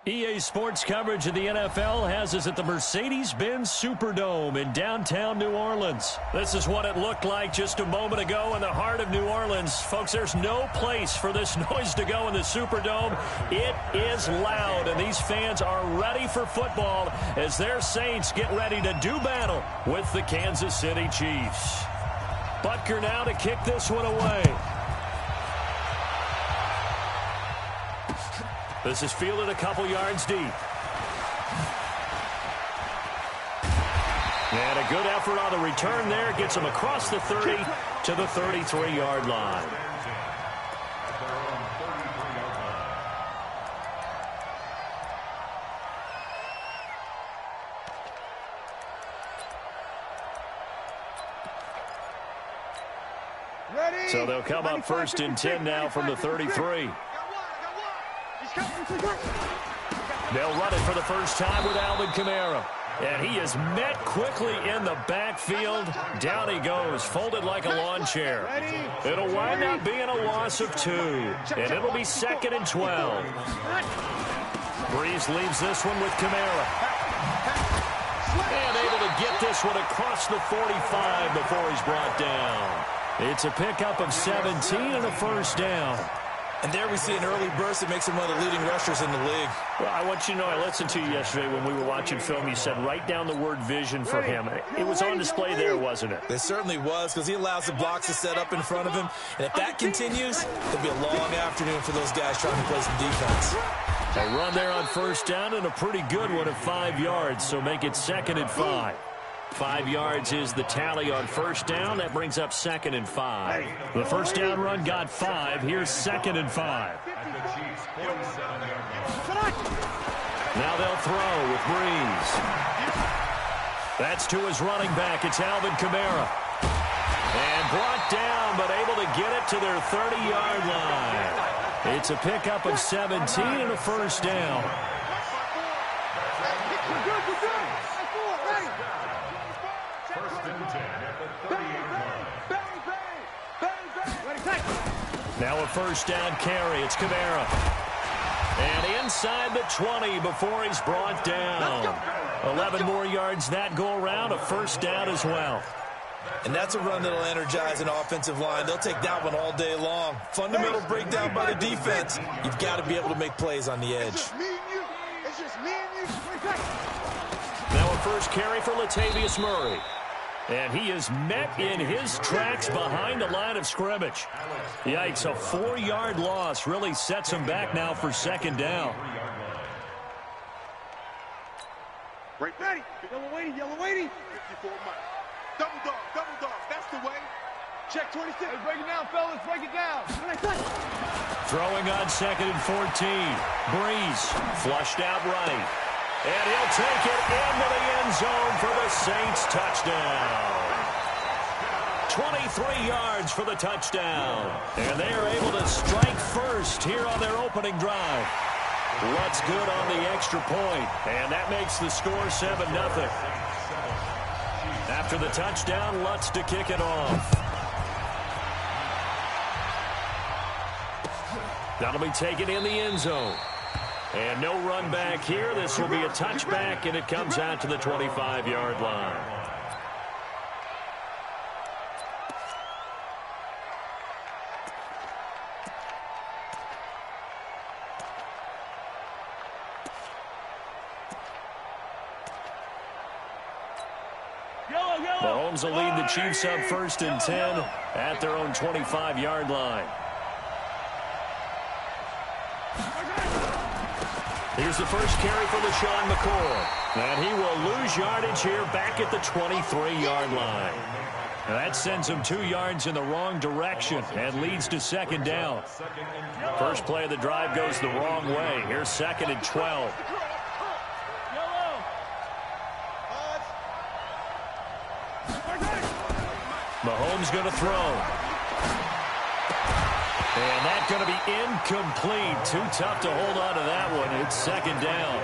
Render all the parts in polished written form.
EA Sports coverage of the NFL has us at the Mercedes-Benz Superdome in downtown New Orleans. This is what it looked like just a moment ago in the heart of New Orleans. Folks, there's no place for this noise to go in the Superdome. It is loud, and these fans are ready for football as their Saints get ready to do battle with the Kansas City Chiefs. Butker now to kick this one away. This is fielded a couple yards deep. And a good effort on the return there. Gets him across the 30 to the 33-yard line. So they'll come up 1st and 10 now from the 33. They'll run it for the first time with Alvin Kamara. And he is met quickly in the backfield. Down he goes, folded like a lawn chair. It'll wind up being a loss of 2. And it'll be 2nd and 12. Breeze leaves this one with Kamara. And able to get this one across the 45 before he's brought down. It's a pickup of 17 and a first down. And there we see an early burst that makes him one of the leading rushers in the league. Well, I want you to know, I listened to you yesterday when we were watching film. You said write down the word vision for him. It was on display there, wasn't it? It certainly was, because he allows the blocks to set up in front of him. And if that continues, it'll be a long afternoon for those guys trying to play some defense. A run there on first down and a pretty good one of 5 yards, so make it 2nd and 5. 5 yards is the tally on first down. That brings up 2nd and 5. The first down run got 5. Here's 2nd and 5. Now they'll throw with Breeze. That's to his running back. It's Alvin Kamara. And brought down, but able to get it to their 30-yard line. It's a pickup of 17 and a first down. Now a first down carry. It's Kamara. And inside the 20 before he's brought down. 11 more yards that go around. A first down as well. And that's a run that'll energize an offensive line. They'll take that one all day long. Fundamental breakdown by the defense. You've got to be able to make plays on the edge. Now a first carry for Latavius Murray. And he is met in his tracks behind the line of scrimmage. Yikes, a 4-yard loss really sets him back now for 2nd down. Right, ready. Yellow waiting. 54 miles. Double dog. That's the way. Check 26. Hey, break it down, fellas. Break it down. Throwing on 2nd and 14. Breeze flushed out right. And he'll take it into the end zone for the Saints touchdown. 23 yards for the touchdown. And they are able to strike first here on their opening drive. Lutz good on the extra point. And that makes the score 7-0. After the touchdown, Lutz to kick it off. That'll be taken in the end zone. And no run back here. This will be a touchback, and it comes out to the 25-yard line. Mahomes will lead the Chiefs up 1st and 10 at their own 25-yard line. Here's the first carry for LaShawn McCoy. And he will lose yardage here back at the 23-yard line. And that sends him 2 yards in the wrong direction and leads to 2nd down. First play of the drive goes the wrong way. Here's 2nd and 12. Mahomes going to throw. And that's going to be incomplete. Too tough to hold on to that one. It's 2nd down.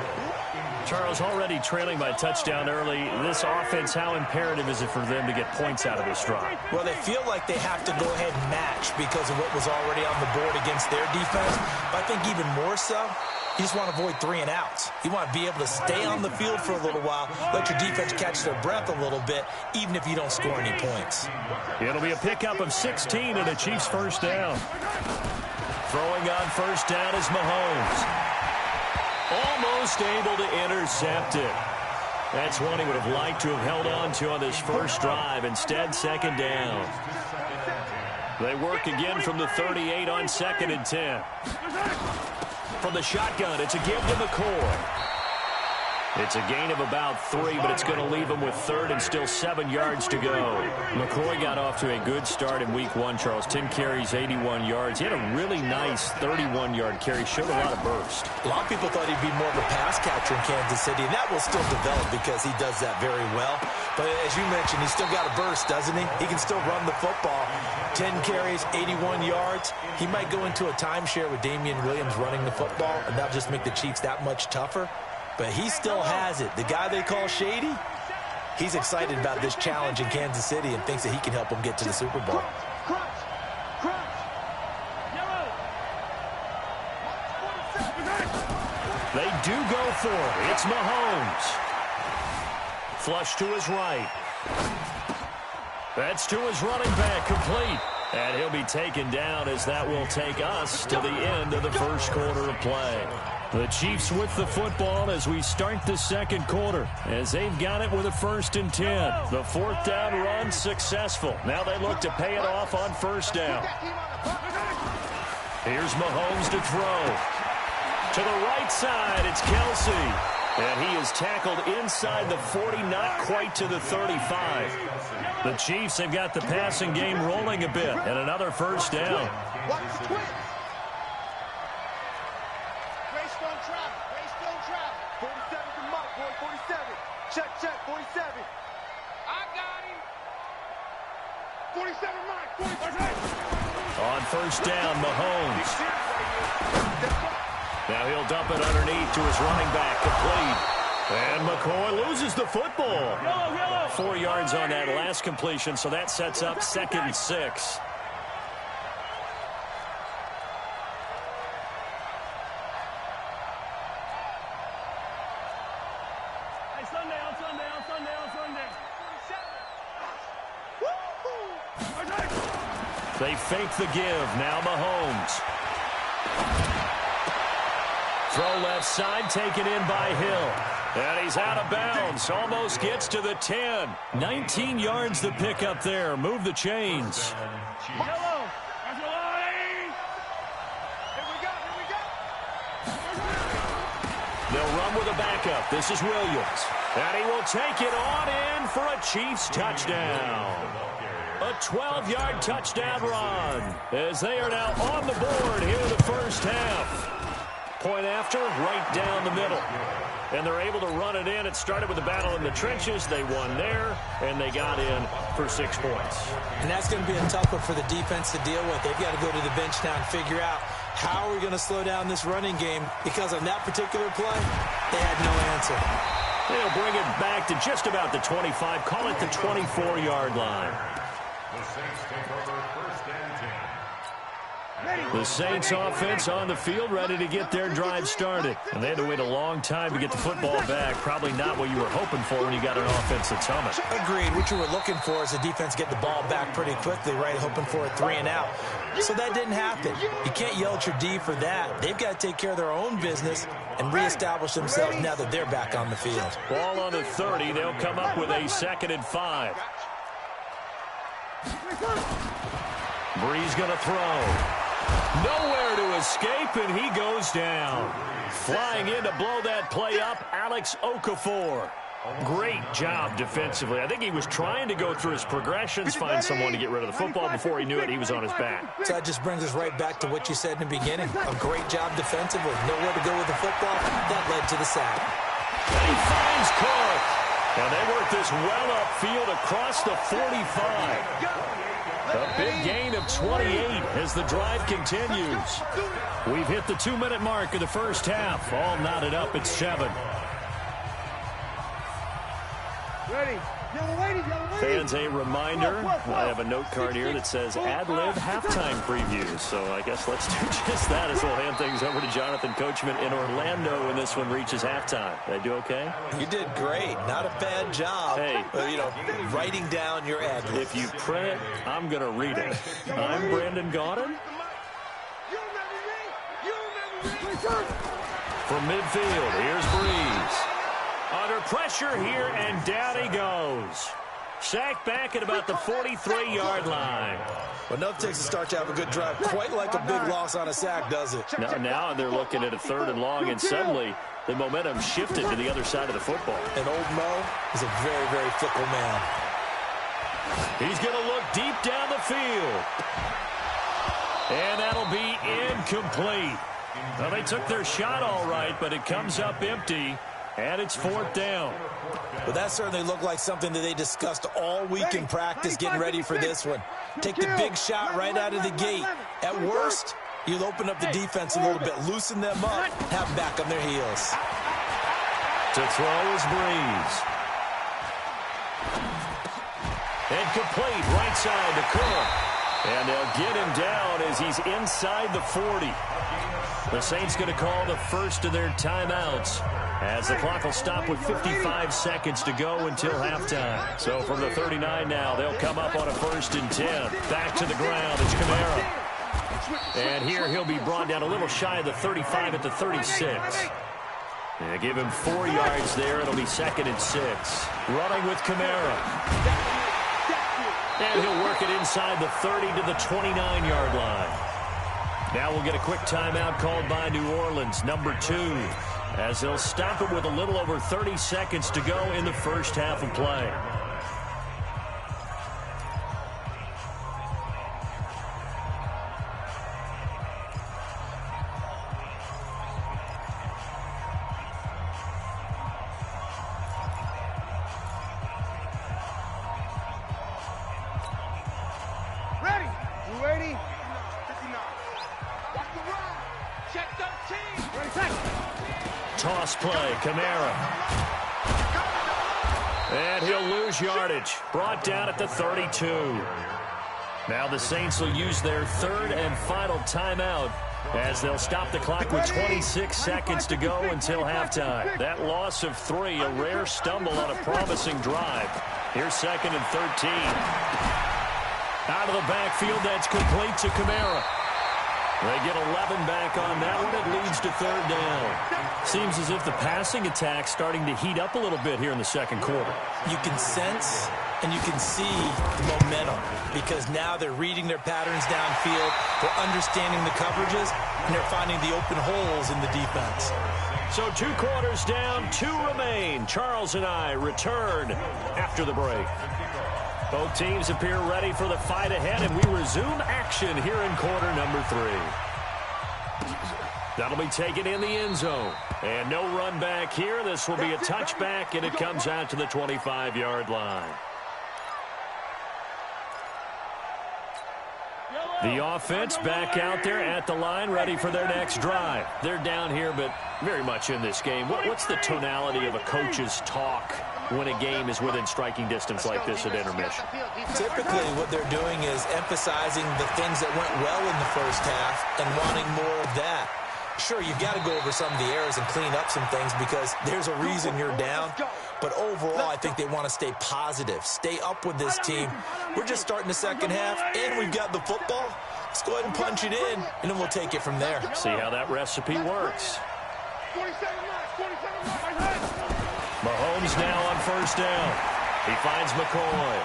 Charles, already trailing by touchdown early. This offense, how imperative is it for them to get points out of this drive? Well, they feel like they have to go ahead and match because of what was already on the board against their defense. But I think even more so, You just want to avoid 3 and outs. You want to be able to stay on the field for a little while, let your defense catch their breath a little bit, even if you don't score any points. It'll be a pickup of 16 and a Chiefs first down. Throwing on first down is Mahomes. Almost able to intercept it. That's one he would have liked to have held on to on this first drive. Instead, second down. They work again from the 38 on 2nd and 10. From the shotgun, it's a give to McCoy. It's a gain of about 3, but it's going to leave him with 3rd and still 7 yards to go. McCoy got off to a good start in week 1, Charles. 10 carries, 81 yards. He had a really nice 31-yard carry. Showed a lot of burst. A lot of people thought he'd be more of a pass catcher in Kansas City, and that will still develop because he does that very well. But as you mentioned, he's still got a burst, doesn't he? He can still run the football. 10 carries, 81 yards. He might go into a timeshare with Damian Williams running the football, and that'll just make the Chiefs that much tougher. But he still has it. The guy they call Shady, he's excited about this challenge in Kansas City and thinks that he can help them get to the Super Bowl. They do go for it. It's Mahomes. Flush to his right. That's to his running back, complete. And he'll be taken down as that will take us to the end of the first quarter of play. The Chiefs with the football as we start the second quarter, as they've got it with a 1st and 10. The 4th down run successful. Now they look to pay it off on first down. Here's Mahomes to throw. To the right side, it's Kelsey. And he is tackled inside the 40, not quite to the 35. The Chiefs have got the passing game rolling a bit, and another first down. Check, 47. I got him. 47, Mike. 47. On first down, Mahomes. Now he'll dump it underneath to his running back, complete. And McCoy loses the football. 4 yards on that last completion, so that sets up 2nd and 6. They fake the give. Now Mahomes. Throw left side, taken in by Hill. And he's out of bounds. Almost gets to the 10. 19 yards the pickup there. Move the chains. They'll run with a backup. This is Williams. And he will take it on in for a Chiefs touchdown. A 12-yard touchdown run as they are now on the board here in the first half. Point after, right down the middle. And they're able to run it in. It started with a battle in the trenches. They won there, and they got in for 6 points. And that's going to be a tough one for the defense to deal with. They've got to go to the bench now and figure out how are we going to slow down this running game, because on that particular play, they had no answer. They'll bring it back to just about the 25. Call it the 24-yard line. The Saints offense on the field, ready to get their drive started. And they had to wait a long time to get the football back. Probably not what you were hoping for when you got an offense that's humming. Agreed. What you were looking for is the defense get the ball back pretty quickly, right? Hoping for a 3 and out. So that didn't happen. You can't yell at your D for that. They've got to take care of their own business and reestablish themselves now that they're back on the field. Ball on the 30. They'll come up with a 2nd and 5. Bree's going to throw. Nowhere to escape, and he goes down. Flying in to blow that play up, Alex Okafor. Great job defensively. I think he was trying to go through his progressions, find someone to get rid of the football. Before he knew it, he was on his back. So that just brings us right back to what you said in the beginning. A great job defensively. Nowhere to go with the football. That led to the sack. And he finds Clark. And they work this well upfield across the 45. A big gain of 28 as the drive continues. We've hit the 2-minute mark of the first half. All knotted up at 7. Ready. Yellow lady, yellow lady. Fans, a reminder, I have a note card here that says ad-lib halftime previews. So I guess let's do just that as we'll hand things over to Jonathan Coachman in Orlando when this one reaches halftime. Did I do okay? You did great. Not a bad job. Hey. Writing down your ad-lib. If you print it, I'm going to read it. I'm Brandon Gaudin. From midfield, here's Breeze. Under pressure here, and down he goes. Sacked back at about the 43-yard line. Well, enough takes to start to have a good drive. Quite like a big loss on a sack, does it? Now they're looking at a 3rd and long, and suddenly the momentum shifted to the other side of the football. And old Mo is a very, very fickle man. He's going to look deep down the field. And that'll be incomplete. Well, they took their shot all right, but it comes up empty, and it's 4th down. Well, that certainly looked like something that they discussed all week in practice, getting ready for this one. Take the big shot right out of the gate. At worst, you'll open up the defense a little bit, loosen them up, have them back on their heels. To throw is Breeze. And complete right side to Cook. And they'll get him down as he's inside the 40. The Saints going to call the first of their timeouts as the clock will stop with 55 seconds to go until halftime. So from the 39 now, they'll come up on a 1st and 10. Back to the ground, it's Kamara. And here he'll be brought down a little shy of the 35 at the 36. And give him 4 yards there. It'll be 2nd and 6. Running with Kamara. And he'll work it inside the 30 to the 29-yard line. Now we'll get a quick timeout called by New Orleans, number 2, as they'll stop it with a little over 30 seconds to go in the first half of play. Ready. You ready? 59. Watch the run. Check 13. Ready, set. Toss play, Kamara. And he'll lose yardage. Brought down at the 32. Now the Saints will use their 3rd and final timeout as they'll stop the clock with 26 seconds to go until halftime. That loss of 3, a rare stumble on a promising drive. Here's 2nd and 13. Out of the backfield, that's complete to Kamara. They get 11 back on that one. It leads to 3rd down. Seems as if the passing attack's starting to heat up a little bit here in the second quarter. You can sense and you can see momentum because now they're reading their patterns downfield, they're understanding the coverages, and they're finding the open holes in the defense. So 2 quarters down, 2 remain. Charles and I return after the break. Both teams appear ready for the fight ahead, and we resume action here in quarter number 3. That'll be taken in the end zone. And no run back here. This will be a touchback, and it comes out to the 25-yard line. The offense back out there at the line, ready for their next drive. They're down here, but very much in this game. What's the tonality of a coach's talk when a game is within striking distance like this at intermission? Typically, what they're doing is emphasizing the things that went well in the first half and wanting more of that. Sure, you've got to go over some of the errors and clean up some things because there's a reason you're down. But overall, I think they want to stay positive, stay up with this team. We're just starting the second half, and we've got the football. Let's go ahead and punch it in, and then we'll take it from there. See how that recipe works. Mahomes now on 1st down. He finds McCoy.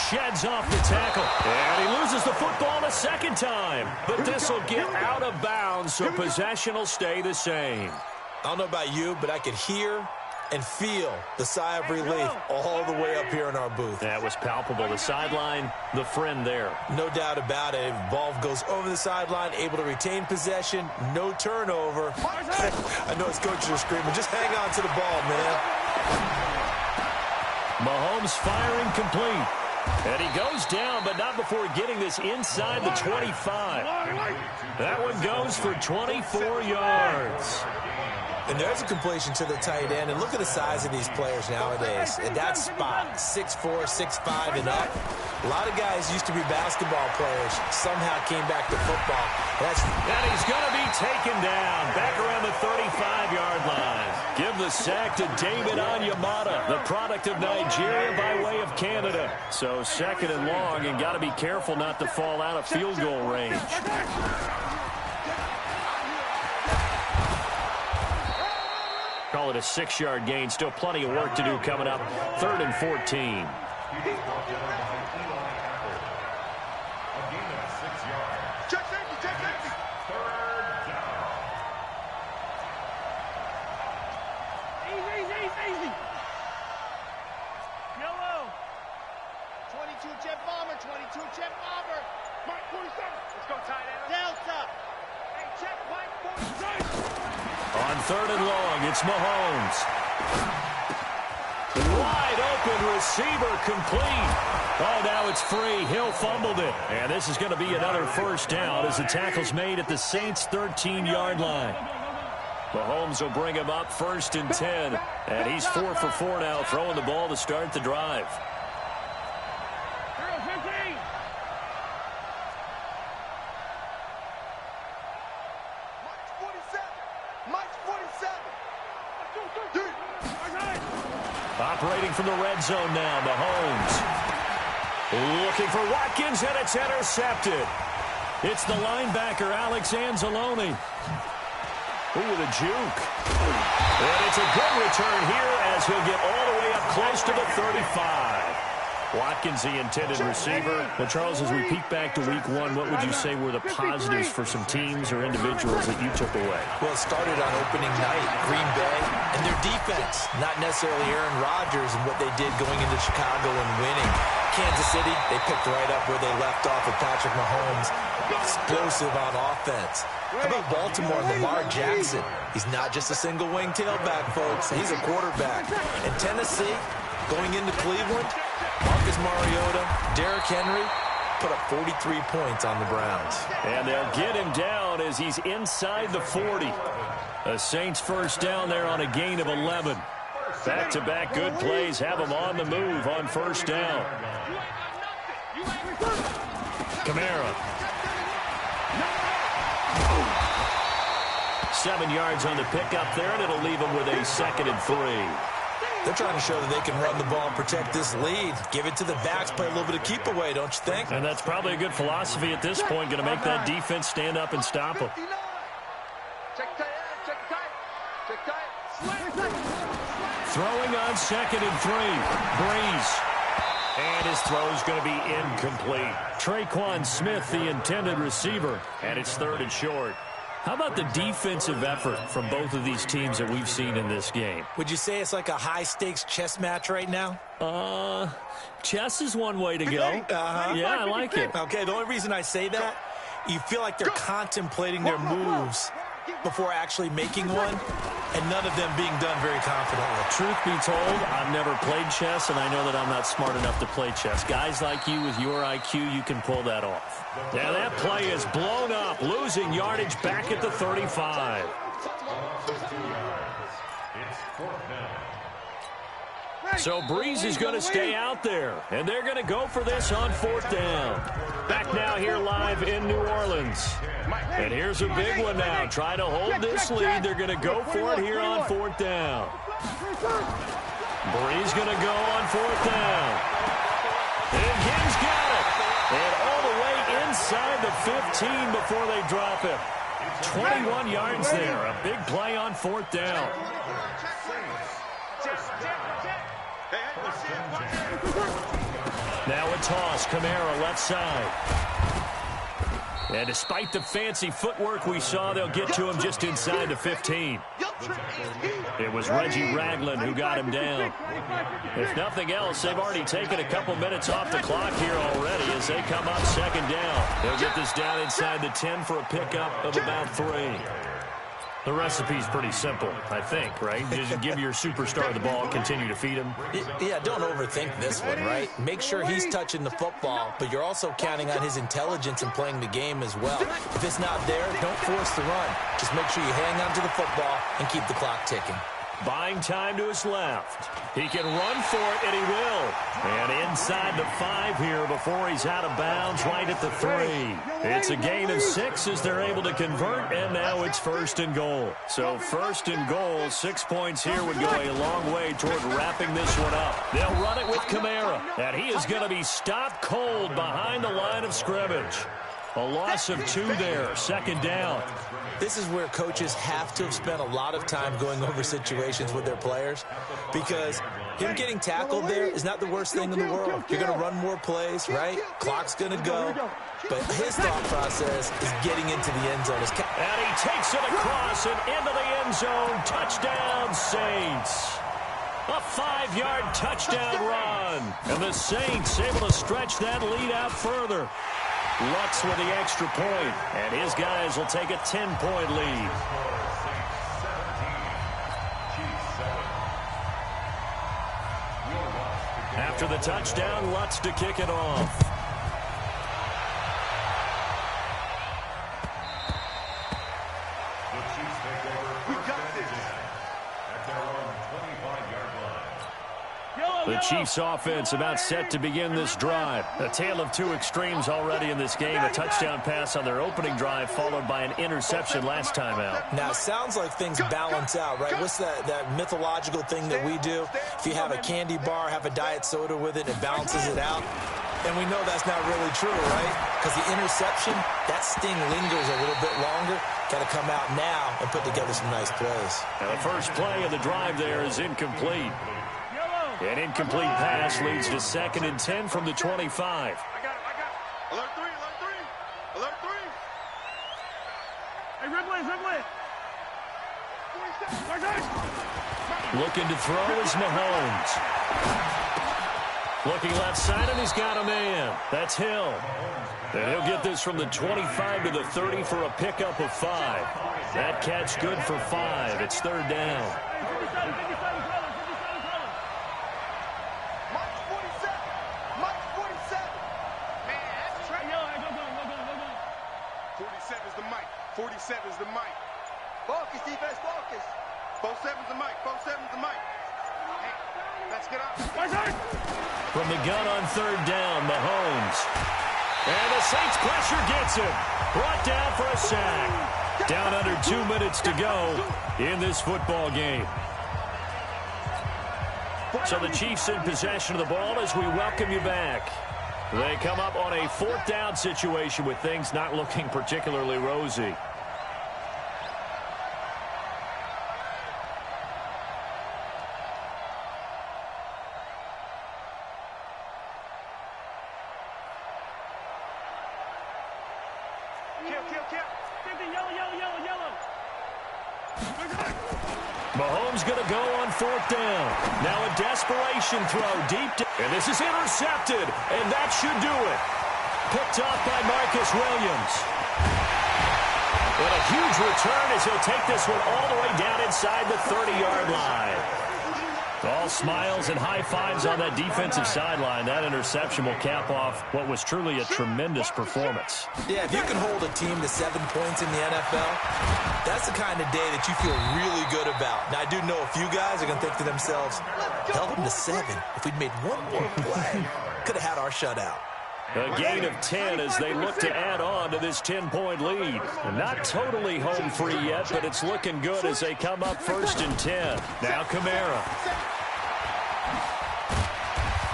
Sheds off the tackle. And he loses the football a second time. But this will get out of bounds, so possession will stay the same. I don't know about you, but I could hear and feel the sigh of relief all the way up here in our booth. That was palpable. The sideline, the friend there. No doubt about it. Ball goes over the sideline, able to retain possession, no turnover. I know his coaches are screaming, just hang on to the ball, man. Mahomes firing complete. And he goes down, but not before getting this inside the 25. That one goes for 24 yards. And there's a completion to the tight end. And look at the size of these players nowadays. At that spot, 6'4", 6'5", and up. A lot of guys used to be basketball players, somehow came back to football. And he's going to be taken down back around the 35-yard line. Give the sack to David Onyemata, the product of Nigeria by way of Canada. So second and long, and got to be careful not to fall out of field goal range. Call it a 6-yard gain. Still plenty of work to do coming up. 3rd and 14. Easy. Yellow. 22 jet bomber. 22 jet bomber. Mike 47. Let's go tight end. Delta. Hey, check Mike 47. On 3rd and long, it's Mahomes. Wide open receiver complete. Oh, now it's free. Hill fumbled it. And this is going to be another first down as the tackle's made at the Saints' 13-yard line. Mahomes will bring him up 1st and 10. And he's 4 for 4 now, throwing the ball to start the drive. Operating from the red zone now, Mahomes. Looking for Watkins, and it's intercepted. It's the linebacker, Alex Anzalone. Ooh, with a juke. And it's a good return here as he'll get all the way up close to the 35. Watkins, the intended receiver. Well, Charles, as we peek back to week 1, what would you say were the positives for some teams or individuals that you took away? Well, it started on opening night, Green Bay, and their defense. Not necessarily Aaron Rodgers and what they did going into Chicago and winning. Kansas City, they picked right up where they left off with Patrick Mahomes. Explosive on offense. How about Baltimore and Lamar Jackson? He's not just a single-wing tailback, folks. He's a quarterback. And Tennessee, going into Cleveland, Marcus Mariota, Derrick Henry put up 43 points on the Browns. And they'll get him down as he's inside the 40. The Saints first down there on a gain of 11. Back-to-back good plays have him on the move on first down. Kamara. 7 yards on the pickup there, and it'll leave him with a 2nd and 3. They're trying to show that they can run the ball and protect this lead. Give it to the backs, play a little bit of keep away, don't you think? And that's probably a good philosophy at this point, going to make that defense stand up and stop them. Throwing on 2nd and 3. Breeze. And his throw is going to be incomplete. Traquan Smith, the intended receiver, and it's 3rd and short. How about the defensive effort from both of these teams that we've seen in this game? Would you say it's like a high-stakes chess match right now? Chess is one way to go. Yeah, I like it. Okay, the only reason I say that, you feel like they're contemplating their moves before actually making one, and none of them being done very confidently. Truth be told, I've never played chess, and I know that I'm not smart enough to play chess. Guys like you with your IQ, you can pull that off. Now that play is blown up, losing yardage back at the 35. So Breeze is going to stay out there, and they're going to go for this on 4th down. Back now here live in New Orleans. And here's a big one now. Try to hold this lead. They're going to go for it here on 4th down. Breeze going to go on 4th down. And Gibbs got it. And all the way inside the 15 before they drop him. 21 yards there. A big play on 4th down. Now a toss. Kamara left side. And despite the fancy footwork we saw, they'll get to him just inside the 15. It was Reggie Ragland who got him down. If nothing else, they've already taken a couple minutes off the clock here already as they come up 2nd down. They'll get this down inside the 10 for a pickup of about 3. The recipe's pretty simple, I think, right? You just give your superstar the ball, continue to feed him. Yeah, don't overthink this one, right? Make sure he's touching the football, but you're also counting on his intelligence in playing the game as well. If it's not there, don't force the run. Just make sure you hang on to the football and keep the clock ticking. Buying time to his left. He can run for it, and he will. And inside the 5 here before he's out of bounds right at the 3. It's a gain of 6 as they're able to convert, and now it's 1st and goal. So 1st and goal, 6 points here would go a long way toward wrapping this one up. They'll run it with Kamara, and he is going to be stopped cold behind the line of scrimmage. A loss of 2 there, 2nd down. This is where coaches have to have spent a lot of time going over situations with their players, because him getting tackled there is not the worst thing in the world. You're going to run more plays, right? Clock's going to go. But his thought process is getting into the end zone. And he takes it across and into the end zone. Touchdown, Saints. A 5-yard touchdown run. And the Saints able to stretch that lead out further. Lutz with the extra point, and his guys will take a 10-point lead. After the touchdown, Lutz to kick it off. The Chiefs offense about set to begin this drive. A tale of 2 extremes already in this game. A touchdown pass on their opening drive followed by an interception last time out. Now, it sounds like things balance out, right? What's that mythological thing that we do? If you have a candy bar, have a diet soda with it, it balances it out. And we know that's not really true, right? Because the interception, that sting lingers a little bit longer. Got to come out now and put together some nice plays. Now the first play of the drive there is incomplete. An incomplete pass leads to 2nd and 10 from the 25. I got it. Alert 3, alert 3. Alert 3. Hey, red. 47. Looking to throw is Mahomes. Looking left side, and he's got a man. That's Hill. And he'll get this from the 25 to the 30 for a pickup of 5. That catch good for 5. It's 3rd down. Seven's the mic. Focus, defense, focus. 47's the mic. 47's the mic. Hey, let's get up. From the gun on 3rd down, Mahomes. And the Saints pressure gets him. Brought down for a sack. Down under 2 minutes to go in this football game. So the Chiefs in possession of the ball as we welcome you back. They come up on a 4th down situation with things not looking particularly rosy. Mahomes going to go on 4th down. Now a desperation throw deep. And this is intercepted. And that should do it. Picked off by Marcus Williams. And a huge return as he'll take this one all the way down inside the 30-yard line. All smiles and high fives on that defensive sideline. That interception will cap off what was truly a tremendous performance. Yeah, if you can hold a team to 7 points in the NFL, that's the kind of day that you feel really good about. Now, I do know a few guys are going to think to themselves, held them to 7. If we'd made one more play, could have had our shutout. A gain of 10 as they look to add on to this 10-point lead. Not totally home free yet, but it's looking good as they come up 1st and 10. Now Kamara.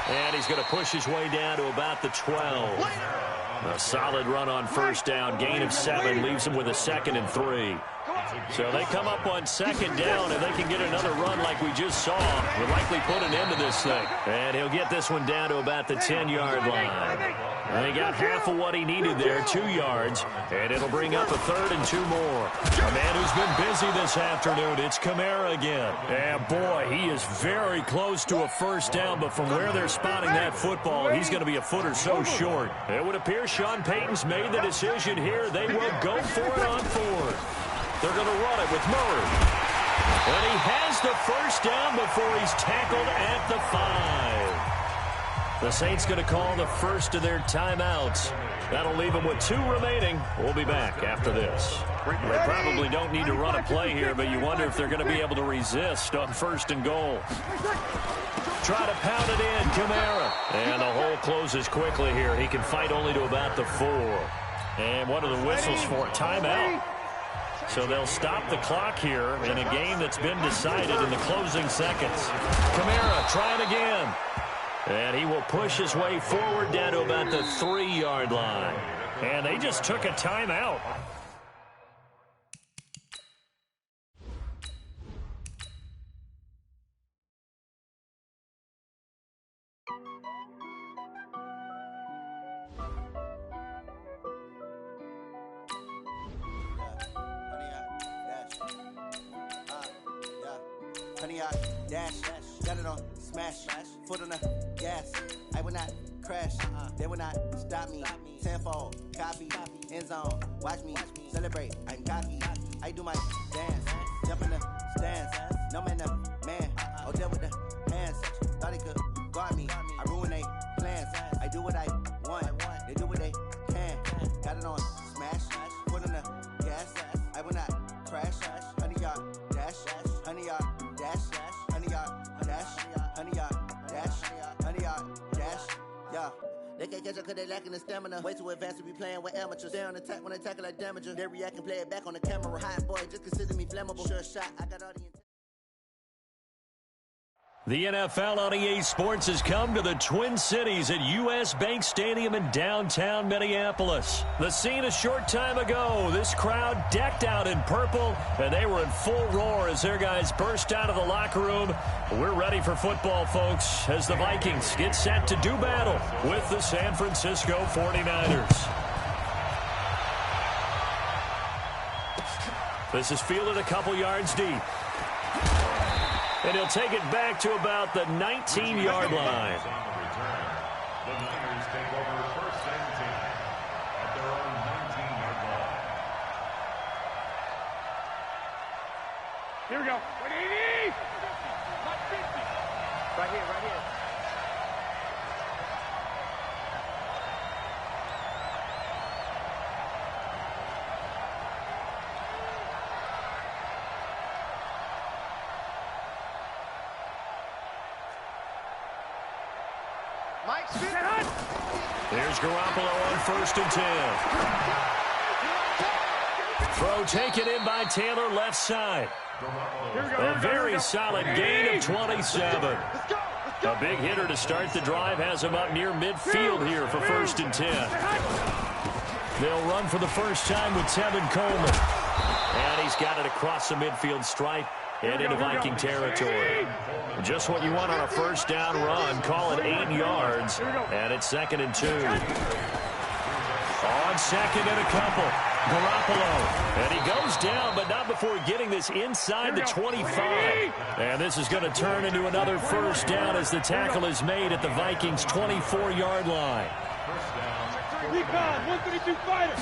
And he's going to push his way down to about the 12. A solid run on 1st down. Gain of 7 leaves him with a 2nd and 3. So they come up on 2nd down, and they can get another run like we just saw. Would likely put an end to this thing. And he'll get this one down to about the 10-yard line. And he got half of what he needed there, 2 yards. And it'll bring up a 3rd and 2 more. A man who's been busy this afternoon, it's Kamara again. And boy, he is very close to a 1st down, but from where they're spotting that football, he's going to be a foot or so short. It would appear Sean Payton's made the decision here. They will go for it on 4th. They're going to run it with Murray. And he has the first down before he's tackled at the 5. The Saints going to call the first of their timeouts. That'll leave them with 2 remaining. We'll be back after this. They probably don't need to run a play here, but you wonder if they're going to be able to resist on 1st and goal. Try to pound it in, Kamara. And the hole closes quickly here. He can fight only to about the 4. And what are the whistles for? Timeout. So they'll stop the clock here in a game that's been decided in the closing seconds. Kamara trying again. And he will push his way forward down to about the 3-yard line. And they just took a timeout. Dash, got it on, smash, foot on the gas. I will not crash, they will not stop me. Tenfold, copy, end zone, watch me celebrate. I'm cocky, I do my dance, jump in the stands. No man, man, I'll deal with the hands. Thought he could guard me, I ruin they plans. I do what I want, they do what they can. Got it on, smash, foot on the gas. I will not crash, 100-yard dash, 100-yard dash. 100-yard dash, yeah. They can't catch up cause they lacking the stamina. Way too advanced to be playing with amateurs. They on attack when they tackle like damager. They react and play it back on the camera. Hot boy, just consider me flammable. Sure shot, I got all the intent. The NFL on EA Sports has come to the Twin Cities at U.S. Bank Stadium in downtown Minneapolis. The scene a short time ago, this crowd decked out in purple, and they were in full roar as their guys burst out of the locker room. We're ready for football, folks, as the Vikings get set to do battle with the San Francisco 49ers. This is fielded a couple yards deep. And he'll take it back to about the 19-yard line. The Niners take over 1st and 10 at their own 19-yard line. Here we go. 180! Not 50. Right here, right here. There's Garoppolo on 1st and 10. Throw taken in by Taylor left side. A very solid gain of 27. A big hitter to start the drive has him up near midfield here for 1st and 10. They'll run for the first time with Tevin Coleman. And he's got it across the midfield stripe and into Viking territory. Just what you want on a first down run. Call it 8 yards. And it's 2nd and 2. On 2nd and a couple. Garoppolo. And he goes down, but not before getting this inside the 25. And this is going to turn into another first down as the tackle is made at the Vikings' 24-yard line. Recon, 132 fighter.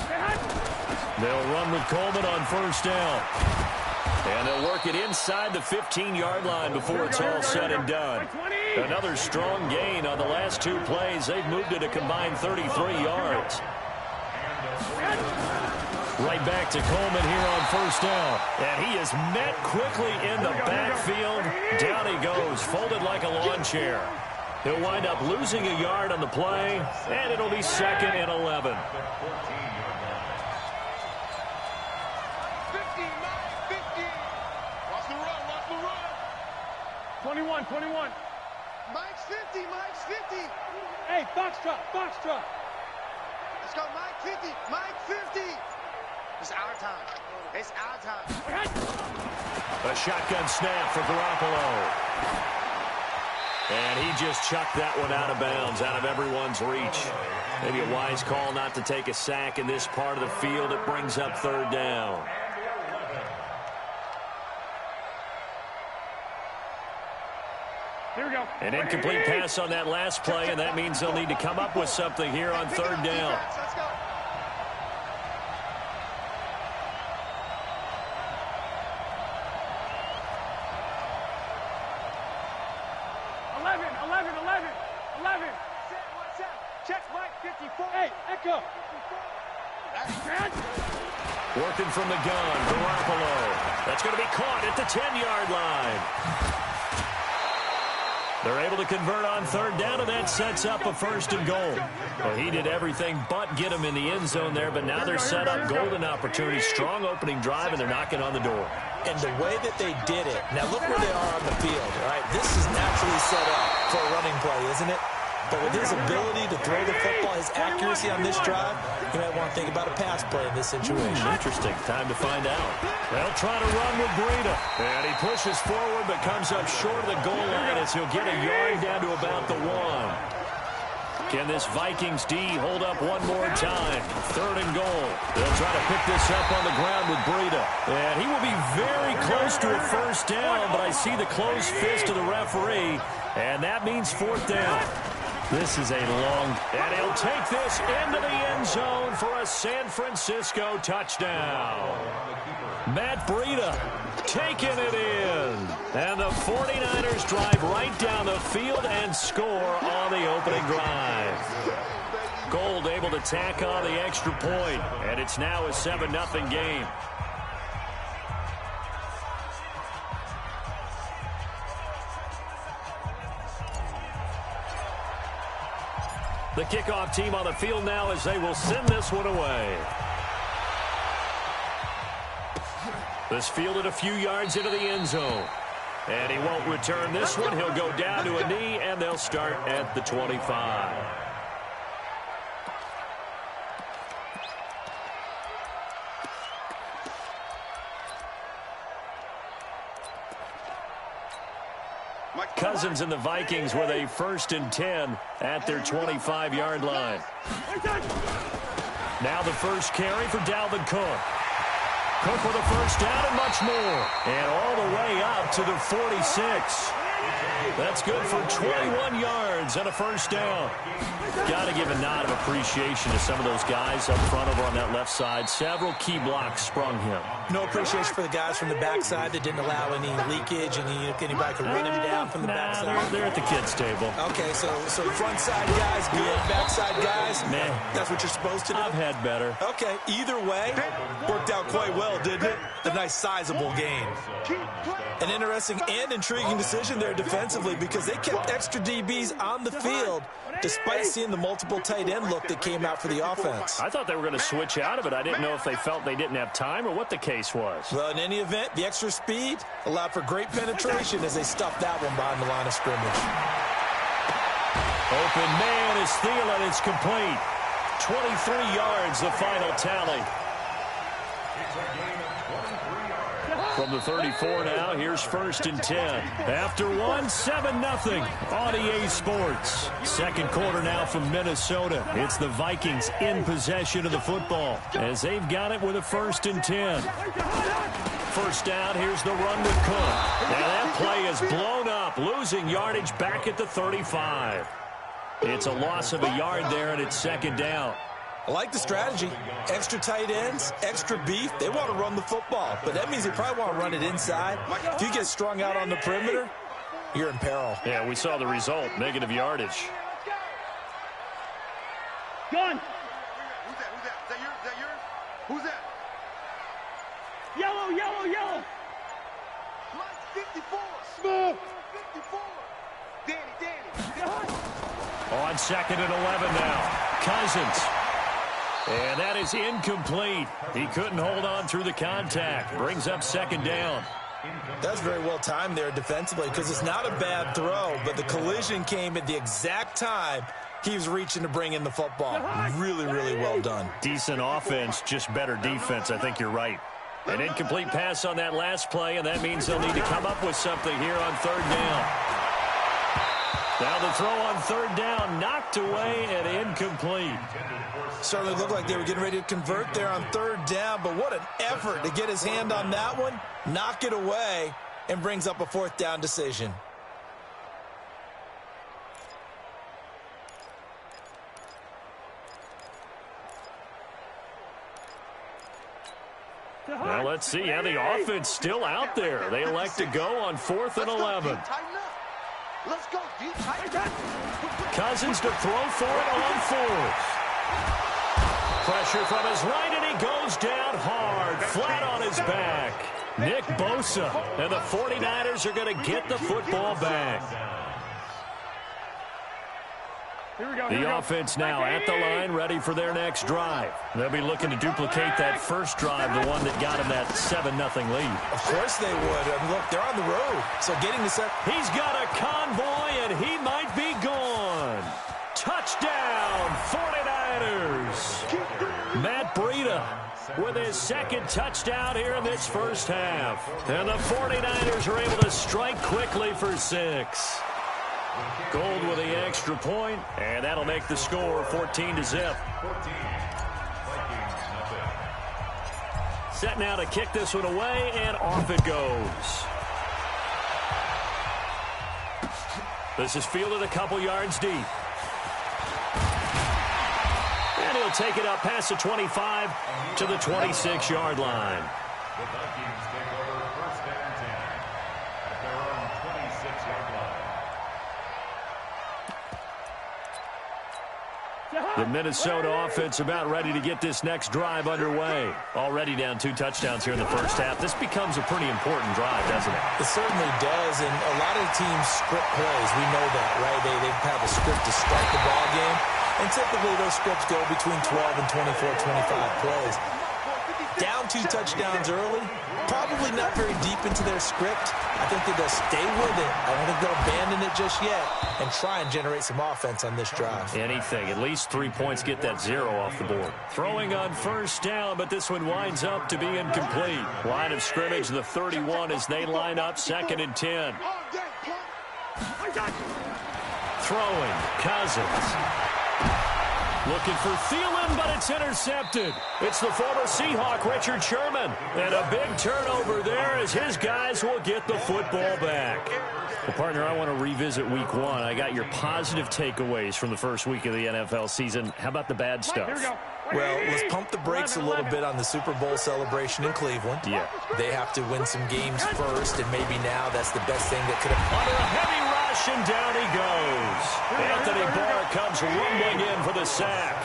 They'll run with Coleman on first down. And they'll work it inside the 15-yard line before it's all said and done. Another strong gain on the last 2 plays. They've moved it a combined 33 yards. Right back to Coleman here on first down. And he is met quickly in the backfield. Down he goes, folded like a lawn chair. He'll wind up losing a yard on the play, and it'll be 2nd and 11. 21. Mike's 50, Mike's 50. Hey, Foxtrot. Let's go, Mike 50, Mike 50. It's our time. It's our time. A shotgun snap for Garoppolo. And he just chucked that one out of bounds, out of everyone's reach. Maybe a wise call not to take a sack in this part of the field. It brings up 3rd down. Here we go. An incomplete pass on that last play, and that means they'll need to come up with something here on 3rd down. Let's go. Hey, Echo. Working from the gun, Garoppolo. That's going to be caught at the 10-yard line. They're able to convert on third down, and that sets up a 1st and goal. Well, he did everything but get him in the end zone there, but now they're set up golden opportunity, strong opening drive, and they're knocking on the door. And the way that they did it, now look where they are on the field, all right? This is naturally set up for a running play, isn't it? But with his ability to throw the football, his accuracy on this drive, you might want to think about a pass play in this situation. Interesting. Time to find out. They'll try to run with Breida. And he pushes forward but comes up short of the goal line as he'll get a yard down to about the 1. Can this Vikings D hold up one more time? 3rd and goal. They'll try to pick this up on the ground with Breida. And he will be very close to a 1st down, but I see the closed fist of the referee, and that means 4th down. This is a long, and he'll take this into the end zone for a San Francisco touchdown. Matt Breida taking it in. And the 49ers drive right down the field and score on the opening drive. Gold able to tack on the extra point, and it's now a 7-0 game. The kickoff team on the field now as they will send this one away. This fielded a few yards into the end zone. And he won't return this one. He'll go down to a knee, and they'll start at the 25. Cousins and the Vikings with a 1st and 10 at their 25-yard line. Now the first carry for Dalvin Cook. Cook with a 1st down and much more. And all the way up to the 46. That's good for 21 yards and a 1st down. Got to give a nod of appreciation to some of those guys up front over on that left side. Several key blocks sprung him. No appreciation for the guys from the backside that didn't allow any leakage, and anybody could run him down from the backside. They're at the kids' table. Okay, so front side guys good, backside guys, man, that's what you're supposed to do? I've had better. Okay, either way, worked out quite well, didn't it? A nice sizable gain. An interesting and intriguing decision there defensively because they kept extra DBs on the field despite seeing the multiple tight end look that came out for the offense. I thought they were going to switch out of it. I didn't know if they felt they didn't have time or what the case was. Well, in any event, the extra speed allowed for great penetration as they stuffed that one behind the line of scrimmage. Open man is Thielen. It's complete. 23 yards, the final tally. From the 34 now, here's 1st and 10. After 7-0 on EA Sports. Second quarter now from Minnesota. It's the Vikings in possession of the football as they've got it with a 1st and 10. 1st down, here's the run with Cook. Now that play is blown up, losing yardage back at the 35. It's a loss of a yard there, and it's 2nd down. I like the strategy. Extra tight ends, extra beef. They want to run the football, but that means they probably want to run it inside. If you get strung out on the perimeter, you're in peril. Yeah, we saw the result, negative yardage. Gun. Who's that? Is that yours? Who's that? Yellow, yellow, yellow. Mike 54. Smooth. 54. Danny. On 2nd and 11 now. Cousins. And that is incomplete. He couldn't hold on through the contact. Brings up 2nd down. That's very well timed there defensively because it's not a bad throw, but the collision came at the exact time he was reaching to bring in the football. Really, really well done. Decent offense, just better defense. I think you're right. An incomplete pass on that last play, and that means they'll need to come up with something here on 3rd down. Now the throw on 3rd down, knocked away and incomplete. Certainly looked like they were getting ready to convert there on 3rd down, but what an effort to get his hand on that one, knock it away, and brings up a 4th down decision. Well, let's see how the offense still out there. They elect to go on 4th and 11. Let's go, D. Cousins to throw for it on 4th. Pressure from his right, and he goes down hard, flat on his back. Nick Bosa, and the 49ers are going to get the football back. The offense now at the line, ready for their next drive. They'll be looking to duplicate that first drive, the one that got him that 7-0 lead. Of course they would. I mean, look, they're on the road, so getting the set. He's got a convoy, and he might be gone. Touchdown, 49ers. Matt Breida with his second touchdown here in this first half. And the 49ers are able to strike quickly for 6. Gold with the extra point, and that'll make the score 14-0. Set now to kick this one away, and off it goes. This is fielded a couple yards deep. And he'll take it up past the 25 to the 26-yard line. The Vikings take over first and 10 at their own 26-yard line. The Minnesota offense about ready to get this next drive underway. Already down 2 touchdowns here in the first half. This becomes a pretty important drive, doesn't it? It certainly does, and a lot of teams script plays. We know that, right? They have a script to start the ball game, and typically those scripts go between 12 and 24, 25 plays. Down 2 touchdowns early, probably not very deep into their script. I think they'll stay with it. I don't think they'll abandon it just yet and try and generate some offense on this drive. Anything. At least 3 points, get that 0 off the board. Throwing on first down, but this one winds up to be incomplete. Line of scrimmage, the 31 as they line up 2nd and 10. Throwing, Cousins. Looking for Thielen, but it's intercepted. It's the former Seahawk, Richard Sherman. And a big turnover there as his guys will get the football back. Well, partner, I want to revisit week 1. I got your positive takeaways from the first week of the NFL season. How about the bad stuff? Well, let's pump the brakes a little bit on the Super Bowl celebration in Cleveland. Yeah. They have to win some games first, and maybe now that's the best thing that could have... Under a heavy rush, and down he goes. Anthony Barr comes rumbling in for the sack.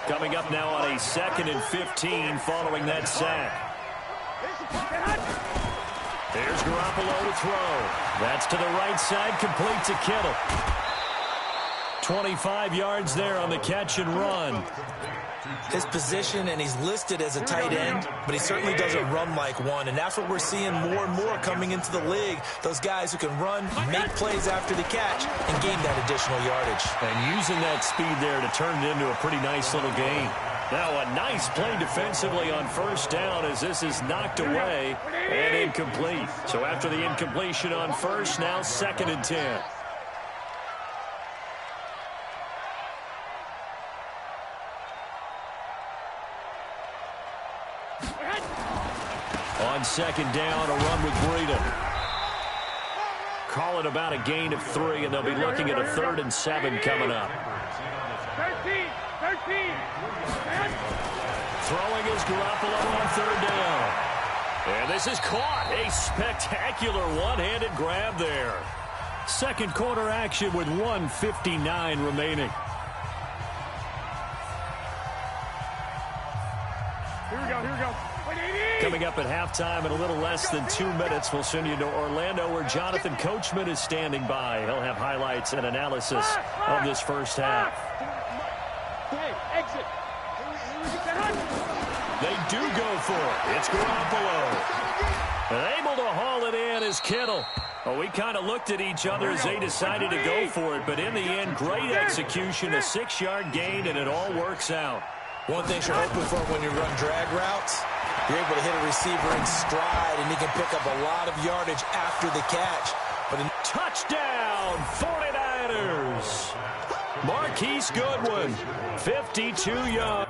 Coming up now on a 2nd and 15 following that sack. There's Garoppolo to throw. That's to the right side, complete to Kittle. 25 yards there on the catch and run. His position, and he's listed as a tight end, but he certainly doesn't run like one, and that's what we're seeing more and more coming into the league. Those guys who can run, make plays after the catch, and gain that additional yardage. And using that speed there to turn it into a pretty nice little gain. Now a nice play defensively on first down as this is knocked away and incomplete. So after the incompletion on first, now 2nd and 10. On 2nd down, a run with Breida. Call it about a gain of 3, and they'll be looking at a 3rd and 7 coming up. 13. Throwing is Garoppolo on 3rd down. And this is caught. A spectacular one-handed grab there. Second quarter action with 1:59 remaining. Here we go. Coming up at halftime in a little less than 2 minutes, we'll send you to Orlando where Jonathan Coachman is standing by. He'll have highlights and analysis of this first half. Hey, exit. They do go for it. It's Garoppolo. Able to haul it in is Kittle. Well, we kind of looked at each other as they decided to go for it, but in the end, great execution, a 6-yard gain, and it all works out. One thing you're hoping for when you run drag routes, you're able to hit a receiver in stride, and he can pick up a lot of yardage after the catch. But touchdown, 49ers. Marquise Goodwin, 52 yards.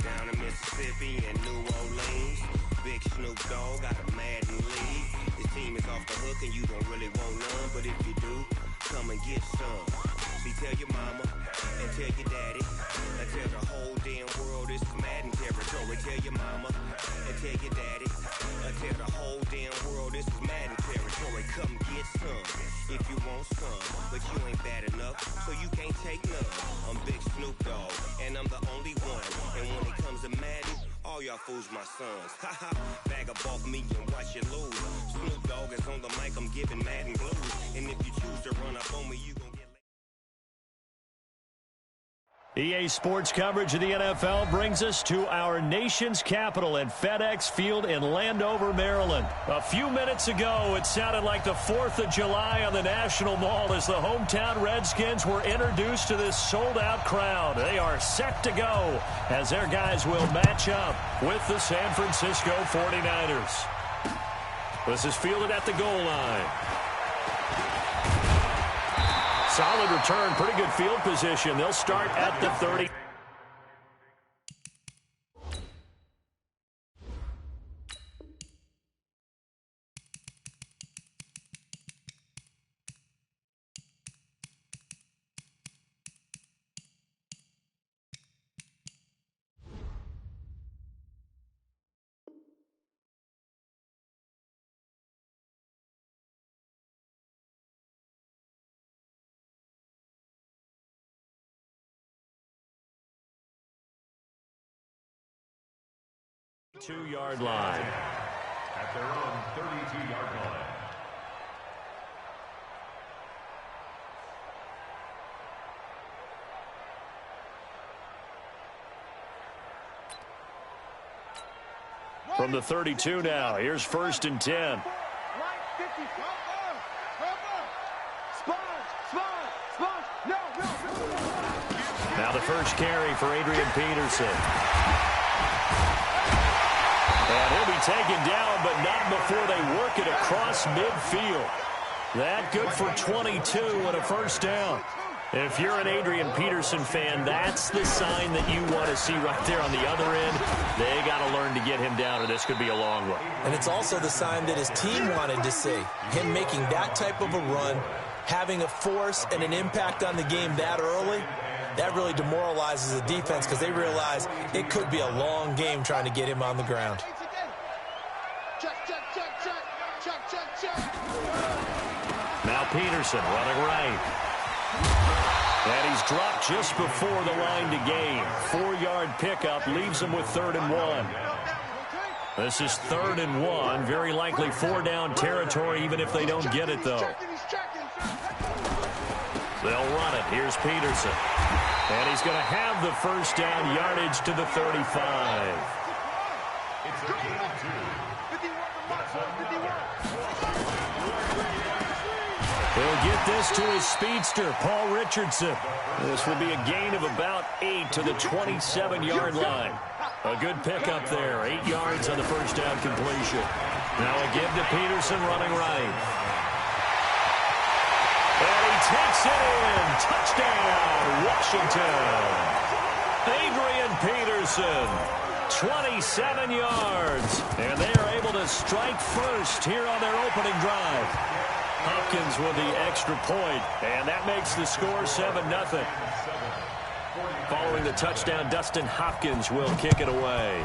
Down in Mississippi and New Orleans. Big Snoop Dogg got a Madden league. His team is off the hook and you don't really want none, but if you do, come and get some. See, tell your mama and tell your daddy and tell the whole damn world this is Madden territory. Tell your mama and tell your daddy and tell the whole damn world this is Madden territory. Come get some if you want some, but you ain't bad enough, so you can't take none. I'm Big Snoop Dogg and I'm the only one. And when it comes to Madden, all y'all fools my sons. Haha, bag up off me and watch you lose. Snoop Dogg is on the mic, I'm giving Madden blues. And if you choose to run up on me, you gon' get... EA Sports coverage of the NFL brings us to our nation's capital at FedEx Field in Landover, Maryland. A few minutes ago, it sounded like the 4th of July on the National Mall as the hometown Redskins were introduced to this sold-out crowd. They are set to go as their guys will match up with the San Francisco 49ers. This is fielded at the goal line. Solid return, pretty good field position. They'll start at the 30. Two-yard line. At their own 32-yard line. From the 32 now, here's 1st and 10. Now the first carry for Adrian Peterson. And he'll be taken down, but not before they work it across midfield. That good for 22 and a first down. If you're an Adrian Peterson fan, that's the sign that you want to see right there on the other end. They got to learn to get him down, or this could be a long one. And it's also the sign that his team wanted to see. Him making that type of a run, having a force and an impact on the game that early, that really demoralizes the defense because they realize it could be a long game trying to get him on the ground. Now Peterson running right. And he's dropped just before the line to gain. 4-yard pickup leaves him with 3rd and 1. This is 3rd and 1. Very likely 4-down territory even if they don't get it, though. They'll run it. Here's Peterson. And he's going to have the first down, yardage to the 35. It's a gain of 2. He'll get this to his speedster, Paul Richardson. This will be a gain of about 8 to the 27-yard line. A good pickup there, 8 yards on the first down completion. Now a give to Peterson running right. And he takes it in. Touchdown, Washington. Adrian Peterson, 27 yards. And they are able to strike first here on their opening drive. Hopkins with the extra point, and that makes the score 7-0. Following the touchdown, Dustin Hopkins will kick it away.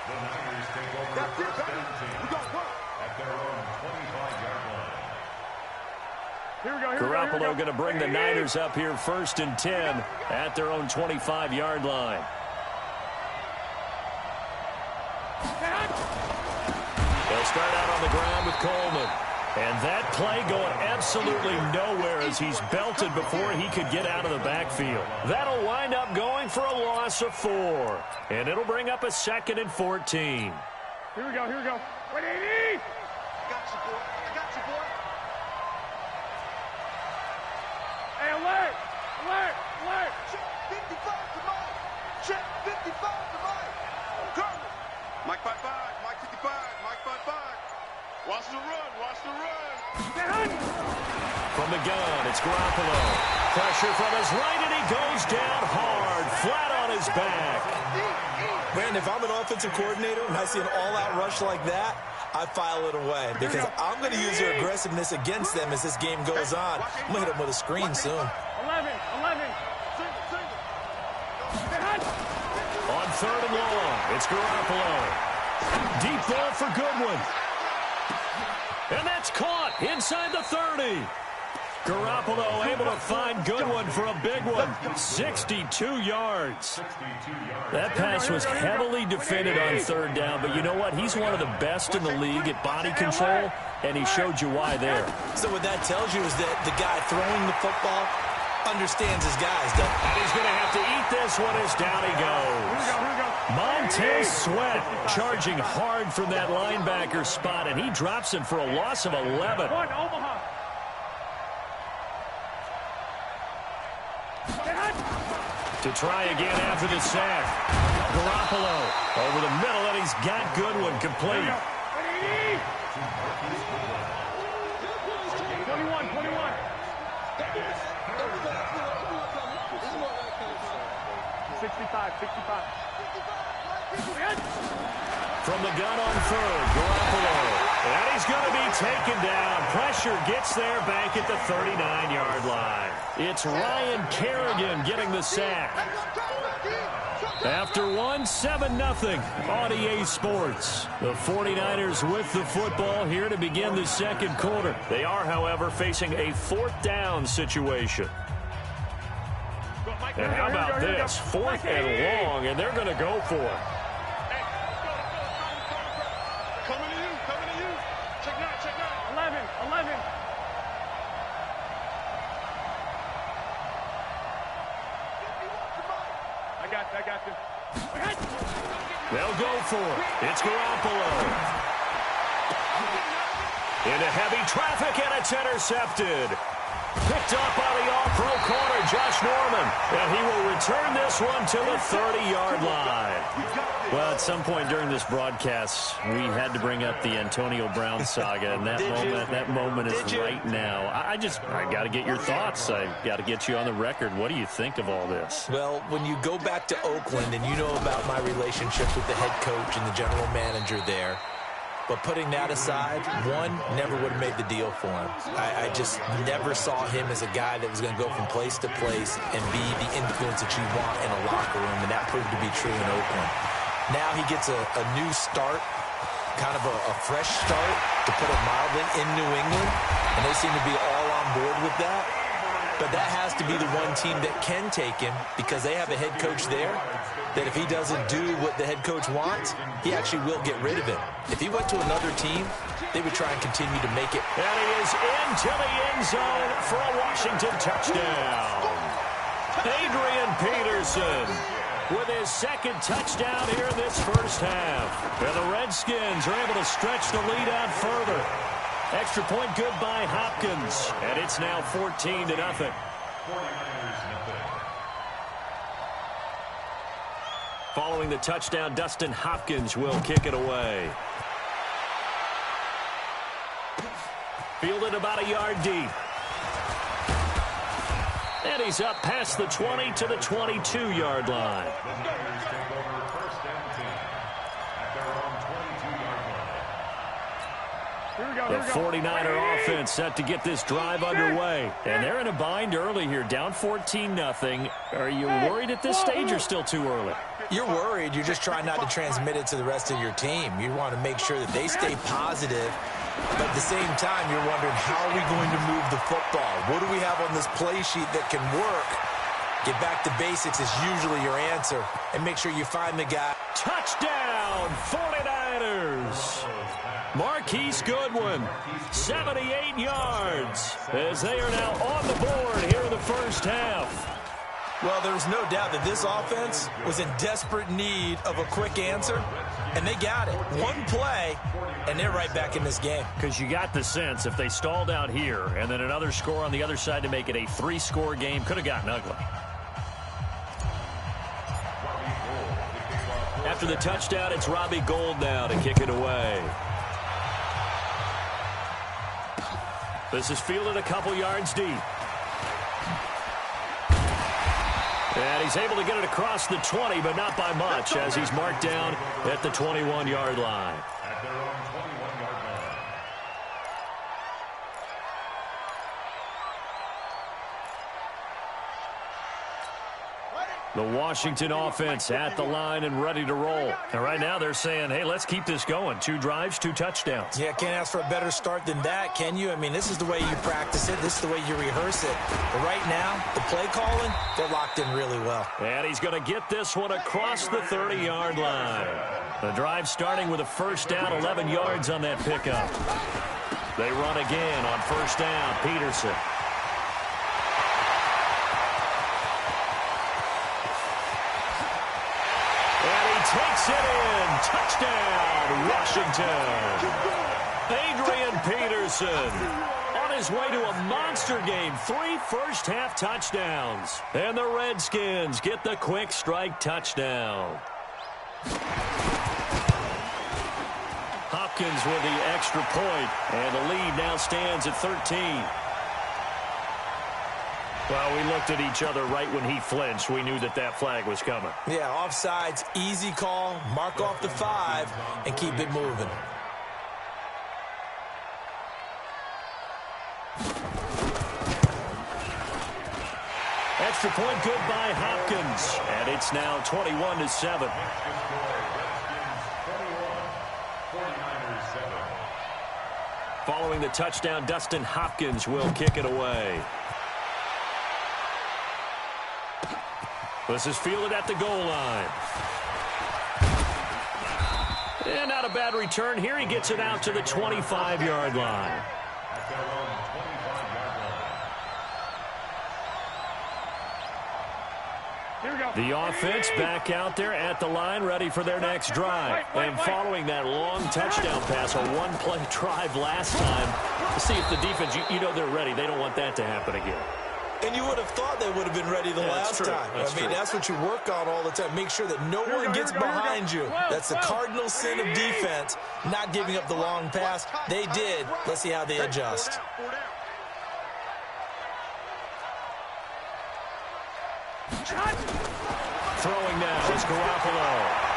The Niners take over first and 10 at their own 25-yard line. Garoppolo going to bring the Niners up here 1st and 10 at their own 25-yard line. They'll start out on the ground with Coleman. And that play going absolutely nowhere as he's belted before he could get out of the backfield. That'll wind up going for a loss of 4. And it'll bring up a 2nd and 14. Here we go, here we go. 180! Got you, boy. I got you, boy. Hey, alert! Alert! Alert! Check 55 to Mike. Check 55 to Mike. Curtis. Mike 55, Mike 55, Mike 55. Watch the run, watch the run. From the gun, it's Garoppolo. Pressure from his right, and he goes down hard, flat on his back. Man, if I'm an offensive coordinator and I see an all-out rush like that, I file it away because I'm going to use their aggressiveness against them as this game goes on. I'm going to hit them with a screen soon. 11. On 3rd and long, it's Garoppolo. Deep ball for Goodwin. And that's caught inside the 30. Garoppolo able to find Goodwin for a big one. 62 yards. That pass was heavily defended on 3rd down, but you know what? He's one of the best in the league at body control, and he showed you why there. So what that tells you is that the guy throwing the football understands his guys. And he's going to have to eat this one as down he goes. Montez Sweat charging hard from that linebacker spot, and he drops him for a loss of 11. To try again after the sack. Garoppolo over the middle, and he's got Goodwin complete. 21. 65. From the gun on 3rd, Garoppolo. And he's going to be taken down. Pressure gets there back at the 39-yard line. It's Ryan Kerrigan getting the sack. After 7-0 on EA Sports. The 49ers with the football here to begin the second quarter. They are, however, facing a 4th down situation. And how about this? 4th and long, and they're going to go for it. Coming to you. Check 9. 11. I got this. They'll go for it. It's Garoppolo. Into heavy traffic, and it's intercepted. Picked up by the all-pro corner, Josh Norman. And he will return this one to the 30-yard line. Well, at some point during this broadcast, we had to bring up the Antonio Brown saga, and that moment is right now. I got to get your thoughts. I got to get you on the record. What do you think of all this? Well, when you go back to Oakland and you know about my relationship with the head coach and the general manager there, but putting that aside, one, never would have made the deal for him. I just never saw him as a guy that was going to go from place to place and be the influence that you want in a locker room, and that proved to be true in Oakland. Now he gets a new start, kind of a fresh start, to put it mildly, in New England, and they seem to be all on board with that. But that has to be the one team that can take him because they have a head coach there that if he doesn't do what the head coach wants, he actually will get rid of him. If he went to another team, they would try and continue to make it. And he is into the end zone for a Washington touchdown. Adrian Peterson with his second touchdown here in this first half. And the Redskins are able to stretch the lead out further. Extra point good by Hopkins. And it's now 14-0. Following the touchdown, Dustin Hopkins will kick it away. Fielded about a yard deep. And he's up past the 20 to the 22-yard line. The 49er offense set to get this drive underway. And they're in a bind early here, down 14-0. Are you worried at this stage or still too early? You're worried. You're just trying not to transmit it to the rest of your team. You want to make sure that they stay positive. But at the same time, you're wondering, how are we going to move the football? What do we have on this play sheet that can work? Get back to basics is usually your answer. And make sure you find the guy. Touchdown, 49ers. Marquise Goodwin, 78 yards, as they are now on the board here in the first half. Well, there's no doubt that this offense was in desperate need of a quick answer, and they got it. One play, and they're right back in this game. Because you got the sense if they stalled out here and then another score on the other side to make it a 3-score game, could have gotten ugly. After the touchdown, it's Robbie Gould now to kick it away. This is fielded a couple yards deep. And he's able to get it across the 20, but not by much, as he's marked down at the 21-yard line. At their own 21-yard line. The Washington offense at the line and ready to roll. And right now they're saying, hey, let's keep this going. 2 drives, 2 touchdowns. Yeah, can't ask for a better start than that, can you? I mean, this is the way you practice it. This is the way you rehearse it. But right now, the play calling, they're locked in really well. And he's going to get this one across the 30-yard line. The drive starting with a first down, 11 yards on that pickup. They run again on first down. Peterson. Takes it in. Touchdown, Washington. Adrian Peterson on his way to a monster game. 3 first-half touchdowns. And the Redskins get the quick strike touchdown. Hopkins with the extra point, and the lead now stands at 13. Well, we looked at each other right when he flinched. We knew that that flag was coming. Yeah, offsides, easy call, mark off the 5, and keep it moving. Extra point good by Hopkins, and it's now 21-7. Following the touchdown, Dustin Hopkins will kick it away. This is fielded at the goal line. And not a bad return here. He gets it out to the 25-yard line. The offense back out there at the line, ready for their next drive. And following that long touchdown pass, a one-play drive last time, to see if the defense, you know they're ready. They don't want that to happen again. And you would have thought they would have been ready the last time. I mean, that's what you work on all the time. Make sure that no one gets behind you. That's the cardinal sin of defense, not giving up the long pass. They did. Let's see how they adjust. Throwing now is Garoppolo.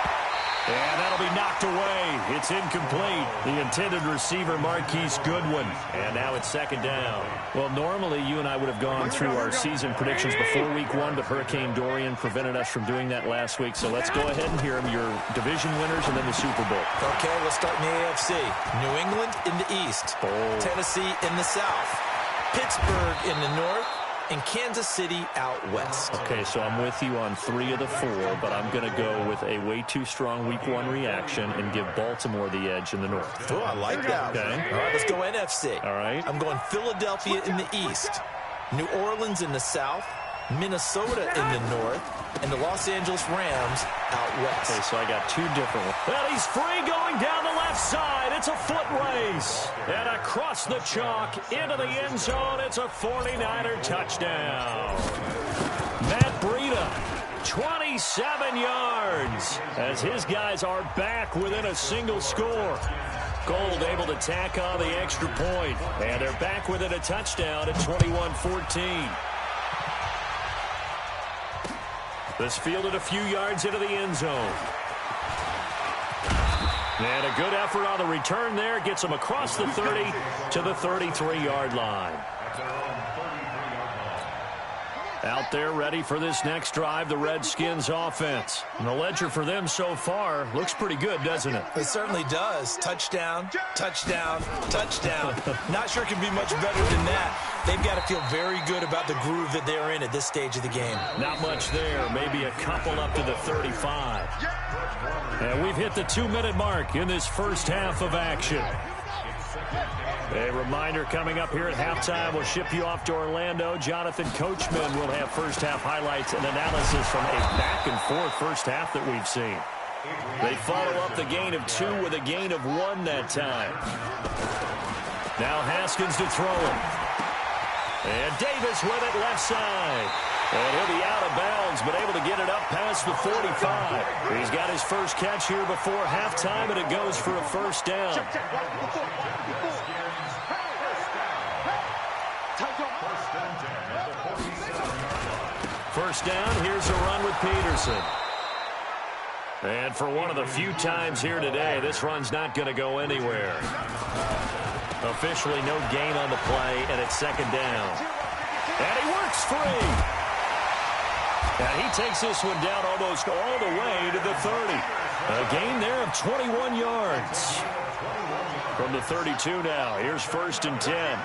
And that'll be knocked away. It's incomplete. The intended receiver, Marquise Goodwin. And now it's second down. Well, normally you and I would have gone through our season predictions before week 1, but Hurricane Dorian prevented us from doing that last week. So let's go ahead and hear them, your division winners and then the Super Bowl. Okay, we'll start in the AFC. New England in the East. Tennessee in the South. Pittsburgh in the North. And Kansas City out west. Okay, so I'm with you on 3 of the 4, but I'm going to go with a way too strong week 1 reaction and give Baltimore the edge in the North. Oh, I like that. Okay. All right, let's go NFC. All right. I'm going Philadelphia in the East, New Orleans in the South, Minnesota in the North, and the Los Angeles Rams out west. Okay, so I got 2 different ones. Well, he's free going down the left side. It's a foot race. And across the chalk into the end zone, it's a 49er touchdown. Matt Breida, 27 yards, as his guys are back within a single score. Gold able to tack on the extra point, and they're back within a touchdown at 21-14. This fielded a few yards into the end zone. And a good effort on the return there. Gets him across the 30 to the 33-yard line. Out there ready for this next drive, the Redskins offense. And the ledger for them so far looks pretty good, doesn't it? It certainly does. Touchdown, touchdown, touchdown. Not sure it can be much better than that. They've got to feel very good about the groove that they're in at this stage of the game. Not much there. Maybe a couple up to the 35. And we've hit the 2-minute mark in this first half of action. A reminder coming up here at halftime, we'll ship you off to Orlando. Jonathan Coachman will have first-half highlights and analysis from a back-and-forth first half that we've seen. They follow up the gain of 2 with a gain of 1 that time. Now Haskins to throw it. And Davis with it left side. And he'll be out of bounds, but able to get it up past the 45. He's got his first catch here before halftime, and it goes for a first down. first down. Here's a run with Peterson. And for one of the few times here today, this run's not going to go anywhere. Officially no gain on the play, and it's second down. And he works free. And he takes this one down almost all the way to the 30. A gain there of 21 yards. From the 32 now, here's first and 10.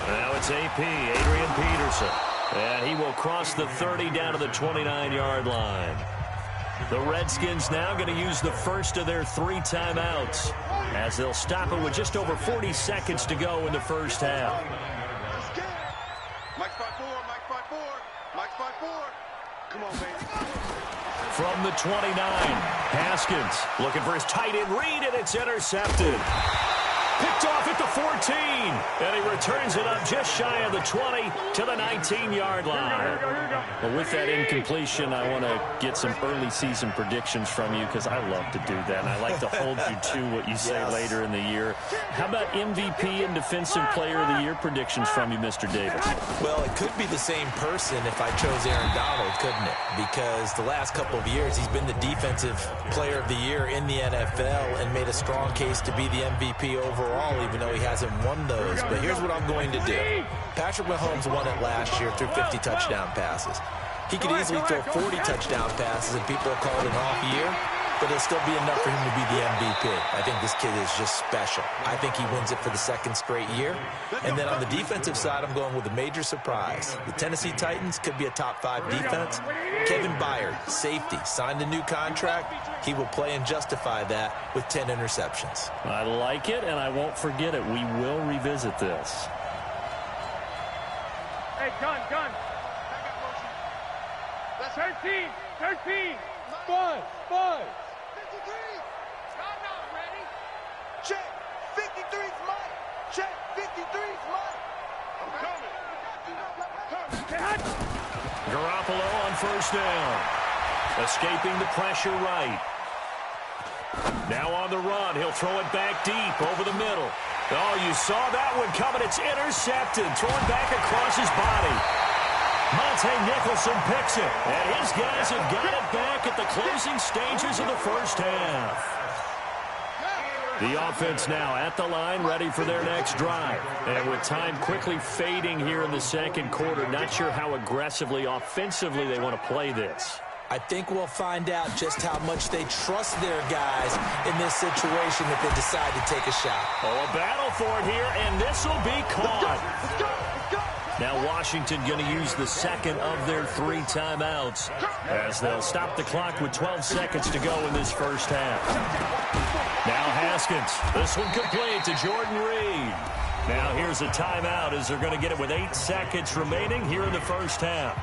Now it's AP, Adrian Peterson. And he will cross the 30 down to the 29-yard line. The Redskins now going to use the first of their 3 timeouts as they'll stop it with just over 40 seconds to go in the first half. Mike's 5-4, Mike's 5-4, Mike's 5-4. Come on, baby. From the 29, Haskins looking for his tight end read, and it's intercepted. Picked off at the 14, and he returns it up just shy of the 20 to the 19-yard line. Well, with that incompletion, I want to get some early season predictions from you because I love to do that, and I like to hold you to what you say later in the year. How about MVP and Defensive Player of the Year predictions from you, Mr. Davis? Well, it could be the same person if I chose Aaron Donald, couldn't it? Because the last couple of years, he's been the Defensive Player of the Year in the NFL and made a strong case to be the MVP overall, even though he hasn't won those. But here's what I'm going to do. Patrick Mahomes won it last year through 50 touchdown passes. He could easily throw 40 touchdown passes and people will call it an off year, but it'll still be enough for him to be the MVP. I think this kid is just special. I think he wins it for the second straight year. And then on the defensive side, I'm going with a major surprise. The Tennessee Titans could be a top 5 defense. Kevin Byard, safety, signed a new contract. He will play and justify that with 10 interceptions. I like it, and I won't forget it. We will revisit this. Hey, gun. 13. 5. 53. I'm not ready. Check. 53's mine. Check. 53's mine. I'm coming. Garoppolo on first down. Escaping the pressure right. Now on the run. He'll throw it back deep over the middle. Oh, you saw that one coming. It's intercepted. Thrown back across his body. Monte Nicholson picks it, and his guys have got it back at the closing stages of the first half. The offense now at the line, ready for their next drive. And with time quickly fading here in the second quarter, not sure how aggressively, offensively they want to play this. I think we'll find out just how much they trust their guys in this situation if they decide to take a shot. Oh, a battle for it here, and this will be caught. Now Washington going to use the second of their 3 timeouts as they'll stop the clock with 12 seconds to go in this first half. Now Haskins. This one complete to Jordan Reed. Now here's a timeout as they're going to get it with 8 seconds remaining here in the first half.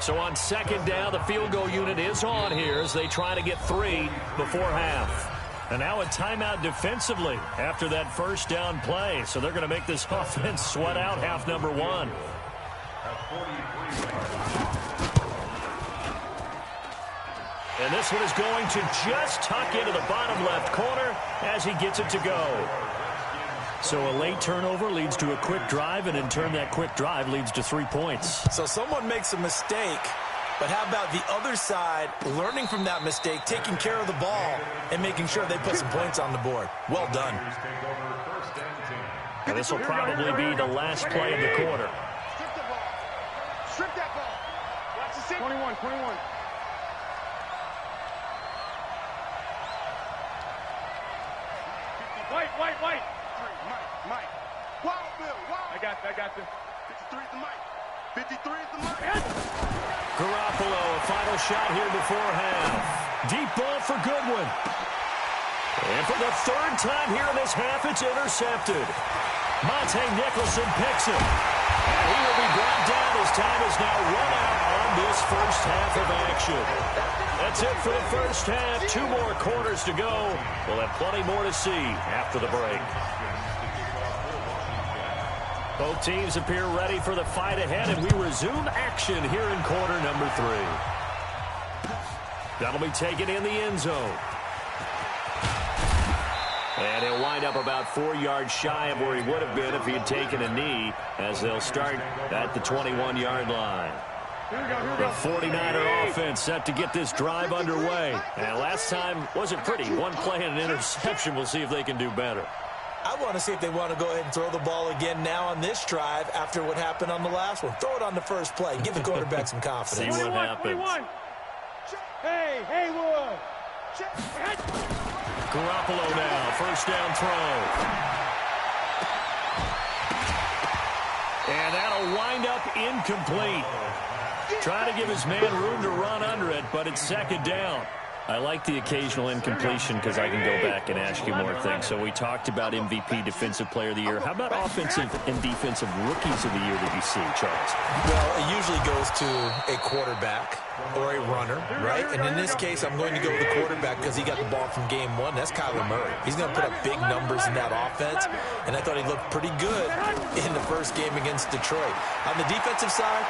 So on second down, the field goal unit is on here as they try to get 3 before half. And now a timeout defensively after that first down play. So they're going to make this offense sweat out half number 1. And this one is going to just tuck into the bottom left corner as he gets it to go. So a late turnover leads to a quick drive, and in turn that quick drive leads to 3 points. So someone makes a mistake, but how about the other side learning from that mistake, taking care of the ball, and making sure they put some points on the board? Well done. And this will probably be the last play of the quarter. Strip that ball. Watch the 21. White. Mike. Wild Bill. I got this. 53 is the Mike. 53 is the Mike. Garoppolo, a final shot here before half. Deep ball for Goodwin. And for the 3rd time here in this half, it's intercepted. Monte Nicholson picks it. And he will be brought down as time is now run out on this first half of action. That's it for the first half. 2 more quarters to go. We'll have plenty more to see after the break. Both teams appear ready for the fight ahead, and we resume action here in quarter number 3. That'll be taken in the end zone. And he'll wind up about 4 yards shy of where he would have been if he had taken a knee, as they'll start at the 21-yard line. The 49er offense set to get this drive underway. And last time wasn't pretty. One play and an interception. We'll see if they can do better. I want to see if they want to go ahead and throw the ball again now on this drive after what happened on the last one. Throw it on the first play. Give the quarterback some confidence. See what happens. 21. Hey, Haywood. Garoppolo now, first down throw. And that'll wind up incomplete. Trying to give his man room to run under it, but it's second down. I like the occasional incompletion because I can go back and ask you more things. So we talked about MVP, Defensive Player of the Year. How about Offensive and Defensive Rookies of the Year did you see, Charles? Well, it usually goes to a quarterback or a runner, right? And in this case, I'm going to go with the quarterback because he got the ball from game one. That's Kyler Murray. He's going to put up big numbers in that offense, and I thought he looked pretty good in the first game against Detroit. On the defensive side,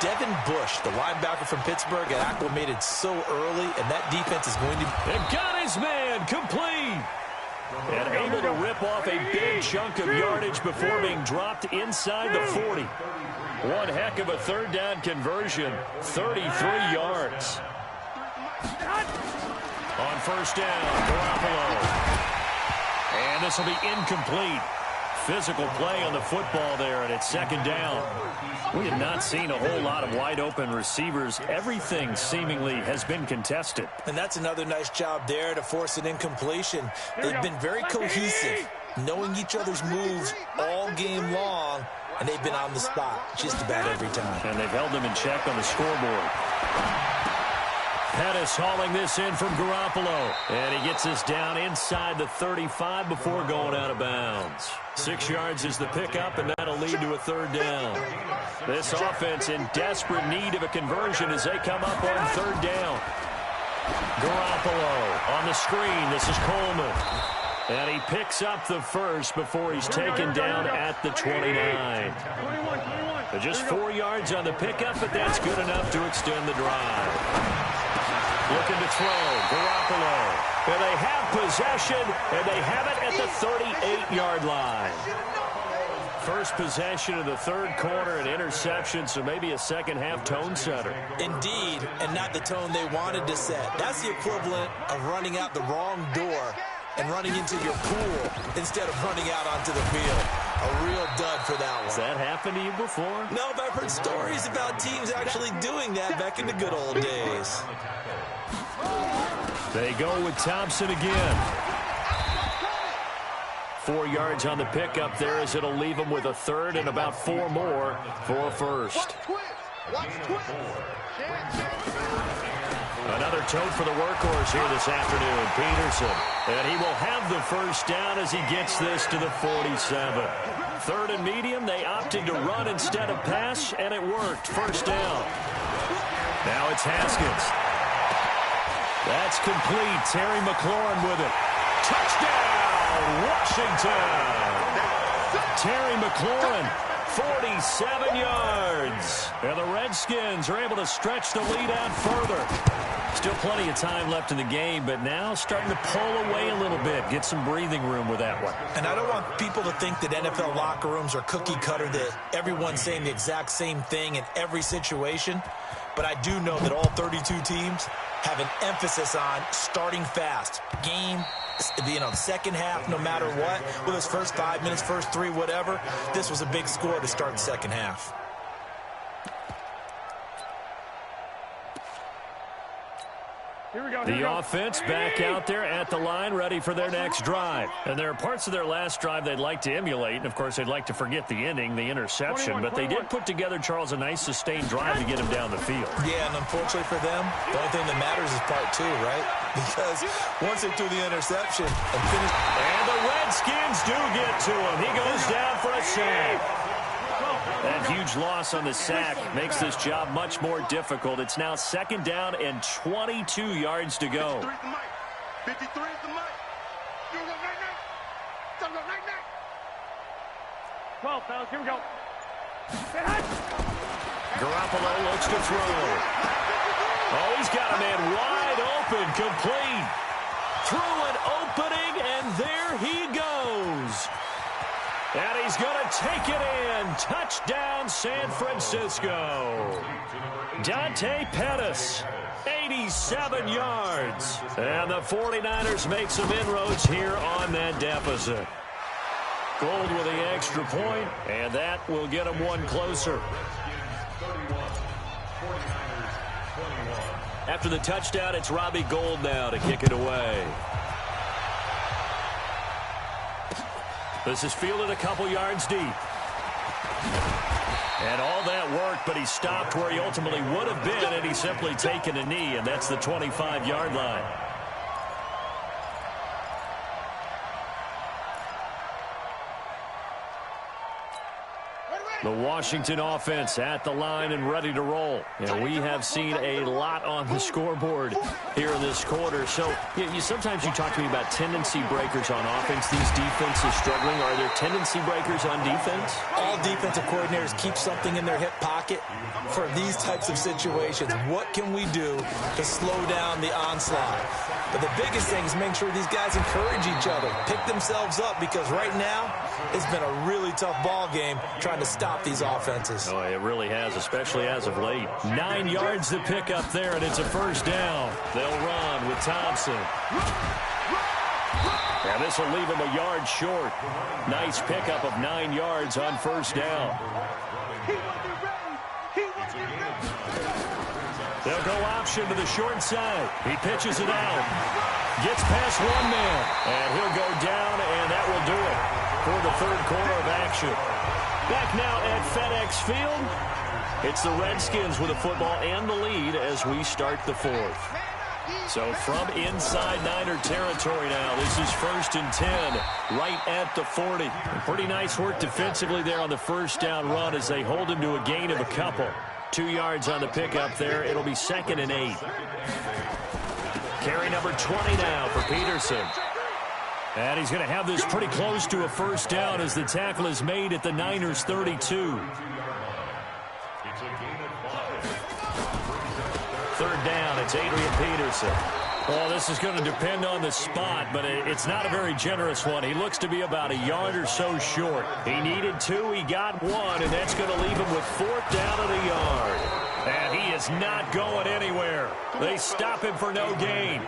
Devin Bush, the linebacker from Pittsburgh, got acclimated so early, and that defense is going to... And got his man complete. And able to rip off a big chunk of yardage before being dropped inside the 40. One heck of a third down conversion, 33 yards. On first down, Garoppolo. And this will be incomplete. Physical play on the football there, and it's second down. We have not seen a whole lot of wide-open receivers. Everything seemingly has been contested. And that's another nice job there to force an incompletion. They've been very cohesive, knowing each other's moves all game long, and they've been on the spot just about every time. And they've held them in check on the scoreboard. Pettis hauling this in from Garoppolo. And he gets this down inside the 35 before going out of bounds. 6 yards is the pickup, and that'll lead to a third down. This offense in desperate need of a conversion as they come up on third down. Garoppolo on the screen. This is Coleman. And he picks up the first before he's taken down at the 29. Just 4 yards on the pickup, but that's good enough to extend the drive. Looking to throw, Garoppolo. And they have possession, and they have it at the 38-yard line. First possession of the third quarter, an interception, so maybe a second-half tone setter. Indeed, and not the tone they wanted to set. That's the equivalent of running out the wrong door and running into your pool instead of running out onto the field. A real dud for that one. Has that happened to you before? No, but I've heard stories about teams actually doing that back in the good old days. They go with Thompson again. 4 yards on the pickup there as it'll leave them with a third and about 4 more for a first. Another tote for the workhorse here this afternoon, Peterson. And he will have the first down as he gets this to the 47. Third and medium, they opted to run instead of pass, and it worked. First down. Now it's Haskins. That's complete. Terry McLaurin with it. Touchdown, Washington. Terry McLaurin, 47 yards. And the Redskins are able to stretch the lead out further. Still plenty of time left in the game, but now starting to pull away a little bit. Get some breathing room with that one. And I don't want people to think that NFL locker rooms are cookie cutter, that everyone's saying the exact same thing in every situation. But I do know that all 32 teams have an emphasis on starting fast. Game, second half, no matter what. Whether it's first 5 minutes, first 3, whatever. This was a big score to start the second half. The offense back out there at the line, ready for their next drive. And there are parts of their last drive they'd like to emulate. And, of course, they'd like to forget the ending, the interception. But they did put together, Charles, a nice sustained drive to get him down the field. Yeah, and unfortunately for them, the only thing that matters is part 2, right? Because once they threw the interception and finished... And the Redskins do get to him. He goes down for a sack. That huge loss on the sack makes this job much more difficult. It's now second down and 22 yards to go. 53 is the mic. 12, fellas, here we go. Garoppolo looks to throw. Oh, he's got a man wide open, complete. through an opening, and there he goes. And he's going to take it in. Touchdown, San Francisco. Dante Pettis, 87 yards. And the 49ers make some inroads here on that deficit. Gold with the extra point, and that will get them one closer. After the touchdown, it's Robbie Gould now to kick it away. This is fielded a couple yards deep. And all that worked, but he stopped where he ultimately would have been, and he's simply taken a knee, and that's the 25-yard line. The Washington offense at the line and ready to roll. And we have seen a lot on the scoreboard here in this quarter. So sometimes you talk to me about tendency breakers on offense. These defenses struggling. Are there tendency breakers on defense? All defensive coordinators keep something in their hip pocket for these types of situations. What can we do to slow down the onslaught? But the biggest thing is making sure these guys encourage each other, pick themselves up, because right now it's been a really tough ball game trying to stop these offenses. Oh, it really has, especially as of late. 9 yards to pick up there, and it's a first down. They'll run with Thompson. And this will leave him a yard short. Nice pickup of 9 yards on first down. They'll go option to the short side. He pitches it out. Gets past one man. And he'll go down, and that will do it for the third quarter of action. Back now at FedEx Field. It's the Redskins with the football and the lead as we start the fourth. So from inside Niner territory now, this is 1st and 10, right at the 40. And pretty nice work defensively there on the first down run as they hold him to a gain of a couple. 2 yards on the pickup there. It'll be 2nd and 8. Carry number 20 now for Peterson. And he's going to have this pretty close to a first down as the tackle is made at the Niners' 32. Third down, it's Adrian Peterson. Well, this is going to depend on the spot, but it's not a very generous one. He looks to be about a yard or so short. He needed 2, he got 1, and that's going to leave him with 4th down at a yard. And he is not going anywhere. They stop him for no gain.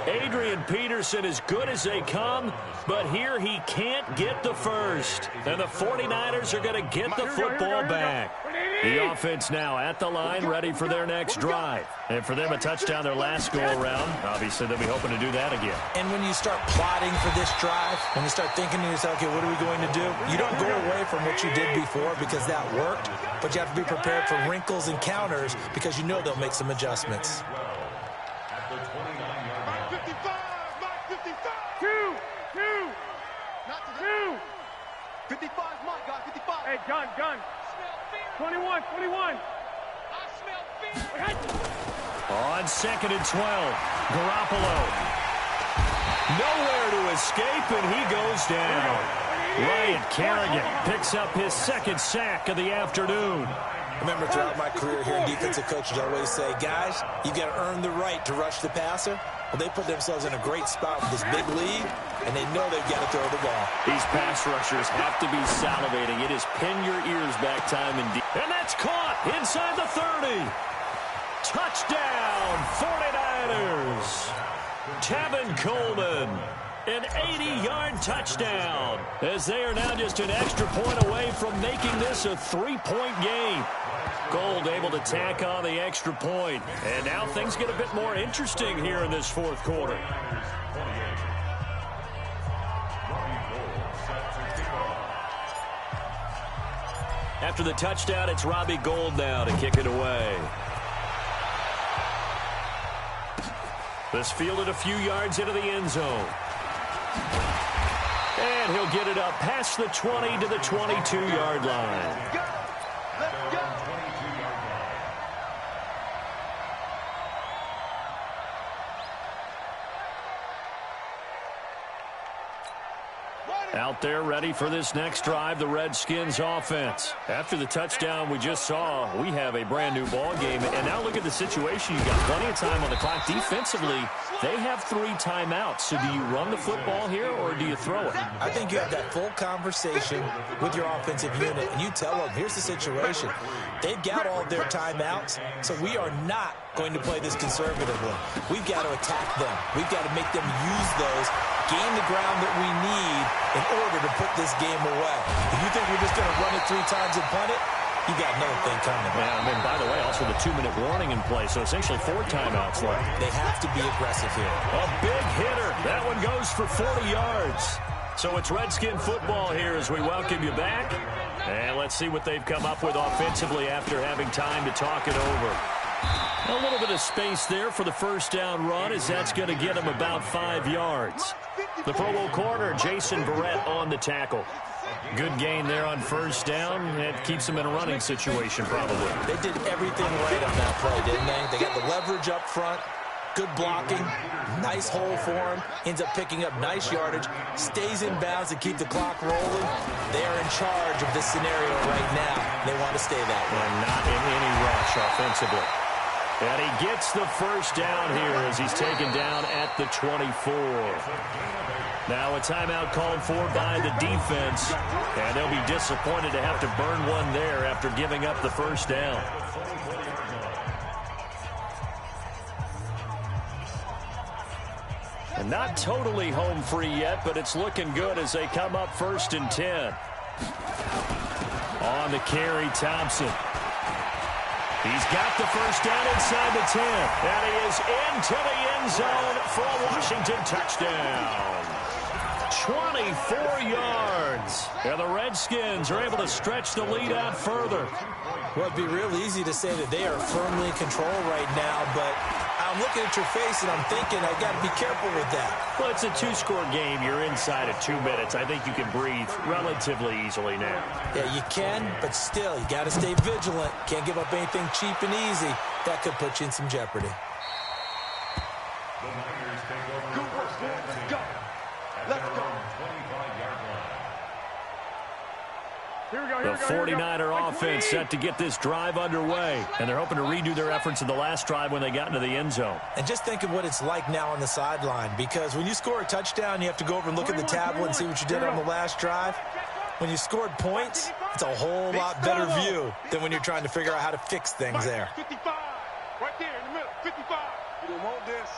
Adrian Peterson as good as they come, but here he can't get the first. And the 49ers are going to get the football back. The offense now at the line, ready for their next drive. And for them, a touchdown their last go-around. Obviously, they'll be hoping to do that again. And when you start plotting for this drive, when you start thinking to yourself, okay, what are we going to do? You don't go away from what you did before because that worked, but you have to be prepared for wrinkles and counters because you know they'll make some adjustments. 55, my God, 55. Hey, gun. 21. On 2nd and 12, Garoppolo. Nowhere to escape, and he goes down. Ryan Kerrigan picks up his 2nd sack of the afternoon. Remember, throughout my career here in defensive coaches, I always say, guys, you got to earn the right to rush the passer. Well, they put themselves in a great spot with this big lead, and they know they've got to throw the ball. These pass rushers have to be salivating. It is pin your ears back time indeed. And that's caught inside the 30. Touchdown, 49ers. Tevin Coleman, an 80-yard touchdown, as they are now just an extra point away from making this a 3-point game. Gould able to tack on the extra point. And now things get a bit more interesting here in this fourth quarter. After the touchdown, it's Robbie Gould now to kick it away. This fielded a few yards into the end zone. And he'll get it up past the 20 to the 22-yard line. Out there ready for this next drive, the Redskins offense. After the touchdown we just saw, we have a brand new ball game. And now look at the situation. You've got plenty of time on the clock. Defensively, they have 3 timeouts. So do you run the football here or do you throw it? I think you have that full conversation with your offensive unit, and you tell them, here's the situation. They've got all of their timeouts, so we are not going to play this conservatively. We've got to attack them. We've got to make them use those, gain the ground that we need in order to put this game away. If you think we're just going to run it 3 times and punt it, you got another thing coming. Yeah, and then, by the way, also the 2-minute warning in play, so essentially 4 timeouts left. They have to be aggressive here. A big hitter. That one goes for 40 yards. So it's Redskin football here as we welcome you back. And let's see what they've come up with offensively after having time to talk it over. A little bit of space there for the first down run, as that's going to get him about 5 yards. The Pro Bowl corner, Jason Verrett, on the tackle. Good gain there on first down. That keeps him in a running situation, probably. They did everything right on that play, didn't they? They got the leverage up front. Good blocking, nice hole for him, ends up picking up nice yardage, stays in bounds to keep the clock rolling. They are in charge of this scenario right now. They want to stay that way. And not in any rush offensively. And he gets the first down here as he's taken down at the 24. Now a timeout called for by the defense, and they'll be disappointed to have to burn one there after giving up the first down. And not totally home free yet, but it's looking good as they come up 1st and 10. On the carry, Thompson. He's got the first down inside the 10. And he is into the end zone for a Washington touchdown. 24 yards. And the Redskins are able to stretch the lead out further. Well, it'd be real easy to say that they are firmly in control right now, but I'm looking at your face and I'm thinking I got to be careful with that. Well, it's a 2-score game. You're inside of 2 minutes. I think you can breathe relatively easily now. Yeah, you can, but still, you got to stay vigilant. Can't give up anything cheap and easy. That could put you in some jeopardy. Good work, boys. Go. Let's go. The 49er offense set to get this drive underway, and they're hoping to redo their efforts in the last drive when they got into the end zone. And just think of what it's like now on the sideline, because when you score a touchdown, you have to go over and look at the tablet and see what you did on the last drive. When you scored points, it's a whole lot better view than when you're trying to figure out how to fix things there. 55, right there in the middle, 55. You don't want this.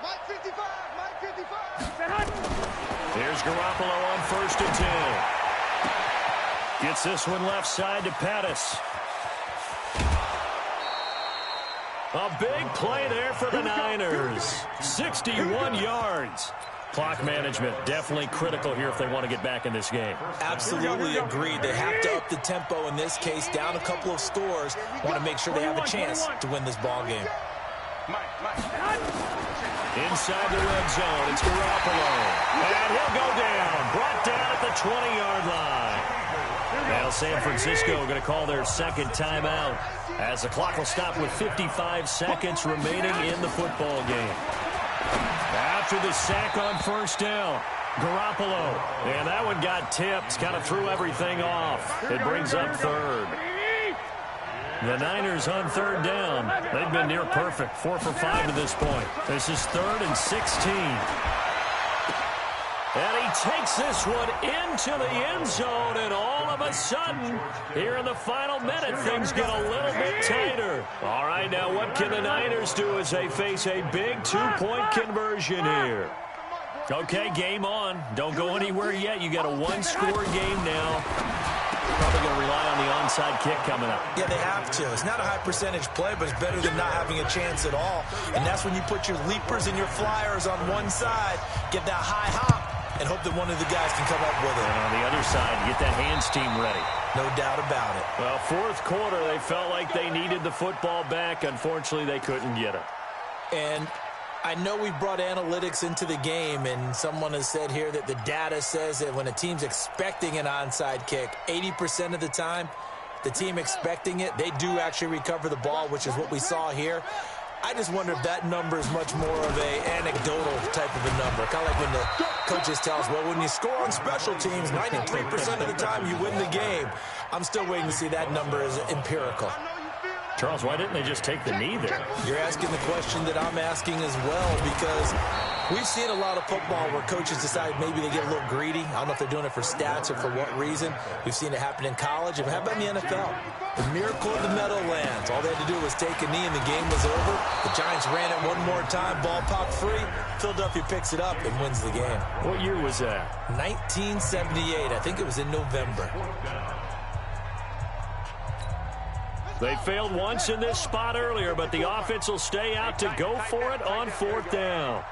Mike 55, Mike 55. Here's Garoppolo on 1st and 10. Gets this one left side to Pettis. A big play there for the Niners. 61 yards. Clock management definitely critical here if they want to get back in this game. Absolutely agreed. They have to up the tempo in this case, down a couple of scores. Want to make sure they have a chance to win this ball game. Inside the red zone, it's Garoppolo. And he'll go down. Brought down at the 20-yard line. Now San Francisco going to call their second timeout as the clock will stop with 55 seconds remaining in the football game. After the sack on first down, Garoppolo. And that one got tipped, kind of threw everything off. It brings up 3rd. The Niners on 3rd down. They've been near perfect, 4 for 5 to this point. This is 3rd and 16. And he takes this one into the end zone, and all of a sudden, here in the final minute, things get a little bit tighter. All right, now what can the Niners do as they face a big 2-point conversion here? Okay, game on. Don't go anywhere yet. You got a 1-score game now. Probably going to rely on the onside kick coming up. Yeah, they have to. It's not a high percentage play, but it's better than not having a chance at all. And that's when you put your leapers and your flyers on one side, get that high hop, and hope that one of the guys can come up with it. And on the other side, get that hands team ready. No doubt about it. Well, 4th quarter, they felt like they needed the football back. Unfortunately, they couldn't get it. And I know we brought analytics into the game, and someone has said here that the data says that when a team's expecting an onside kick, 80% of the time, the team expecting it, they do actually recover the ball, which is what we saw here. I just wonder if that number is much more of an anecdotal type of a number. Kind of like when the Coaches tell us, well, when you score on special teams, 93% of the time you win the game. I'm still waiting to see that number as empirical. Charles, why didn't they just take the knee there? You're asking the question that I'm asking as well, because we've seen a lot of football where coaches decide maybe they get a little greedy. I don't know if they're doing it for stats or for what reason. We've seen it happen in college. And how about in the NFL? The miracle of the Meadowlands. All they had to do was take a knee and the game was over. The Giants ran it one more time. Ball popped free. Philadelphia picks it up and wins the game. What year was that? 1978. I think it was in November. They failed once in this spot earlier, but the offense will stay out to go for it on 4th down.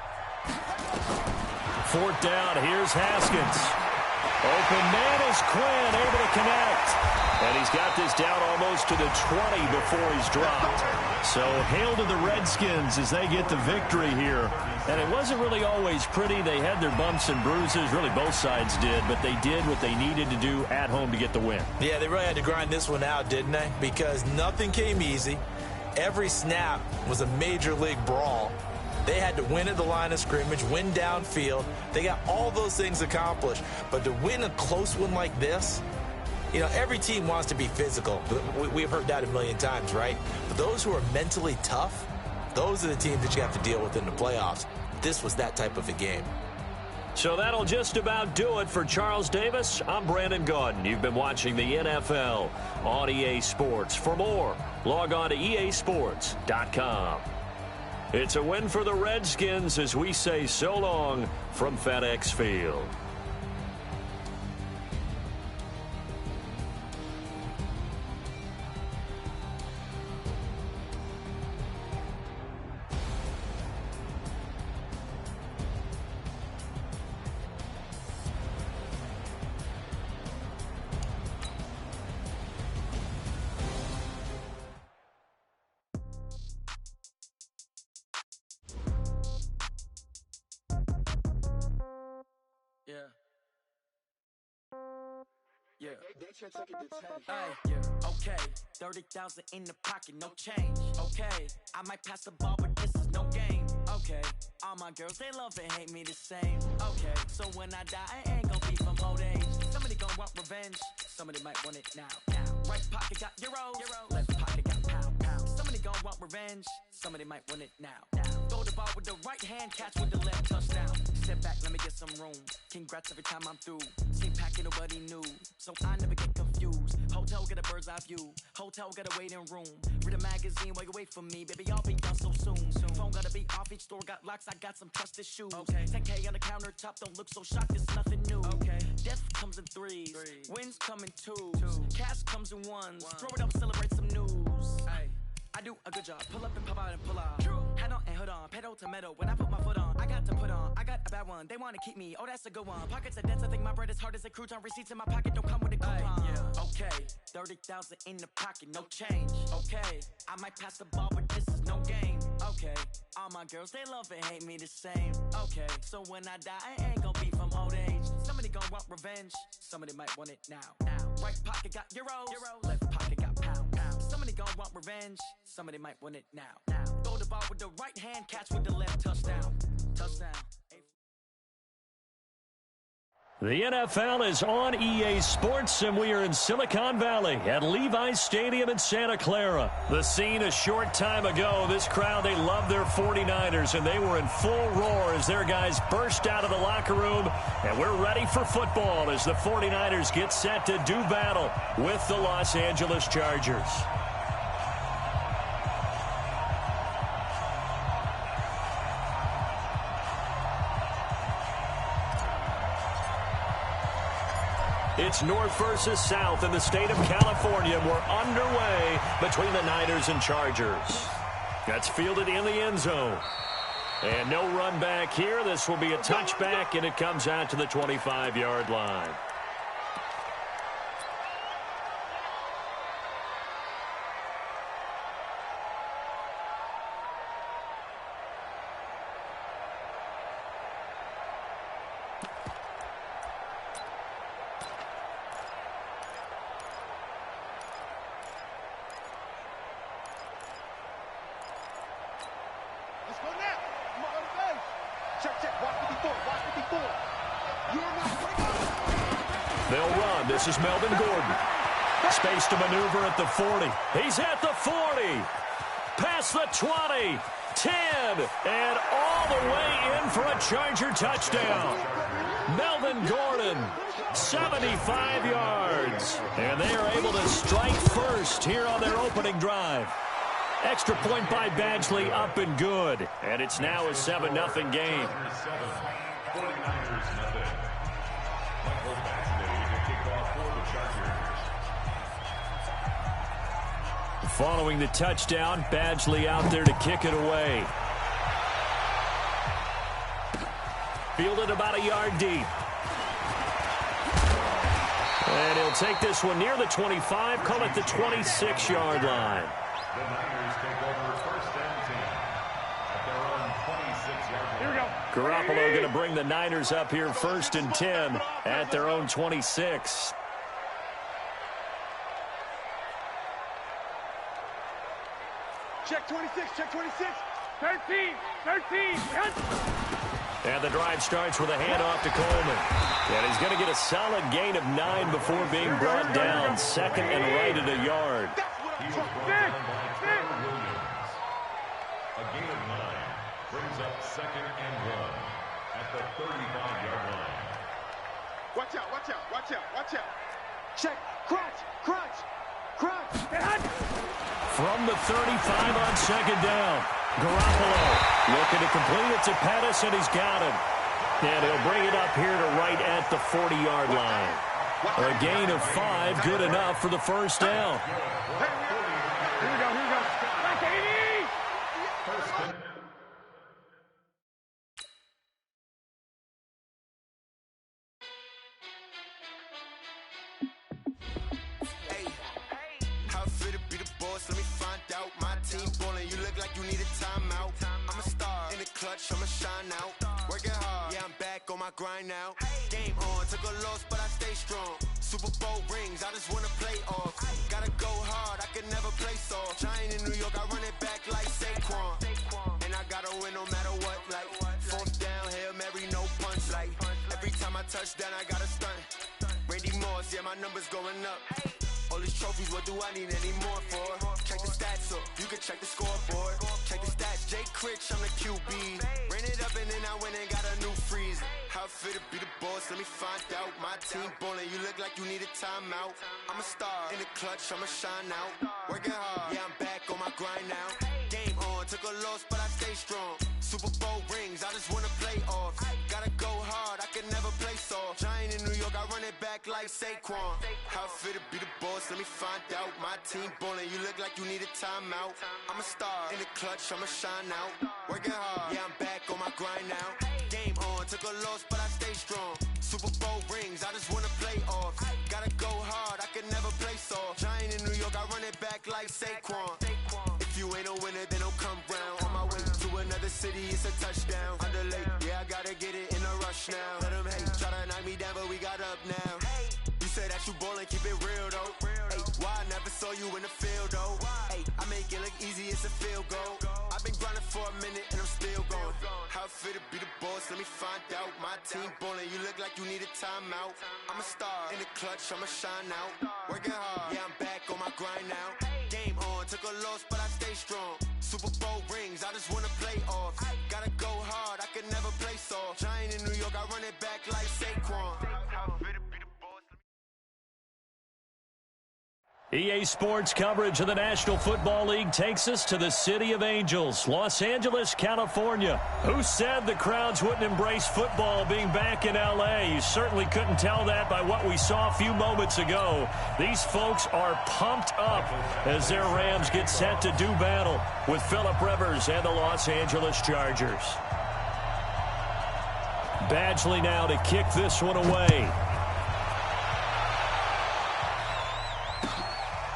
4th down, here's Haskins. Open man is Quinn, able to connect. And he's got this down almost to the 20 before he's dropped. So hail to the Redskins as they get the victory here. And it wasn't really always pretty. They had their bumps and bruises. Really, both sides did. But they did what they needed to do at home to get the win. Yeah, they really had to grind this one out, didn't they? Because nothing came easy. Every snap was a major league brawl. They had to win at the line of scrimmage, win downfield. They got all those things accomplished. But to win a close one like this, you know, every team wants to be physical. We've heard that a million times, right? But those who are mentally tough, those are the teams that you have to deal with in the playoffs. This was that type of a game. So that'll just about do it for Charles Davis. I'm Brandon Gaudin. You've been watching the NFL on EA Sports. For more, log on to easports.com. It's a win for the Redskins as we say so long from FedEx Field. Okay, 30,000 in the pocket, no change. Okay, I might pass the ball, but this is no game. Okay, all my girls, they love and hate me the same. Okay, so when I die, I ain't gonna be from old age. Somebody gonna want revenge, somebody might want it now. Right pocket got euros, left pocket got pound. Somebody gonna want revenge, somebody might want it now. Throw the ball with the right hand, catch with the left, touchdown. Step back, let me get some room. Congrats every time I'm through. Same packet, nobody knew, so I never get confused. Hotel get a bird's eye view. Hotel got a waiting room. Read a magazine while you wait for me. Baby, I'll be done so soon. Phone gotta be off, each store got locks. I got some trusted shoes. Okay. 10K on the countertop, don't look so shocked, it's nothing new. Okay. Death comes in threes. Wins come in twos. Cash comes in ones. Throw it up, celebrate some news. Ay. I do a good job. Pull up and pop out and pull out. Hat on and hood on. Pedal to metal. When I put my foot on, I got to put on. I got a bad one. They want to keep me. Oh, that's a good one. Pockets are dense. I think my bread is hard as a crouton. Receipts in my pocket don't come with a coupon. Okay. 30,000 in the pocket. No change. Okay. I might pass the ball, but this is no game. Okay. All my girls, they love and hate me the same. Okay. So when I die, I ain't gonna be from old age. Somebody gonna want revenge. Somebody might want it now. Right pocket got euros. Left pocket got pound. Somebody gonna want revenge. Somebody might want it now. Throw the ball with the right hand, catch with the left, touchdown. The NFL is on EA Sports, and we are in Silicon Valley at Levi's Stadium in Santa Clara. The scene a short time ago, this crowd, they love their 49ers, and they were in full roar as their guys burst out of the locker room, and we're ready for football as the 49ers get set to do battle with the Los Angeles Chargers. It's North versus South in the state of California. We're underway between the Niners and Chargers. That's fielded in the end zone. And no run back here. This will be a touchback, and it comes out to the 25-yard line. Let's go now. Come on, base. Check. Watch 54. They'll run. This is Melvin Gordon. Space to maneuver at the 40. He's at the 40. Past the 20. 10. And all the way in for a Charger touchdown. Melvin Gordon, 75 yards. And they are able to strike first here on their opening drive. Extra point by Badgley, up and good. And it's now a 7-0 game. Following the touchdown, Badgley out there to kick it away. Fielded about a yard deep. And he'll take this one near the 25, call it the 26-yard line. The Niners take over first and 10 at their own 26-yard line. Here we go. Garoppolo going to bring the Niners up here first and 10 at their own 26. Check 26, check 26. 13. And the drive starts with a handoff to Coleman. And he's going to get a solid gain of 9 before being brought down. Second and right at a yard. He was brought down by Trevor Williams. A gain of 9 brings up second and 1 at the 35-yard line. Watch out, watch out, watch out, watch out. Check, crunch. From the 35 on second down. Garoppolo looking to complete it to Pettis, and he's got him. And he'll bring it up here to right at the 40-yard line. A gain of 5, good enough for the first down. Here we go. Back 80! First and How fit to be the boss? Let me find out. My team ballin', you look like you need a timeout. I'm a star in the clutch, I'ma shine out. Working hard, yeah, I'm back on my grind now. Game on, took a loss, but I stay strong. Super Bowl rings, I just wanna play off. Gotta go hard, I can never play soft. Giant in New York, I run it back like Saquon. And I gotta win no matter what, like fourth down, Hail Mary, no punch. Like every time I touch down, I gotta stunt. Randy Moss, yeah, my numbers going up. All these trophies, what do I need any more for? Check the stats up, you can check the scoreboard. Check the stats, Jake Critch, I'm the QB. Ran it up and then I went and got a new freeze. How fit to be the boss, let me find out. My team ballin', you look like you need a timeout. I'm a star in the clutch, I'ma shine out. Working hard, yeah, I'm back on my grind now. Game on, took a loss, but I stay strong. Super Bowl rings, I just wanna play off. Gotta go hard, I can never play soft. Giant in New York, I run it back like Saquon. How fit to be the boss, let me find out. My team ballin', you look like you need a timeout. I'm a star in the clutch, I'ma shine out. Working hard, yeah, I'm back on my grind now. Game on, took a loss, but I stay strong. Super Bowl rings, I just wanna play off. Gotta go hard, I can never play soft. Giant in New York, I run it back like Saquon. If you ain't a winner, then don't come round. On my way to another city, it's a touchdown. Underlay, yeah, I gotta get it in a rush now. Let them hate, try to knock me down, but we got up now. You say that you ballin', keep it real though. Hey, why I never saw you in the field though? Hey, I make it look easy, it's a field goal. I've been grinding for a minute and I'm still going. How fit to be the boss, let me find out. My team ballin', you look like you need a timeout. I'm a star in the clutch, I'ma shine out. Working hard, yeah, I'm back on my grind now. Game on, took a loss, but I stay strong. Super Bowl rings, I just wanna play off. Gotta go hard, I can never play soft. Giant in New York, I run it back like Saquon. EA Sports coverage of the National Football League takes us to the City of Angels, Los Angeles, California. Who said the crowds wouldn't embrace football being back in L.A.? You certainly couldn't tell that by what we saw a few moments ago. These folks are pumped up as their Rams get set to do battle with Phillip Rivers and the Los Angeles Chargers. Badgley now to kick this one away.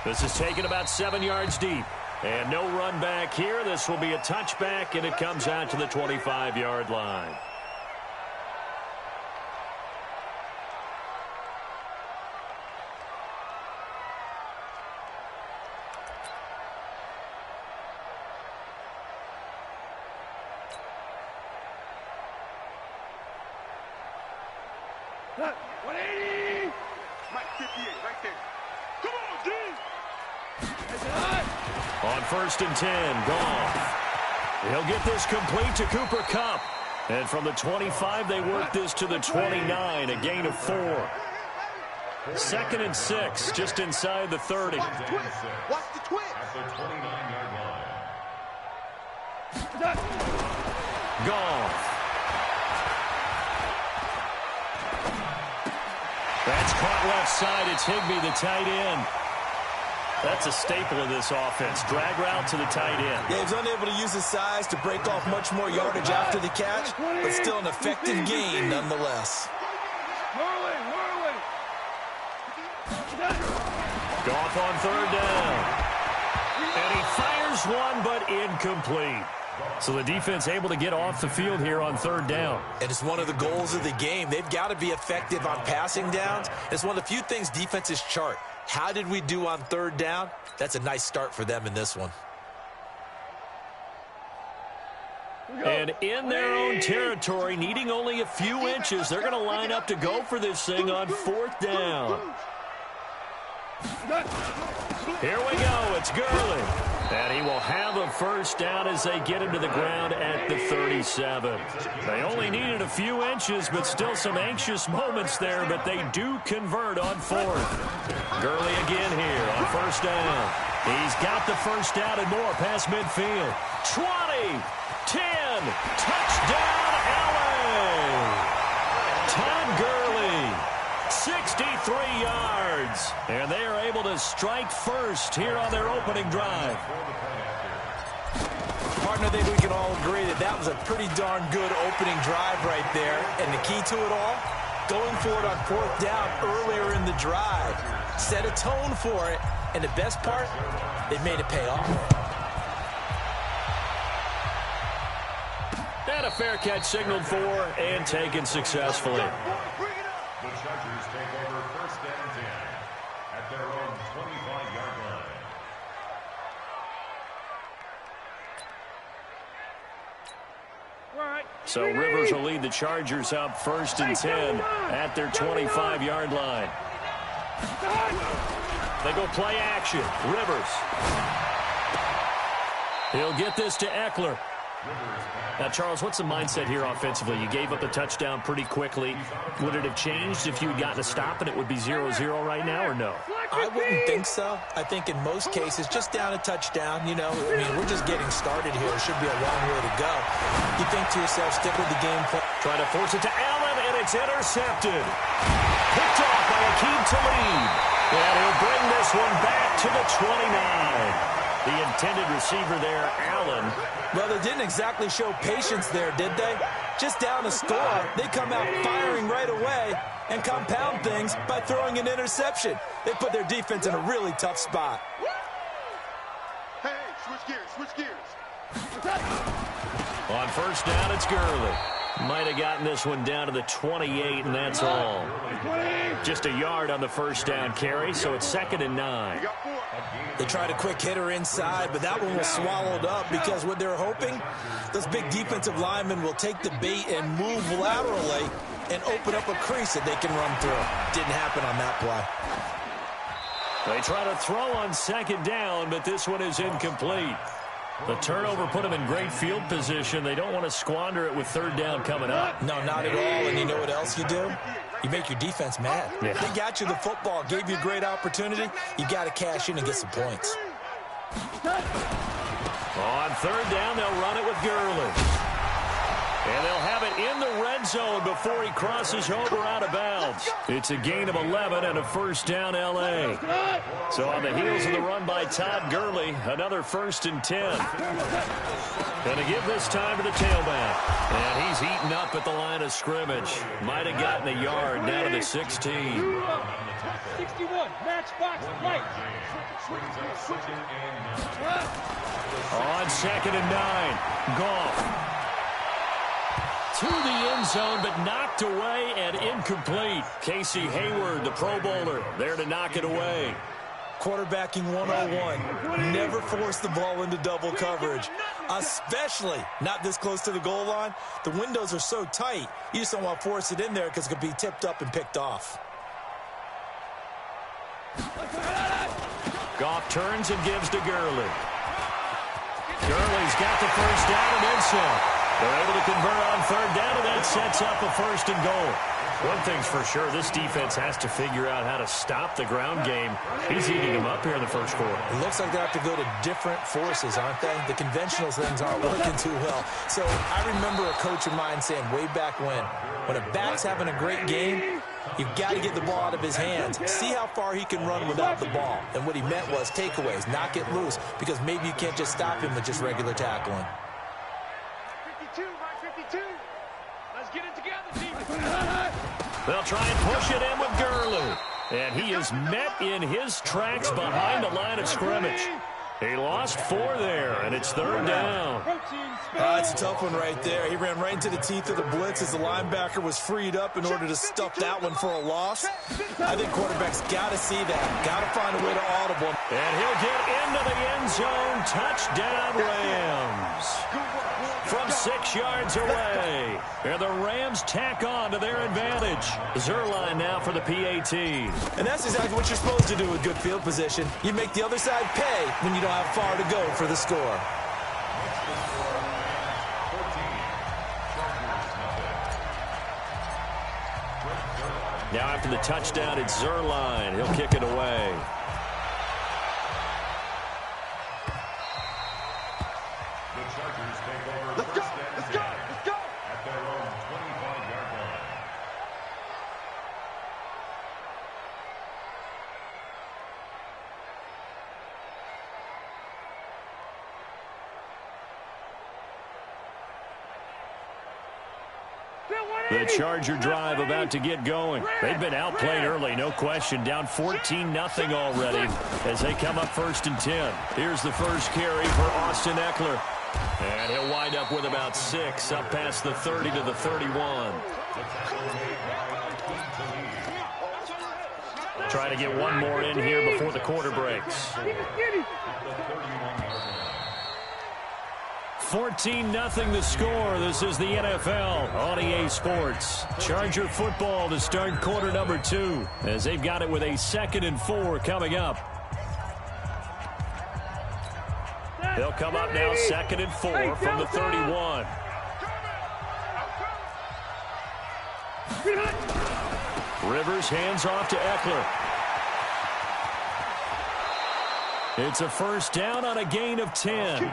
This is taken about 7 yards deep. And no run back here. This will be a touchback, and it comes out to the 25-yard line. 180. Mike 58, right there. Come on, D. On 1st and 10, Goff. He'll get this complete to Cooper Kupp. And from the 25, they work this to the 29, a gain of 4. 2nd and 6, just inside the 30. Watch the twist. Watch the twist. At the 29-yard line. Goff. That's caught left side. It's Higbee, the tight end. That's a staple of this offense. Drag route to the tight end. Yeah, he's unable to use his size to break off much more yardage after the catch, but still an effective gain nonetheless. Goff on 3rd down. And he fires one, but incomplete. So the defense able to get off the field here on 3rd down. And it's one of the goals of the game. They've got to be effective on passing downs. It's one of the few things defenses chart. How did we do on 3rd down? That's a nice start for them in this one. And in their own territory, needing only a few inches, they're going to line up to go for this thing on 4th down. Here we go. It's Gurley. And he will have a 1st down as they get him to the ground at the 37. They only needed a few inches, but still some anxious moments there, but they do convert on 4th. Gurley again here on 1st down. He's got the 1st down and more past midfield. 20, 10, touchdown, LA! Todd Gurley, 63 yards. And they are able to strike first here on their opening drive. Partner, I think we can all agree that that was a pretty darn good opening drive right there. And the key to it all, going for it on 4th down earlier in the drive. Set a tone for it. And the best part, they made it pay off. And a fair catch signaled for and taken successfully. The Chargers take over 1st and 10 at their own 25-yard line. So Rivers will lead the Chargers up 1st and 10 at their 25-yard line. They go play action. Rivers. He'll get this to Eckler. Now, Charles, what's the mindset here offensively? You gave up a touchdown pretty quickly. Would it have changed if you had gotten a stop and it would be 0-0 right now, or no? I wouldn't think so. I think in most cases, just down a touchdown, you know, I mean, we're just getting started here. It should be a long way to go. You think to yourself, stick with the game plan. Trying to force it to Allen, and it's intercepted. Picked off by Akeem Talib. And he'll bring this one back to the 29. The intended receiver there, Allen. Well, they didn't exactly show patience there, did they? Just down a score, they come out firing right away and compound things by throwing an interception. They put their defense in a really tough spot. Hey, switch gears, switch gears. On 1st down, it's Gurley. Might have gotten this one down to the 28, and that's all. Just a yard on the 1st down carry, so it's 2nd and 9. They tried a quick hitter inside, but that one was swallowed up because what they're hoping, those big defensive linemen will take the bait and move laterally and open up a crease that they can run through. Didn't happen on that play. They try to throw on 2nd down, but this one is incomplete. The turnover put them in great field position. They don't want to squander it with 3rd down coming up. No, not at all. And you know what else you do? You make your defense mad. Yeah. They got you the football, gave you a great opportunity. You got to cash in and get some points. On 3rd down, they'll run it with Gurley. And they'll have it in the red zone before he crosses over out of bounds. It's a gain of 11 and a 1st down L.A. So on the heels of the run by Todd Gurley, another 1st and 10. Going to give this time to the tailback. And he's eaten up at the line of scrimmage. Might have gotten a yard down to the 16. 61, match box, right. On 2nd and 9, Goff. To the end zone, but knocked away and incomplete. Casey Hayward, the Pro Bowler, there to knock it away. Quarterbacking 101. Never force the ball into double coverage, especially not this close to the goal line. The windows are so tight, you just don't want to force it in there because it could be tipped up and picked off. Goff turns and gives to Gurley. Gurley's got the first down and then some. They're able to convert on third down, and that sets up a first and goal. One thing's for sure, this defense has to figure out how to stop the ground game. He's eating them up here in the first quarter. It looks like they have to go to different forces, aren't they? The conventional things aren't working too well. So I remember a coach of mine saying way back when a back's having a great game, you've got to get the ball out of his hands. See how far he can run without the ball. And what he meant was takeaways, knock it loose, because maybe you can't just stop him with just regular tackling. 52, right 52. Let's get it together, team. They'll try and push it in with Gurley. And he is met in his tracks behind the line of scrimmage. He lost 4 there, and it's third down. It's a tough one right there. He ran right into the teeth of the blitz as the linebacker was freed up in order to stuff that one for a loss. I think quarterbacks got to see that. Got to find a way to audible. And he'll get into the end zone. Touchdown, Rams. From 6 yards away. And the Rams tack on to their advantage. Zerline now for the PAT. And that's exactly what you're supposed to do with good field position. You make the other side pay when you don't have far to go for the score. Now after the touchdown, it's Zerline. He'll kick it away. Let's go, let's go, let's go. At their own 25-yard line. The Charger drive about to get going. They've been outplayed early, no question. Down 14-0 already as they come up 1st and 10. Here's the first carry for Austin Eckler. And he'll wind up with about 6 up past the 30 to the 31. Try to get one more in here before the quarter breaks. 14-0 the score. This is the NFL on EA Sports. Charger football to start quarter number 2 as they've got it with a 2nd and 4 coming up. They'll come up now 2nd and 4 from the 31. Rivers hands off to Eckler. It's a first down on a gain of 10.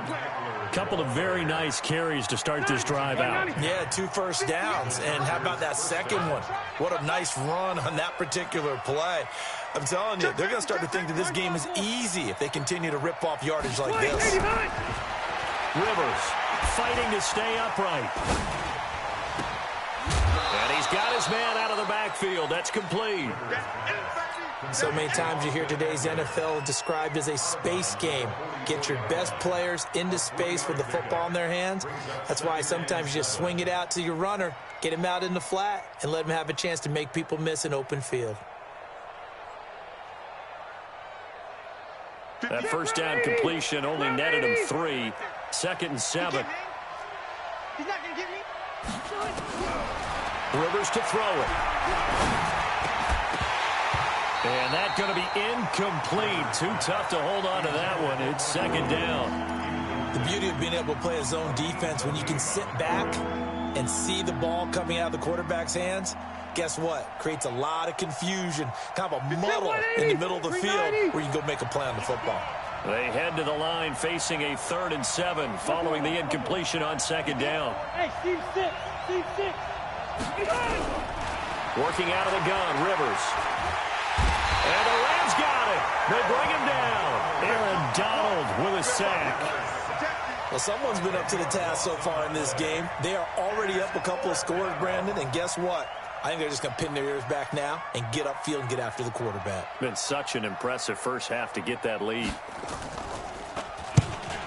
Couple of very nice carries to start this drive out. Yeah, 2 first downs. And how about that second one? What a nice run on that particular play. I'm telling you, they're going to start to think that this game is easy if they continue to rip off yardage like this. Rivers fighting to stay upright. And he's got his man out of the backfield. That's complete. So many times you hear today's NFL described as a space game. Get your best players into space with the football in their hands. That's why sometimes you just swing it out to your runner, get him out in the flat, and let him have a chance to make people miss an open field. That first down completion only netted him 3. 2nd and 7. He's not going to get me. Rivers to throw it. And that's going to be incomplete. Too tough to hold on to that one. It's 2nd down. The beauty of being able to play a zone defense, when you can sit back and see the ball coming out of the quarterback's hands, guess what? Creates a lot of confusion, kind of a muddle in the middle of the field where you can go make a play on the football. They head to the line facing a 3rd and 7 following the incompletion on 2nd down. Hey, Steve 6. Steve 6. Working out of the gun, Rivers. And the Rams got it. They bring him down. Aaron Donald with a sack. Well, someone's been up to the task so far in this game. They are already up a couple of scores, Brandon, and guess what? I think they're just going to pin their ears back now and get upfield and get after the quarterback. Been such an impressive first half to get that lead.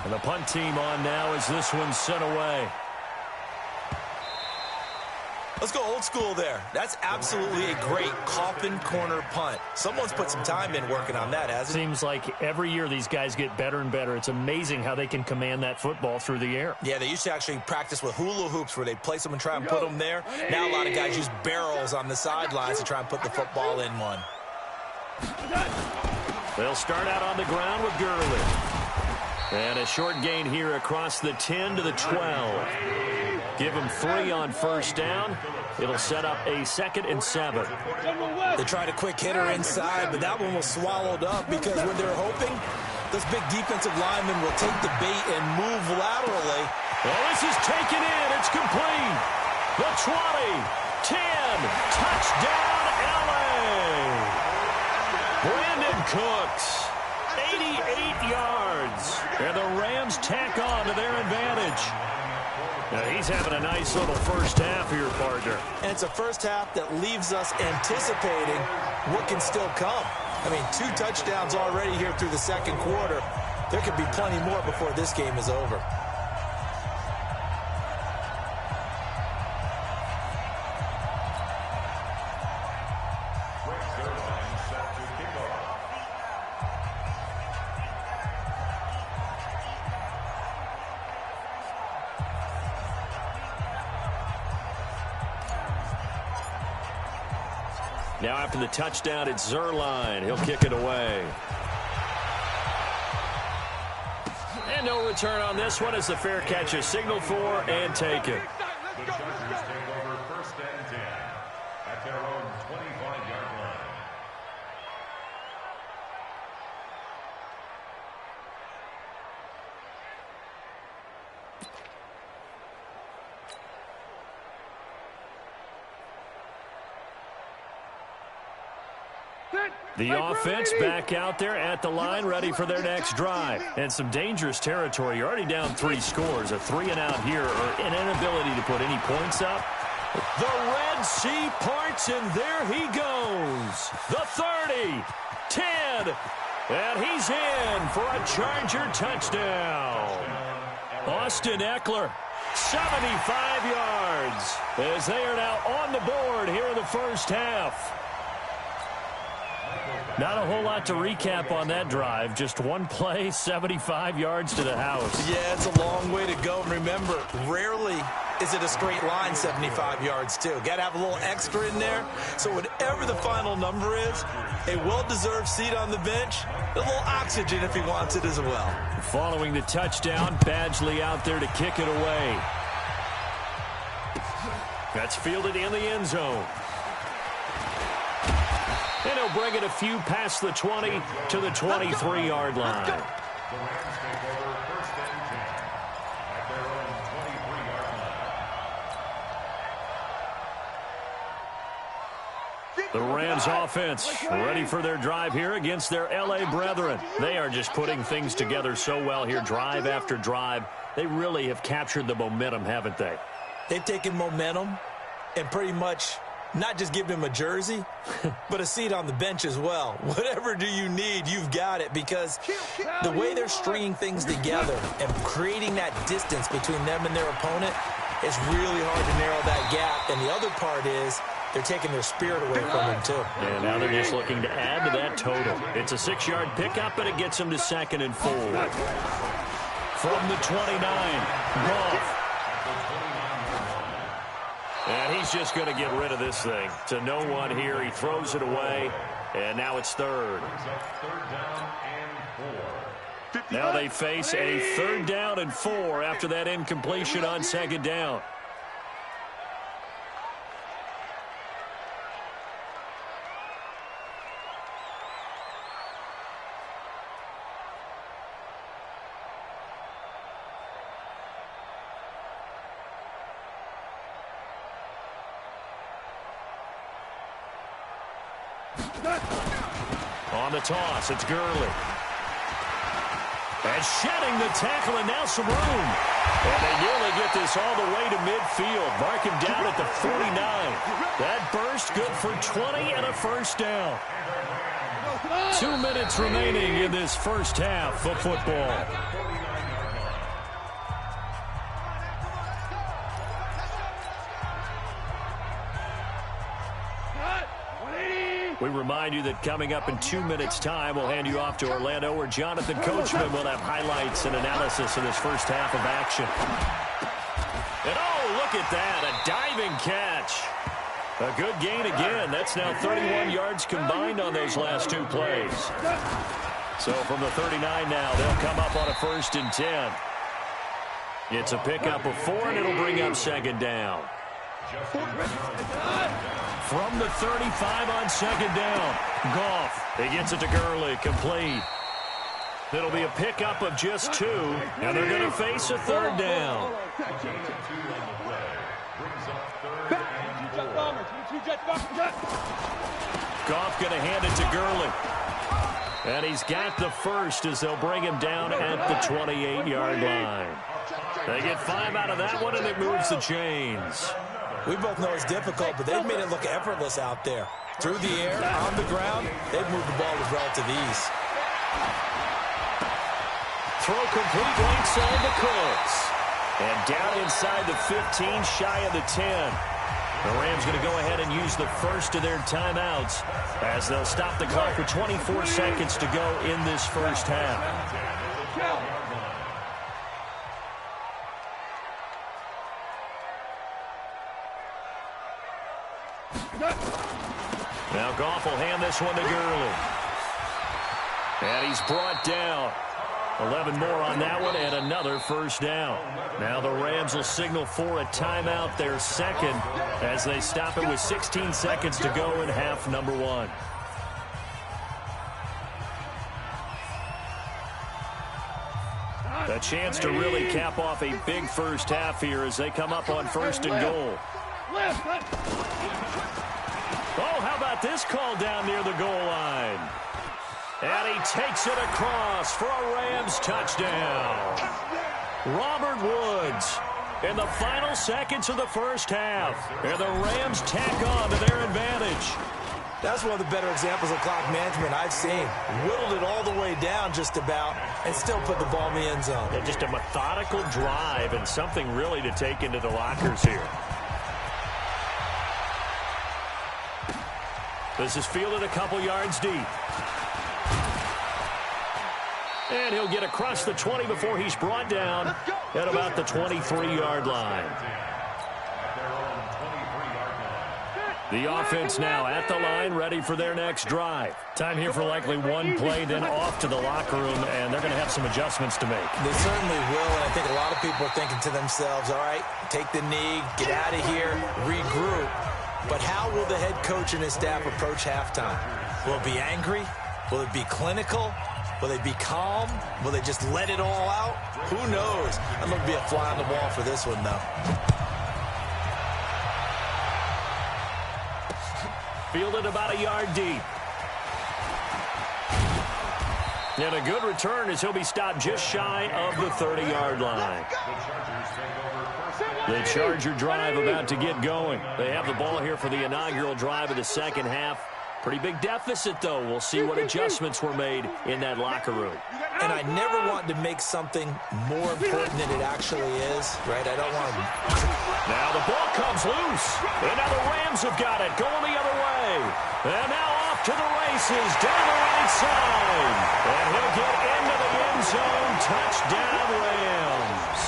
And the punt team on now as this one's sent away. Let's go old school there. That's absolutely a great coffin corner punt. Someone's put some time in working on that, hasn't it? Seems like every year these guys get better and better. It's amazing how they can command that football through the air. Yeah, they used to actually practice with hula hoops where they'd place them and try and put them there. Now a lot of guys use barrels on the sidelines to try and put the football in one. They'll start out on the ground with Gurley. And a short gain here across the 10 to the 12. Give them 3 on first down. It'll set up a 2nd and 7. They tried a quick hitter inside, but that one was swallowed up because when they're hoping, those big defensive linemen will take the bait and move laterally. Well, this is taken in. It's complete. The 20, 10, touchdown, L.A. Brandon Cooks, 88 yards. And the Rams tack on to their advantage. Now, he's having a nice little first half here, partner. And it's a first half that leaves us anticipating what can still come. I mean, 2 touchdowns already here through the second quarter. There could be plenty more before this game is over. Now after the touchdown, it's Zerline. He'll kick it away. And no return on this one as the fair catch is signaled for and taken. The Chargers take over 1st and 10 at their own 25-yard line. The offense back out there at the line, ready for their next drive. And some dangerous territory. You're already down 3 scores. A 3-and-out here, or an inability to put any points up. The Red Sea parts, and there he goes. The 30, 10, and he's in for a Charger touchdown. Austin Eckler, 75 yards, as they are now on the board here in the first half. Not a whole lot to recap on that drive. Just one play, 75 yards to the house. Yeah, it's a long way to go. And remember, rarely is it a straight line 75 yards, too. Got to have a little extra in there. So whatever the final number is, a well-deserved seat on the bench, a little oxygen if he wants it as well. Following the touchdown, Badgley out there to kick it away. That's fielded in the end zone. And he'll bring it a few past the 20 to the 23-yard line. The Rams take over 1st and 10 at their own 23-yard line. The Rams offense ready for their drive here against their L.A. brethren. They are just putting things together so well here, drive after drive. They really have captured the momentum, haven't they? They've taken momentum and pretty much not just give him a jersey, but a seat on the bench as well. Whatever do you need, you've got it, because the way they're stringing things together and creating that distance between them and their opponent is really hard to narrow that gap. And the other part is they're taking their spirit away from them, too. And now they're just looking to add to that total. It's a 6-yard pickup, but it gets them to 2nd and 4. From the 29, Goff. And he's just going to get rid of this thing. To no one here. He throws it away. And now it's 3rd. Now they face a 3rd down and 4 after that incompletion on 2nd down. On the toss, it's Gurley. And shedding the tackle, and now some room. And they nearly get this all the way to midfield. Mark him down at the 49. That burst good for 20 and a first down. 2 minutes remaining in this first half of football. We remind you that coming up in 2 minutes' time, we'll hand you off to Orlando, where Jonathan Coachman will have highlights and analysis of this first half of action. And oh, look at that, a diving catch. A good gain again. That's now 31 yards combined on those last 2 plays. So from the 39 now, they'll come up on a 1st and 10. It's a pickup of 4, and it'll bring up 2nd down. From the 35 on 2nd down, Goff. He gets it to Gurley, complete. It'll be a pickup of just 2, and they're going to face a 3rd down. Goff going to hand it to Gurley. And he's got the first as they'll bring him down at the 28-yard line. They get 5 out of that one, and it moves the chains. We both know it's difficult, but they've made it look effortless out there. Through the air, on the ground, they've moved the ball with relative ease. Throw complete, late side to Cooks. And down inside the 15, shy of the 10. The Rams going to go ahead and use the first of their timeouts as they'll stop the clock with 24 seconds to go in this first half. Now Goff will hand this one to Gurley. And he's brought down. 11 more on that one, and another first down. Now the Rams will signal for a timeout, their second, as they stop it with 16 seconds to go in half number 1. A chance to really cap off a big first half here as they come up on 1st and goal. Oh, how about this call down near the goal line? And he takes it across for a Rams touchdown. Robert Woods in the final seconds of the first half. And the Rams tack on to their advantage. That's one of the better examples of clock management I've seen. Whittled it all the way down just about and still put the ball in the end zone. Yeah, just a methodical drive and something really to take into the lockers here. This is fielded a couple yards deep. And he'll get across the 20 before he's brought down at about the 23-yard line. The offense now at the line, ready for their next drive. Time here for likely one play, then off to the locker room, and they're going to have some adjustments to make. They certainly will, and I think a lot of people are thinking to themselves, all right, take the knee, get out of here, regroup. But how will the head coach and his staff approach halftime? Will it be angry? Will it be clinical? Will they be calm? Will they just let it all out? Who knows? I'm going to be a fly on the wall for this one, though. Fielded about a yard deep. And a good return as he'll be stopped just shy of the 30-yard line. The Charger drive about to get going. They have the ball here for the inaugural drive of the second half. Pretty big deficit, though. We'll see what adjustments were made in that locker room. And I never want to make something more important than it actually is, right? I don't want to... Now the ball comes loose. And now the Rams have got it, going the other way. And now off to the races, down the right side. And he'll get into the end zone. Touchdown, Rams.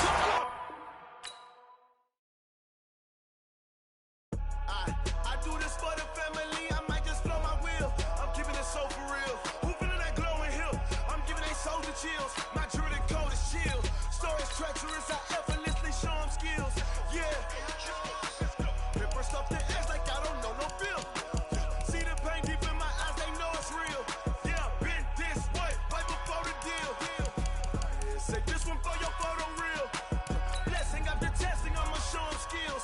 I do this for the family. I might just blow my wheel. I'm keeping it so for real. Who feeling that glowing hill? I'm giving they soldier chills. My Jordan code is chill. Stories treacherous. I effortlessly show them skills. Yeah. It burst up the edge like I don't know no feel. See the pain deep in my eyes. They know it's real. Yeah, been this way right before the deal. Say this one for your photo real. Blessing after testing. I'ma show them skills.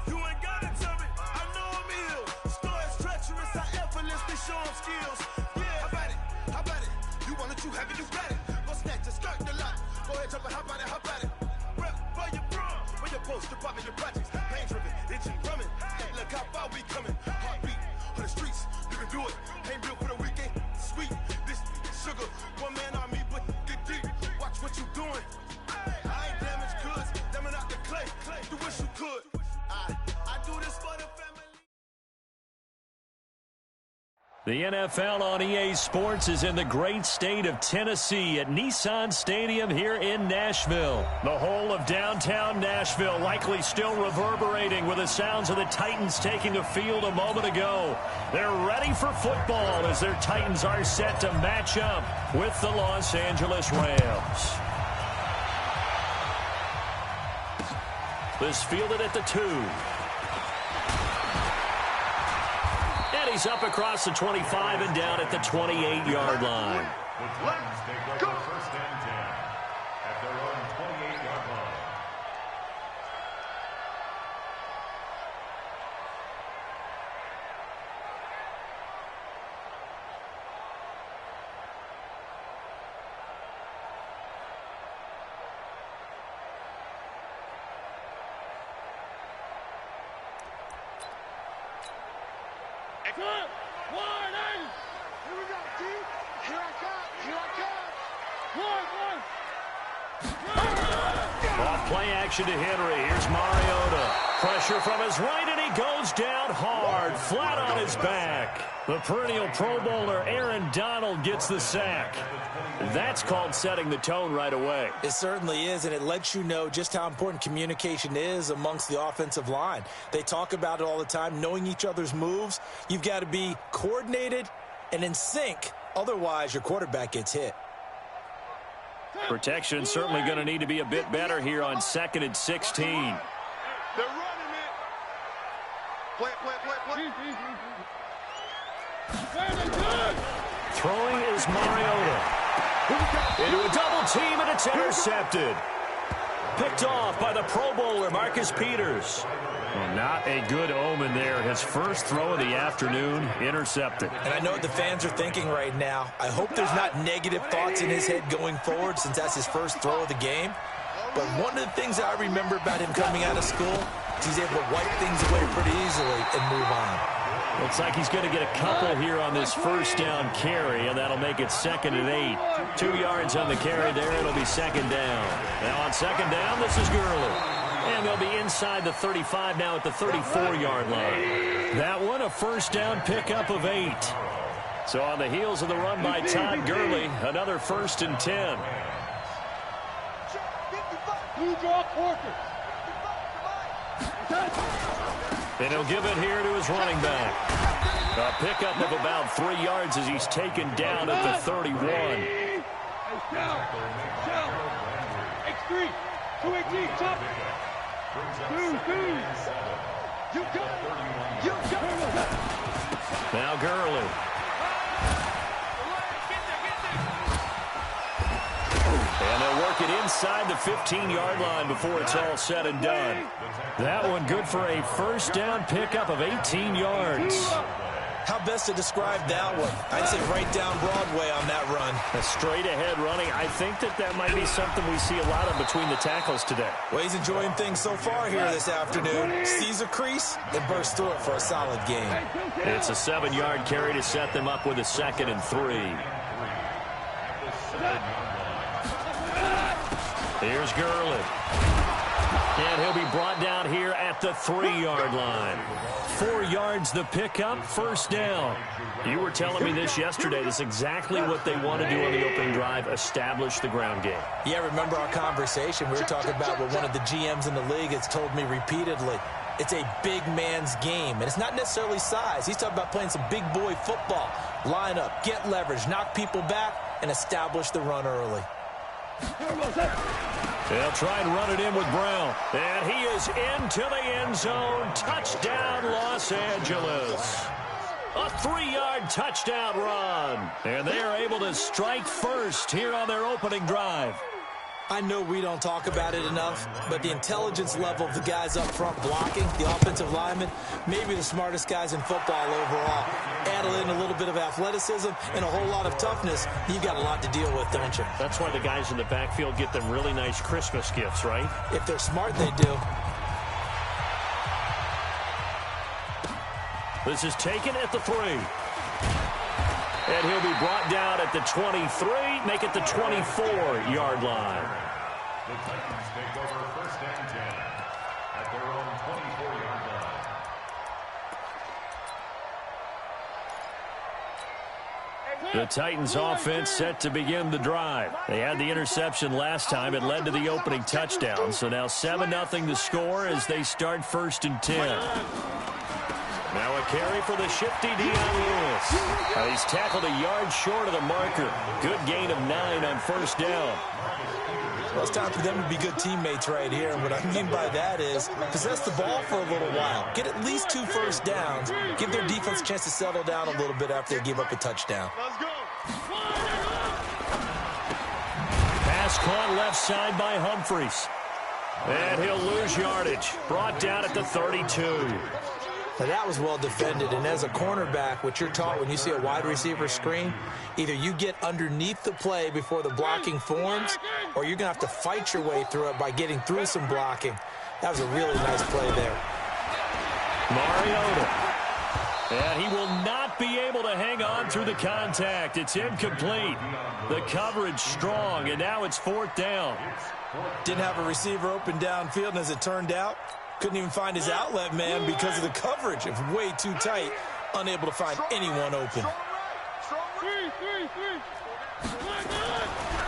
You ain't gotta tell me. I know I'm ill. Stories treacherous. I effortlessly show them skills. Yeah, how about it? How about it? You want it, you have it, you got it. Go snatch the skirt, the lot. Go ahead, jump it, how about it, how about it? Rep for your bro, for your poster, popping your projects. Pain driven, itching, drumming. Look how far we coming. Heartbeat on the streets, you can do it. Ain't built for the weekend. Sweet, this sugar, one man army, but get deep. Watch what you doing. I ain't damaged goods, damn it out the clay. You wish you could. I do this for the family. The NFL on EA Sports is in the great state of Tennessee at Nissan Stadium here in Nashville. The whole of downtown Nashville likely still reverberating with the sounds of the Titans taking the field a moment ago. They're ready for football as their Titans are set to match up with the Los Angeles Rams. This fielded at the 2. And he's up across the 25 and down at the 28-yard line. The Titans take over first and 10 at their own 28-yard line. Here we go, T. Here I come. Off play action to Henry. Here's Mariota. Pressure from his right, and he goes down hard, flat on his back. The perennial Pro Bowler Aaron Donald gets the sack. That's called setting the tone right away. It certainly is, and it lets you know just how important communication is amongst the offensive line. They talk about it all the time, knowing each other's moves. You've got to be coordinated and in sync. Otherwise, your quarterback gets hit. Protection certainly going to need to be a bit better here on 2nd and 16. They're running it. Play. Throwing is Mariota. Into a double team, and it's intercepted. Picked off by the Pro Bowler, Marcus Peters. Well, not a good omen there. His first throw of the afternoon, intercepted. And I know what the fans are thinking right now. I hope there's not negative thoughts in his head going forward since that's his first throw of the game. But one of the things I remember about him coming out of school is he's able to wipe things away pretty easily and move on. Looks like he's going to get a couple here on this first down carry, and that'll make it 2nd and 8. 2 yards on the carry there. It'll be 2nd down. Now on 2nd down, this is Gurley. And they'll be inside the 35 now at the 34-yard line. That one, a first down pickup of 8. So on the heels of the run by Todd Gurley, another 1st and 10. And he'll give it here to his running back. A pickup of about 3 yards as he's taken down at the 31. X3, 218, chop. Now Gurley. And they'll work it inside the 15-yard line before it's all said and done. That one good for a first down pickup of 18 yards. How best to describe that one? I'd say right down Broadway on that run. A straight-ahead running. I think that might be something we see a lot of between the tackles today. Well, he's enjoying things so far here this afternoon. Sees a crease and bursts through it for a solid game. It's a 7-yard carry to set them up with a 2nd and 3. Here's Gurley. And he'll be brought down here at the 3-yard line. 4 yards the pickup, first down. You were telling me this yesterday. This is exactly what they want to do on the opening drive, establish the ground game. Yeah, remember our conversation? We were talking about what one of the GMs in the league has told me repeatedly. It's a big man's game, and it's not necessarily size. He's talking about playing some big boy football. Line up, get leverage, knock people back, and establish the run early. They'll try and run it in with Brown. And he is into the end zone. Touchdown, Los Angeles. A 3-yard touchdown run. And they are able to strike first here on their opening drive. I know we don't talk about it enough, but the intelligence level of the guys up front blocking, the offensive linemen, maybe the smartest guys in football overall. Add in a little bit of athleticism and a whole lot of toughness, you've got a lot to deal with, don't you? That's why the guys in the backfield get them really nice Christmas gifts, right? If they're smart, they do. This is taken at the 3. And he'll be brought down at the 23, make it the 24-yard line. The Titans take over first and 10 at their own 24-yard line. The Titans offense set to begin the drive. They had the interception last time. It led to the opening touchdown. So now 7-0 to score as they start 1st and 10. Now a carry for the shifty Dion Lewis. He's tackled a yard short of the marker. Good gain of 9 on 1st down. Well, it's time for them to be good teammates right here. And what I mean by that is possess the ball for a little while. Get at least 2 first downs. Give their defense a chance to settle down a little bit after they give up a touchdown. Let's go. Pass caught left side by Humphries. And he'll lose yardage. Brought down at the 32. Now that was well defended, and as a cornerback, what you're taught when you see a wide receiver screen, either you get underneath the play before the blocking forms, or you're going to have to fight your way through it by getting through some blocking. That was a really nice play there. Mariota. And he will not be able to hang on through the contact. It's incomplete. The coverage strong, and now it's 4th down. Didn't have a receiver open downfield, and as it turned out, couldn't even find his outlet man because of the coverage. It was way too tight, unable to find anyone open.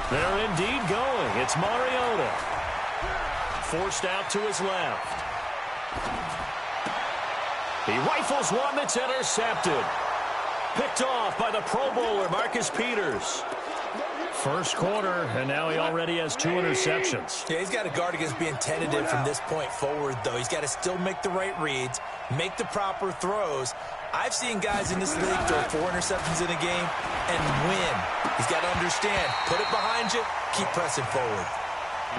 They're indeed going. It's Mariota. Forced out to his left. He rifles one that's intercepted. Picked off by the Pro Bowler, Marcus Peters. First quarter, and now he already has 2 interceptions. Yeah, he's got to guard against being tentative from this point forward, though. He's got to still make the right reads, make the proper throws. I've seen guys in this league throw 4 interceptions in a game and win. He's got to understand, put it behind you, keep pressing forward.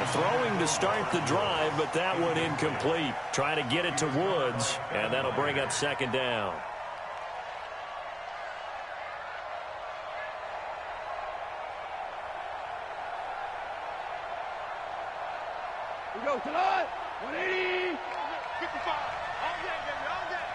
Throwing to start the drive, but that one incomplete. Trying to get it to Woods, and that'll bring up 2nd down. We go tonight. 180. 55. All day, baby. All day.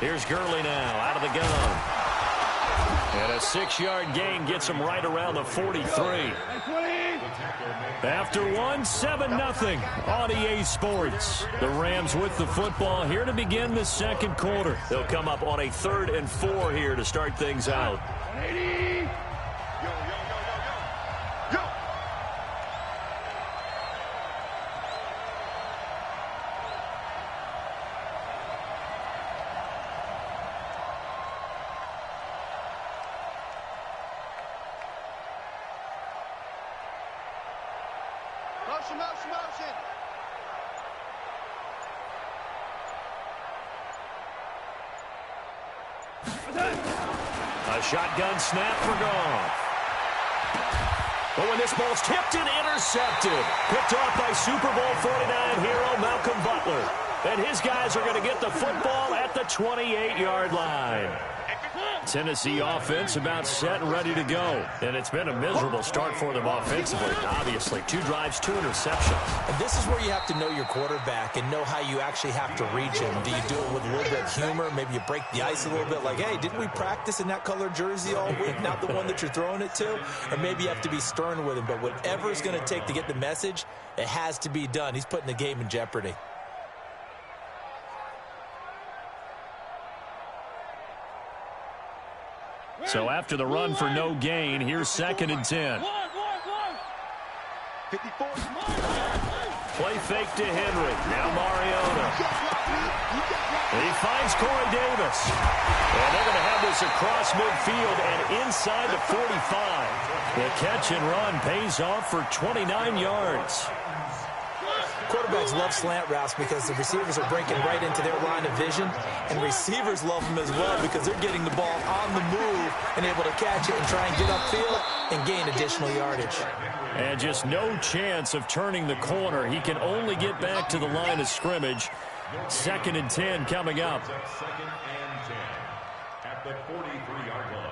Here's Gurley now out of the gun. And a 6-yard gain gets him right around the 43. After one, 7-0 on EA Sports. The Rams with the football here to begin the 2nd quarter. They'll come up on a 3rd and 4 here to start things out. 180. Yo. Motion. A shotgun snap for Goff. But when this ball's tipped and intercepted, picked off by Super Bowl 49 hero Malcolm Butler. And his guys are going to get the football at the 28-yard line. Tennessee offense about set and ready to go. And it's been a miserable start for them offensively. Obviously, 2 drives, 2 interceptions. And this is where you have to know your quarterback and know how you actually have to reach him. Do you do it with a little bit of humor? Maybe you break the ice a little bit like, hey, didn't we practice in that color jersey all week? Not the one that you're throwing it to? Or maybe you have to be stern with him. But whatever it's going to take to get the message, it has to be done. He's putting the game in jeopardy. So after the run for no gain, here's 2nd and 10. 54. Play fake to Henry. Now Mariota. He finds Corey Davis. And they're going to have this across midfield and inside the 45. The catch and run pays off for 29 yards. Quarterbacks love slant routes because the receivers are breaking right into their line of vision, and receivers love them as well because they're getting the ball on the move and able to catch it and try and get upfield and gain additional yardage. And just no chance of turning the corner. He can only get back to the line of scrimmage. 2nd and 10 coming up. 2nd and 10 at the 43-yard line.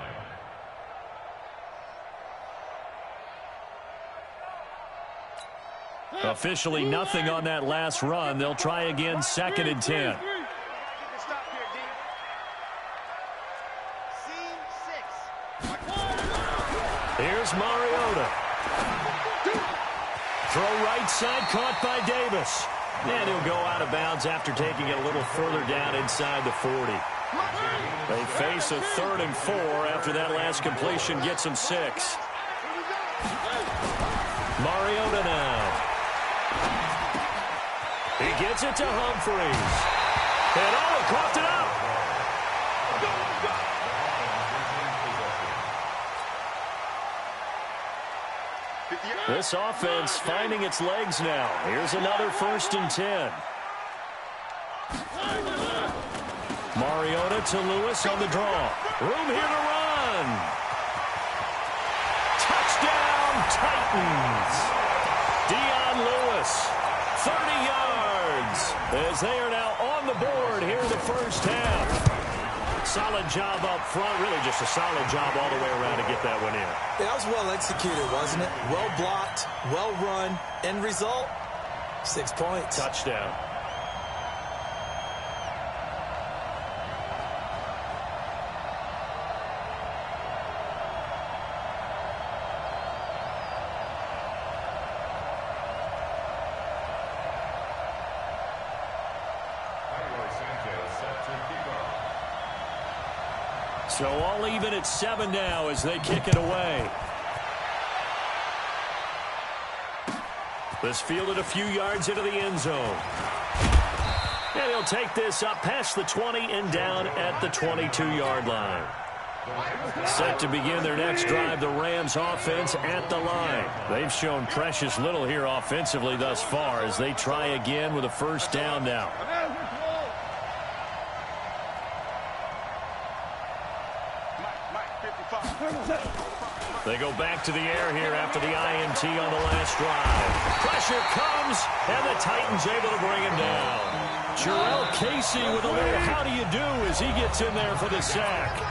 Officially nothing on that last run. They'll try again, 2nd and 10. Here's Mariota. Throw right side, caught by Davis. And he'll go out of bounds after taking it a little further down inside the 40. They face a 3rd and 4 after that last completion gets them 6. Mariota now. He gets it to Humphries. And coughed it up. This offense finding its legs now. Here's another 1st and 10. Mariota to Lewis on the draw. Room here to run. Touchdown, Titans. Dion Lewis, 30 yards, as they are now on the board here in the first half. Solid job up front, really just a solid job all the way around to get that one in. Yeah, that was well executed, wasn't it? Well blocked, well run. End result, 6 points. Touchdown. So all even at 7 now as they kick it away. This fielded a few yards into the end zone. And he'll take this up past the 20 and down at the 22-yard line. Set to begin their next drive, the Rams offense at the line. They've shown precious little here offensively thus far as they try again with a 1st down now. They go back to the air here after the INT on the last drive. Pressure comes, and the Titans able to bring him down. Jarrell Casey with a little how do you do as he gets in there for the sack.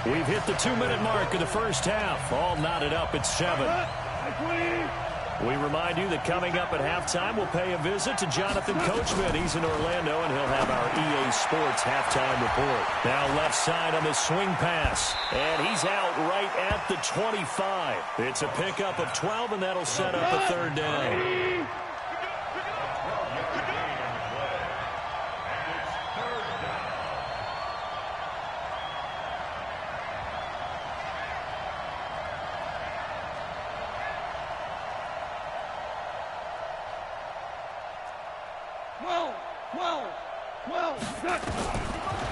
We've hit the 2-minute mark of the first half. All knotted up at 7. We remind you that coming up at halftime, we'll pay a visit to Jonathan Coachman. He's in Orlando, and he'll have our EA Sports halftime report. Now left side on the swing pass, and he's out right at the 25. It's a pickup of 12, and that'll set up a 3rd down.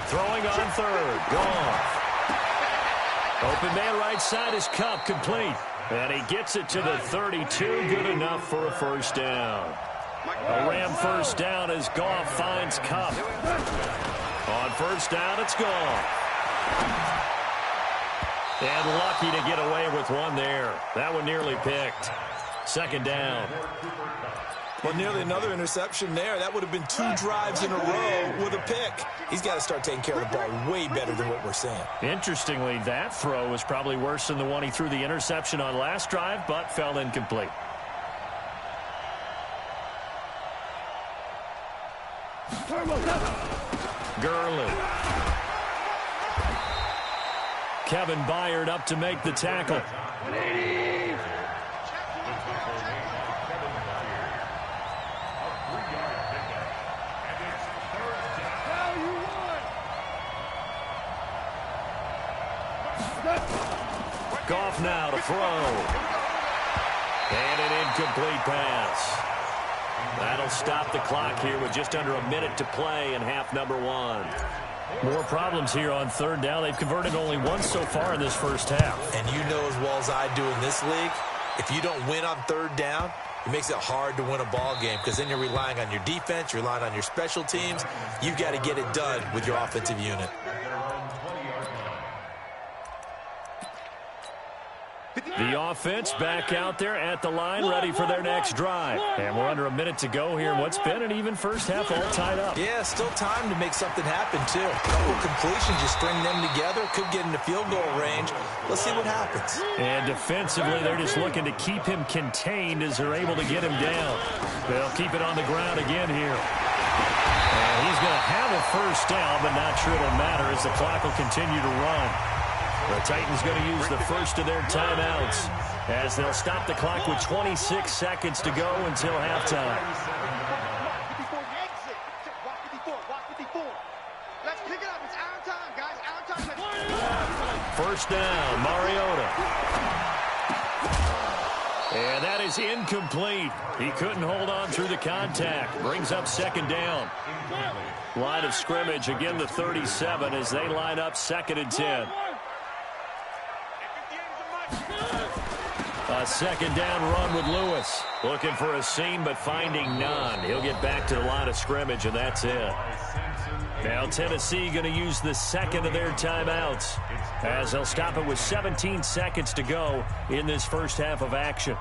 Throwing on 3rd. Goff. Open man right side is Kupp, complete. And he gets it to the 32. Good enough for a 1st down. A Ram 1st down as Goff finds Kupp. On 1st down, it's Goff. And lucky to get away with one there. That one nearly picked. 2nd down. Well, nearly another interception there. That would have been 2 drives in a row with a pick. He's got to start taking care of the ball way better than what we're seeing. Interestingly, that throw was probably worse than the one he threw the interception on last drive, but fell incomplete. Gurley. Kevin Byard up to make the tackle. Goff now to throw. And an incomplete pass. That'll stop the clock here with just under a minute to play in half number 1. More problems here on 3rd down. They've converted only once so far in this first half. And you know as well as I do in this league, if you don't win on 3rd down, it makes it hard to win a ball game because then you're relying on your defense, you're relying on your special teams. You've got to get it done with your offensive unit. The offense back out there at the line, ready for their next drive. And we're under a minute to go here in what's been an even first half, all tied up. Yeah, still time to make something happen, too. A couple completions, you string them together, could get into field goal range. Let's see what happens. And defensively, they're just looking to keep him contained as they're able to get him down. They'll keep it on the ground again here. And he's going to have a 1st down, but not sure it'll matter as the clock will continue to run. The Titans going to use the first of their timeouts. as they'll stop the clock with 26 seconds to go until halftime. Let's pick it up. It's our time, guys. Our time. First down, Mariota. And that is incomplete. He couldn't hold on through the contact. Brings up second down. Line of scrimmage, again the 37 as they line up 2nd and 10. A second down run with Lewis. Looking for a seam but finding none. He'll get back to the line of scrimmage and that's it. Now Tennessee going to use the second of their timeouts as they'll stop it with 17 seconds to go in this first half of action.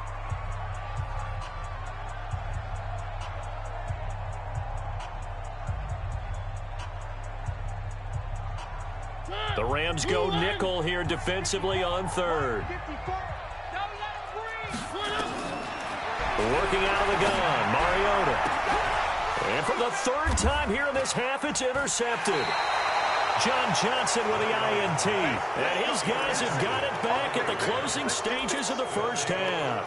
The Rams go nickel here defensively on 3rd. Working out of the gun, Mariota. And for the 3rd time here in this half, it's intercepted. John Johnson with the INT. And his guys have got it back at the closing stages of the first half.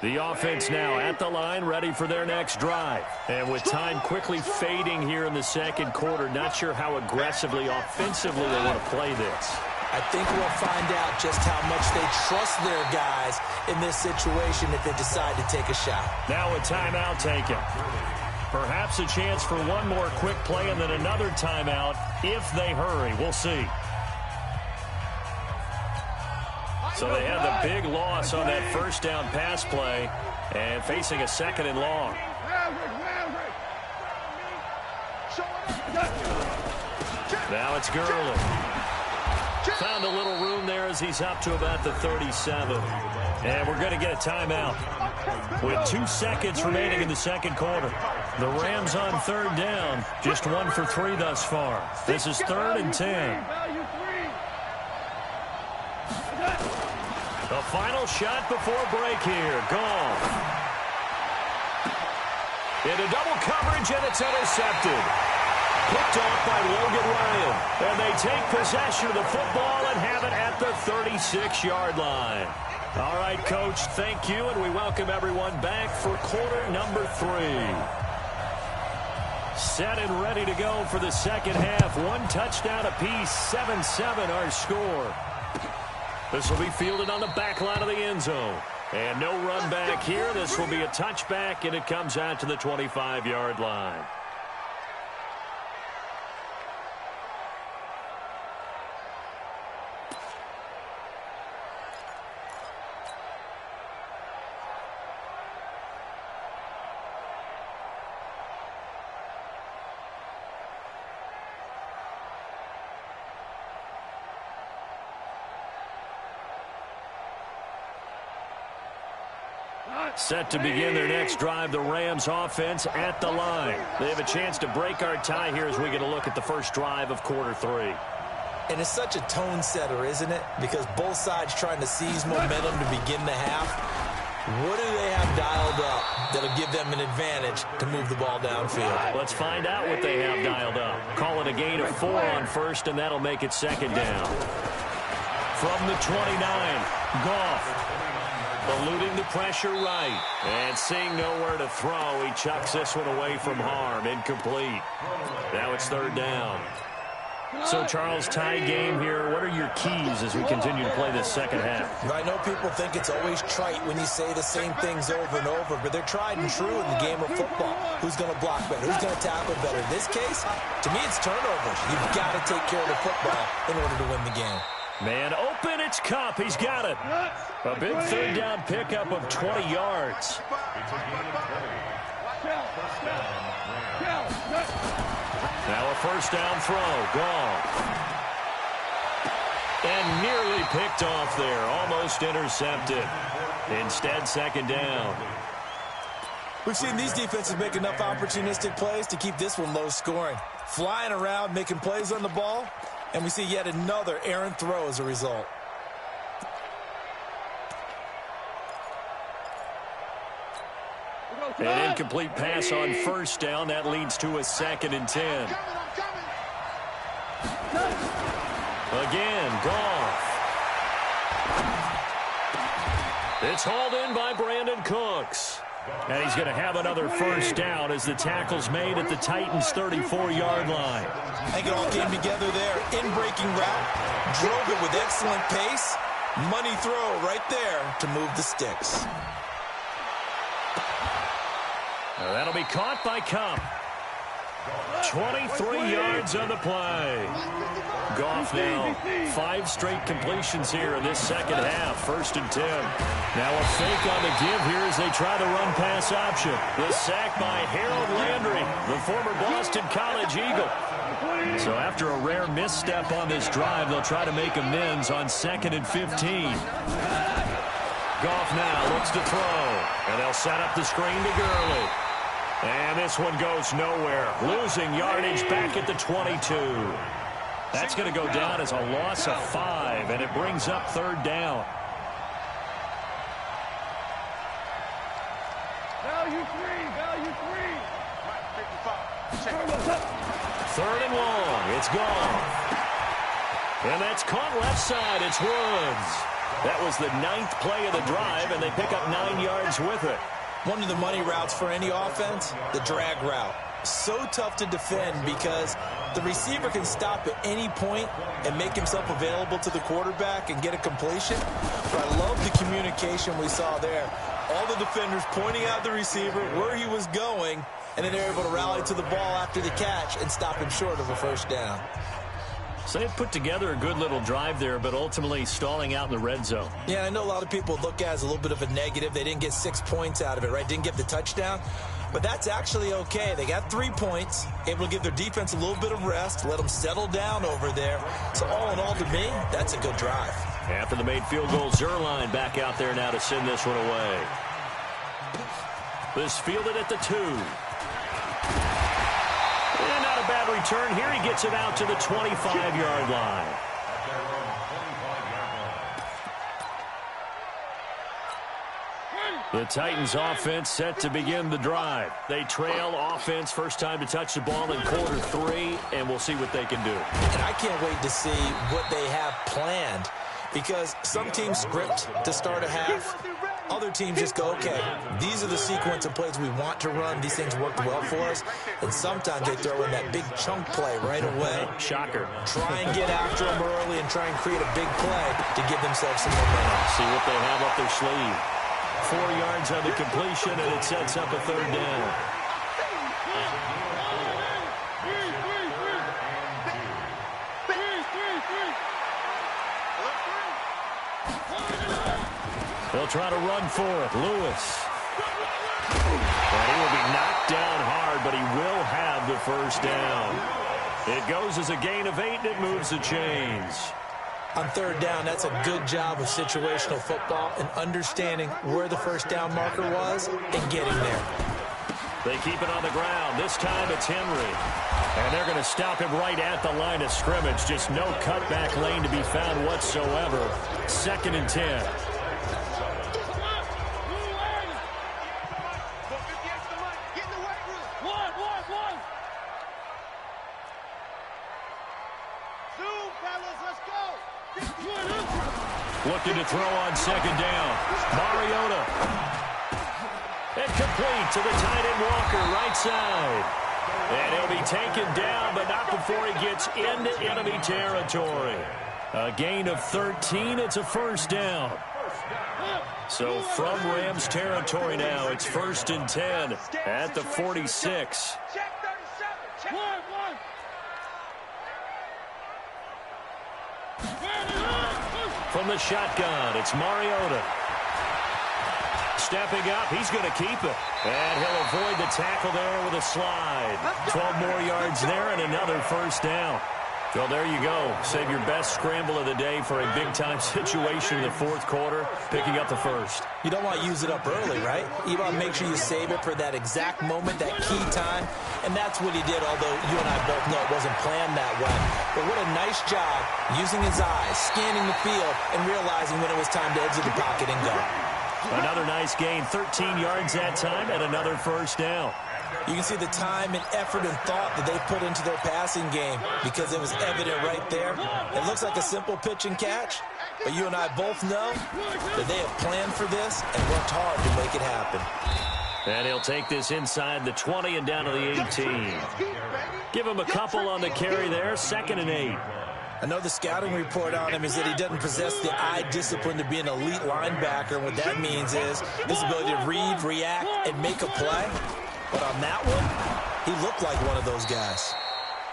The offense now at the line, ready for their next drive. And with time quickly fading here in the second quarter, not sure how aggressively, offensively they want to play this. I think we'll find out just how much they trust their guys in this situation if they decide to take a shot. Now a timeout taken. Perhaps a chance for one more quick play and then another timeout if they hurry. We'll see. So they had the big loss on that first down pass play and facing a 2nd and long. Now it's Gurley. Found a little room there as he's up to about the 37. And we're going to get a timeout with 2 seconds remaining in the second quarter. The Rams on 3rd down, just 1 for 3 thus far. This is 3rd and 10. The final shot before break here. Gone. Into double coverage, and it's intercepted. Picked off by Logan Ryan. And they take possession of the football and have it at the 36-yard line. All right, Coach, thank you, and we welcome everyone back for quarter number 3. Set and ready to go for the second half. 1 touchdown apiece, 7-7 our score. This will be fielded on the back line of the end zone. And no run back here. This will be a touchback, and it comes out to the 25-yard line. Set to begin their next drive, the Rams offense at the line. They have a chance to break our tie here as we get a look at the first drive of quarter 3. And it's such a tone setter, isn't it? Because both sides trying to seize momentum to begin the half. What do they have dialed up that'll give them an advantage to move the ball downfield? Let's find out what they have dialed up. Call it a gain of 4 on first, and that'll make it 2nd down. From the 29, Goff. Eluding the pressure right. And seeing nowhere to throw, he chucks this one away from harm. Incomplete. Now it's 3rd down. So, Charles, tie game here. What are your keys as we continue to play this second half? I know people think it's always trite when you say the same things over and over, but they're tried and true in the game of football. Who's going to block better? Who's going to tackle better? In this case, to me, it's turnovers. You've got to take care of the football in order to win the game. Man open, it's Kupp. He's got it. A big 3rd down pickup of 20 yards. Now a 1st down throw. Gone. And nearly picked off there. Almost intercepted. Instead, 2nd down. We've seen these defenses make enough opportunistic plays to keep this one low scoring. Flying around, making plays on the ball. And we see yet another errant throw as a result. An incomplete pass on 1st down. That leads to a 2nd and 10. again. Goff. It's hauled in by Brandon Cooks. And he's going to have another first down as the tackle's made at the Titans' 34-yard line. I think it all came together there. In-breaking route, drove it with excellent pace. Money throw right there to move the sticks. That'll be caught by Cup. 23 yards on the play. Goff now 5 straight completions here in this second half. 1st and 10. Now a fake on the give here as they try the run-pass option. The sack by Harold Landry, the former Boston College Eagle. So after a rare misstep on this drive, they'll try to make amends on 2nd and 15. Goff now looks to throw. And they'll set up the screen to Gurley. And this one goes nowhere. Losing yardage back at the 22. That's going to go down as a loss of 5, and it brings up 3rd down. Value 3. 3rd and long. It's gone. And that's caught left side. It's Woods. That was the 9th play of the drive, and they pick up 9 yards with it. One of the money routes for any offense, the drag route. So tough to defend because the receiver can stop at any point and make himself available to the quarterback and get a completion. But I love the communication we saw there. All the defenders pointing out the receiver, where he was going, and then they're able to rally to the ball after the catch and stop him short of a first down. So they've put together a good little drive there, but ultimately stalling out in the red zone. Yeah, I know a lot of people look at it as a little bit of a negative. They didn't get 6 points out of it, right? Didn't get the touchdown. But that's actually okay. They got 3 points, able to give their defense a little bit of rest, let them settle down over there. So all in all, to me, that's a good drive. After the made field goal, Zerline back out there now to send this one away. This fielded at the 2. And not a bad return here. He gets it out to the 25-yard line. The Titans offense set to begin the drive. They trail offense, first time to touch the ball in quarter 3, and we'll see what they can do. And I can't wait to see what they have planned because some teams script to start a half. Other teams just go, okay, these are the sequence of plays we want to run. These things worked well for us. And sometimes they throw in that big chunk play right away. Shocker. Try and get after them early and try and create a big play to give themselves some momentum. See what they have up their sleeve. 4 yards on the completion, and it sets up a 3rd down. They'll try to run for it. Lewis. And he will be knocked down hard, but he will have the first down. It goes as a gain of 8, and it moves the chains. On 3rd down, that's a good job of situational football and understanding where the first down marker was and getting there. They keep it on the ground. This time it's Henry. And they're going to stop him right at the line of scrimmage. Just no cutback lane to be found whatsoever. 2nd and 10. Looking to throw on 2nd down. Mariota. And complete to the tight end Walker, right side. And he'll be taken down, but not before he gets into enemy territory. A gain of 13. It's a first down. So from Rams territory now, it's 1st and 10 at the 46. From the shotgun, it's Mariota. Stepping up, he's going to keep it. And he'll avoid the tackle there with a slide. 12 more yards there and another first down. Well, there you go. Save your best scramble of the day for a big-time situation in the 4th quarter, picking up the first. You don't want to use it up early, right? You want to make sure you save it for that exact moment, that key time. And that's what he did, although you and I both know it wasn't planned that way. But what a nice job using his eyes, scanning the field, and realizing when it was time to exit the pocket and go. Another nice gain, 13 yards that time, and another first down. You can see the time and effort and thought that they put into their passing game because it was evident right there. It looks like a simple pitch and catch, but you and I both know that they have planned for this and worked hard to make it happen. And he'll take this inside the 20 and down to the 18. Give him a couple on the carry there, 2nd and 8. I know the scouting report on him is that he doesn't possess the eye discipline to be an elite linebacker. And what that means is his ability to read, react, and make a play. But on that one, he looked like one of those guys.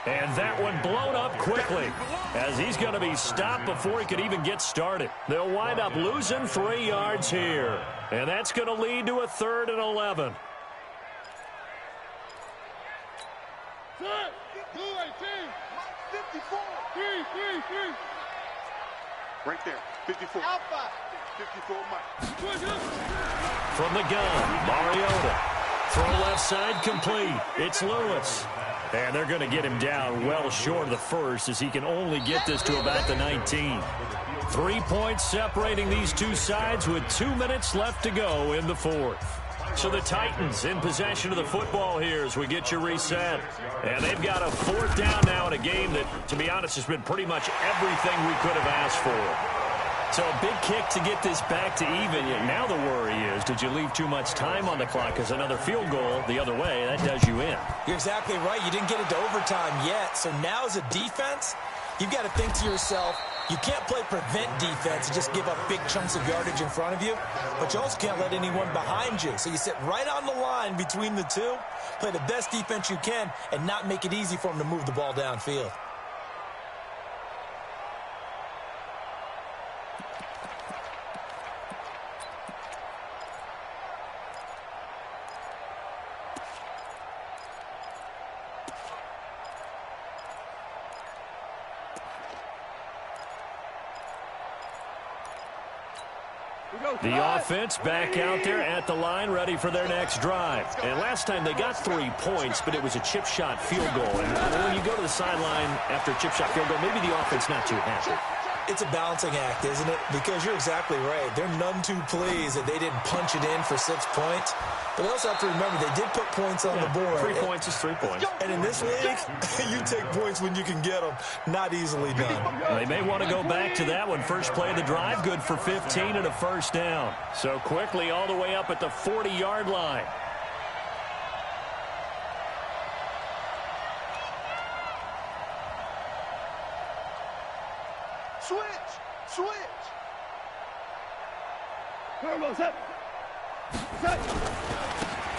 And that one blown up quickly as he's going to be stopped before he could even get started. They'll wind up losing 3 yards here. And that's going to lead to a 3rd and 11. Right there, 54. Alpha. 54, Mike. From the gun, Mariota. Throw left side complete. It's Lewis. And they're going to get him down well short of the first as he can only get this to about the 19. 3 points separating these two sides with 2 minutes left to go in the 4th. So the Titans in possession of the football here as we get you reset. And they've got a 4th down now in a game that, to be honest, has been pretty much everything we could have asked for. So a big kick to get this back to even. Now the worry is, did you leave too much time on the clock? Because another field goal the other way, that does you in. You're exactly right. You didn't get it to overtime yet. So now as a defense, you've got to think to yourself, you can't play prevent defense and just give up big chunks of yardage in front of you, but you also can't let anyone behind you. So you sit right on the line between the two, play the best defense you can, and not make it easy for them to move the ball downfield. The offense back out there at the line, ready for their next drive. And last time they got 3 points, but it was a chip shot field goal. And when you go to the sideline after a chip shot field goal, maybe the offense not too happy. It's a balancing act, isn't it? Because you're exactly right. They're none too pleased that they didn't punch it in for 6 points. But they also have to remember they did put points on the board. 3 points is 3 points. And in this league, you take points when you can get them. Not easily done. They may want to go back to that one. First play of the drive, good for 15 and a 1st down. So quickly all the way up at the 40-yard line. Switch.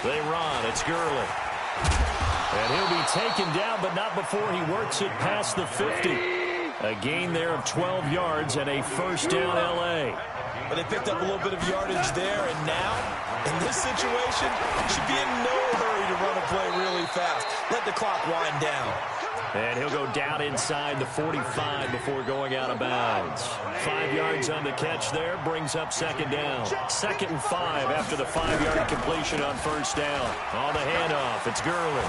They run. It's Gurley. And he'll be taken down, but not before he works it past the 50. A gain there of 12 yards and a 1st down L.A. But they picked up a little bit of yardage there, and now, in this situation, should be in no hurry to run a play really fast. Let the clock wind down. And he'll go down inside the 45 before going out of bounds. 5 yards on the catch there, brings up 2nd down. 2nd and 5 after the 5-yard completion on 1st down. On the handoff, it's Gurley.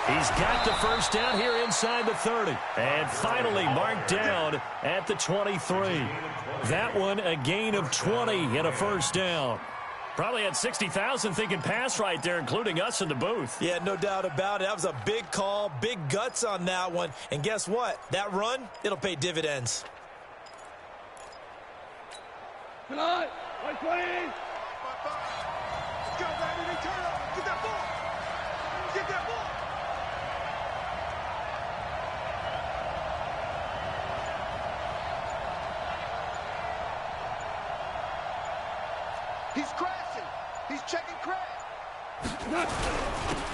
He's got the 1st down here inside the 30. And finally marked down at the 23. That one a gain of 20 and a 1st down. Probably had 60,000 thinking pass right there, including us in the booth. Yeah, no doubt about it. That was a big call, big guts on that one. And guess what? That run, it'll pay dividends. Come on. 120. Let's go, baby. Turn up. Get that ball. Get that ball. He's crashing. He's checking crash.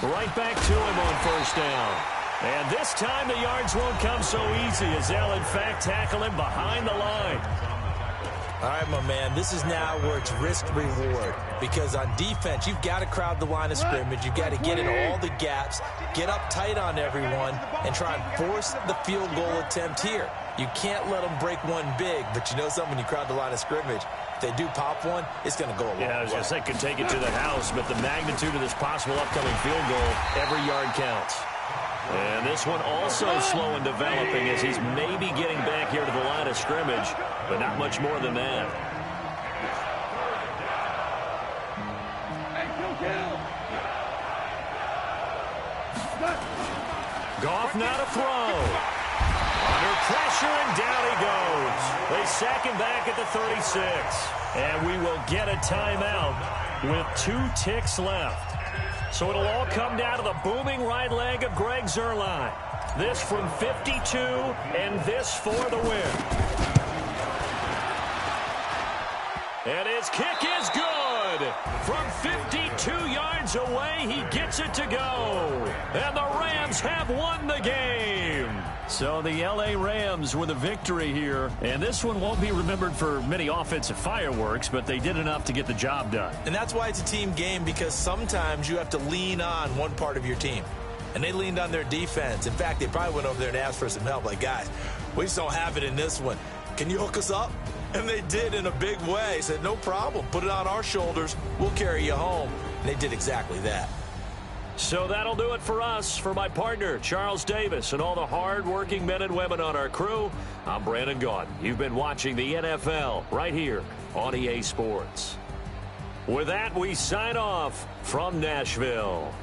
Right back to him on 1st down. And this time the yards won't come so easy as they'll, in fact, tackle him behind the line. All right, my man, this is now where it's risk-reward. Because on defense, you've got to crowd the line of scrimmage. You've got to get in all the gaps, get up tight on everyone, and try and force the field goal attempt here. You can't let them break one big, but you know something, when you crowd the line of scrimmage, if they do pop one, it's going to go a long way. Yeah, I was going to say, could take it to the house, but the magnitude of this possible upcoming field goal, every yard counts. And this one also slow in developing as he's maybe getting back here to the line of scrimmage, but not much more than that. Goff now to throw. Under pressure, and down he goes. They sack him back at the 36. And we will get a timeout with 2 ticks left. So it'll all come down to the booming right leg of Greg Zuerlein. This from 52, and this for the win. And his kick is good. From 52 yards away, he gets it to go. And the Rams have won the game. So the L.A. Rams with a victory here. And this one won't be remembered for many offensive fireworks, but they did enough to get the job done. And that's why it's a team game, because sometimes you have to lean on one part of your team. And they leaned on their defense. In fact, they probably went over there and asked for some help. Like, guys, we just don't have it in this one. Can you hook us up? And they did in a big way. Said, no problem. Put it on our shoulders. We'll carry you home. And they did exactly that. So that'll do it for us. For my partner, Charles Davis, and all the hard-working men and women on our crew, I'm Brandon Gaudin. You've been watching the NFL right here on EA Sports. With that, we sign off from Nashville.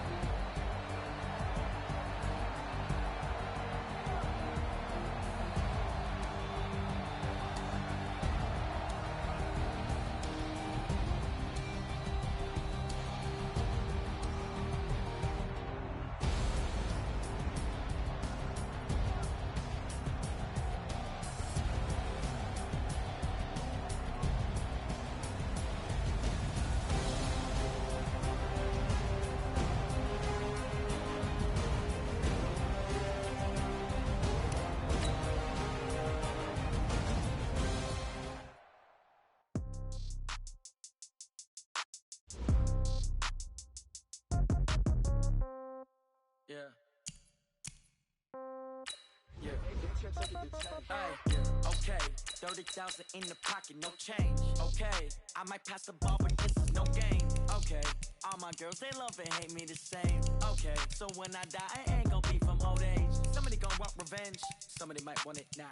Okay, 30,000 in the pocket, no change. Okay, I might pass the ball, but this is no game. Okay, all my girls, they love and hate me the same. Okay, so when I die, I ain't gonna be from old age. Somebody gonna want revenge, somebody might want it now.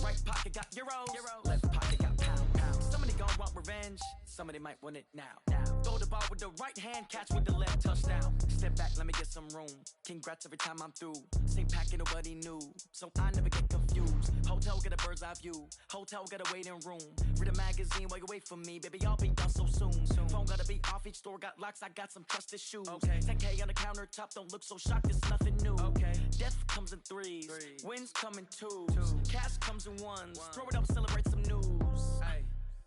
Right pocket got euros, left pocket got pound. Somebody gonna want revenge, somebody might want it now. Throw the ball with the right hand, catch with the left, touchdown. Step back, let me get some room. Congrats every time I'm through. Same packet, nobody knew, so I never get confused. Hotel get a bird's eye view. Hotel got a waiting room. Read a magazine while you wait for me, baby. I'll be done so soon. Phone gotta be off. Each store got locks. I got some trusted shoes. 10K on the countertop. Don't look so shocked. It's nothing new. Death comes in threes. Wins come in twos. Cash comes in ones. Throw it up, celebrate some news.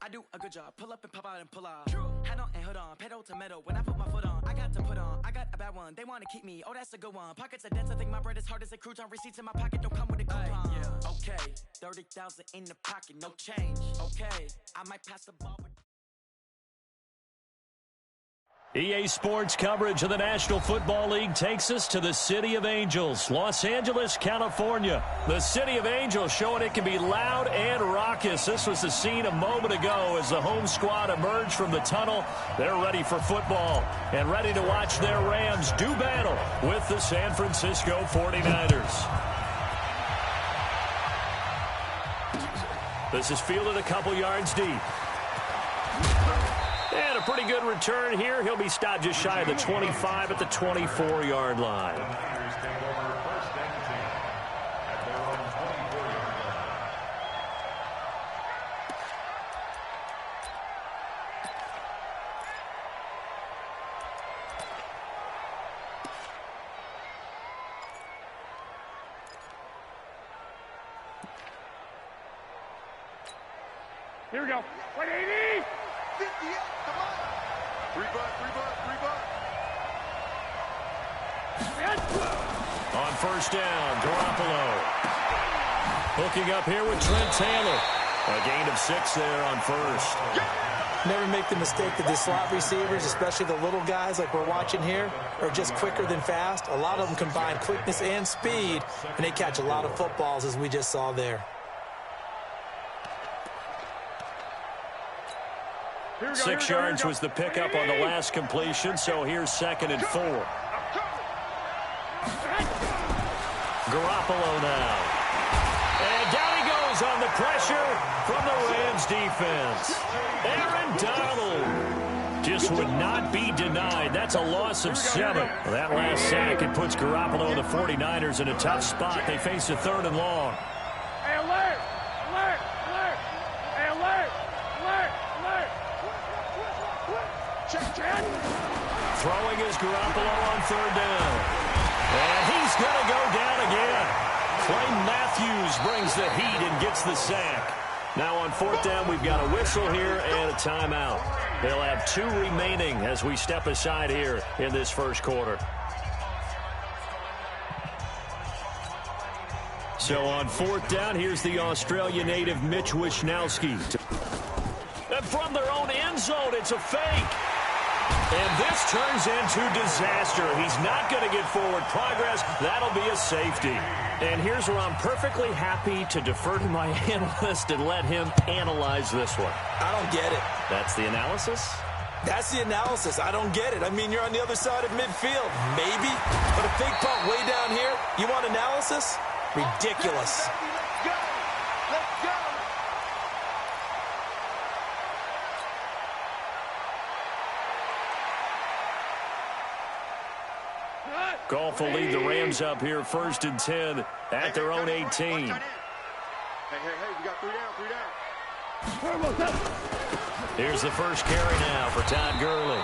I do a good job. Pull up and pop out and pull out. Head on and hood on. Pedal to metal. When I put my foot on, I got to put on. I got a bad one. They want to keep me. Oh, that's a good one. Pockets are dense. I think my bread is hard as a crouton. Receipts in my pocket don't come with a coupon. Okay, 30,000 in the pocket, no change. Okay, I might pass the ball. EA Sports coverage of the National Football League takes us to the City of Angels, Los Angeles, California. The City of Angels showing it can be loud and raucous. This was the scene a moment ago as the home squad emerged from the tunnel. They're ready for football and ready to watch their Rams do battle with the San Francisco 49ers. This is fielded a couple yards deep. And a pretty good return here. He'll be stopped just shy of the 25 at the 24-yard line. Here we go. 180! 50, come on! Rebutt. On first down, Garoppolo. Hooking up here with Trent Taylor. A gain of 6 there on first. Never make the mistake that the slot receivers, especially the little guys like we're watching here, are just quicker than fast. A lot of them combine quickness and speed, and they catch a lot of footballs, as we just saw there. 6 yards was the pickup on the last completion, so here's 2nd and 4. Garoppolo now. And down he goes on the pressure from the Rams defense. Aaron Donald just would not be denied. That's a loss of 7. Well, that last sack, it puts Garoppolo and the 49ers in a tough spot. They face a 3rd and long. Hey, alert! Alert! Alert! Hey, alert! Alert! Alert! Check. Throwing is Garoppolo on 3rd down. And he's going to go down again. Clay Matthews brings the heat and gets the sack. Now on 4th down, we've got a whistle here and a timeout. They'll have 2 remaining as we step aside here in this first quarter. So on 4th down, here's the Australia native Mitch Wishnowsky. And from their own end zone, it's a fake. And this turns into disaster. He's not going to get forward progress. That'll be a safety. And here's where I'm perfectly happy to defer to my analyst and let him analyze this one. I don't get it. That's the analysis? That's the analysis. I don't get it. I mean, you're on the other side of midfield. Maybe. But a fake punt way down here, you want analysis? Ridiculous. Let's go! Let's go! Goff will lead the Rams up here 1st and 10 at their own 18. Hey, we got 3 down. Here's the first carry now for Todd Gurley.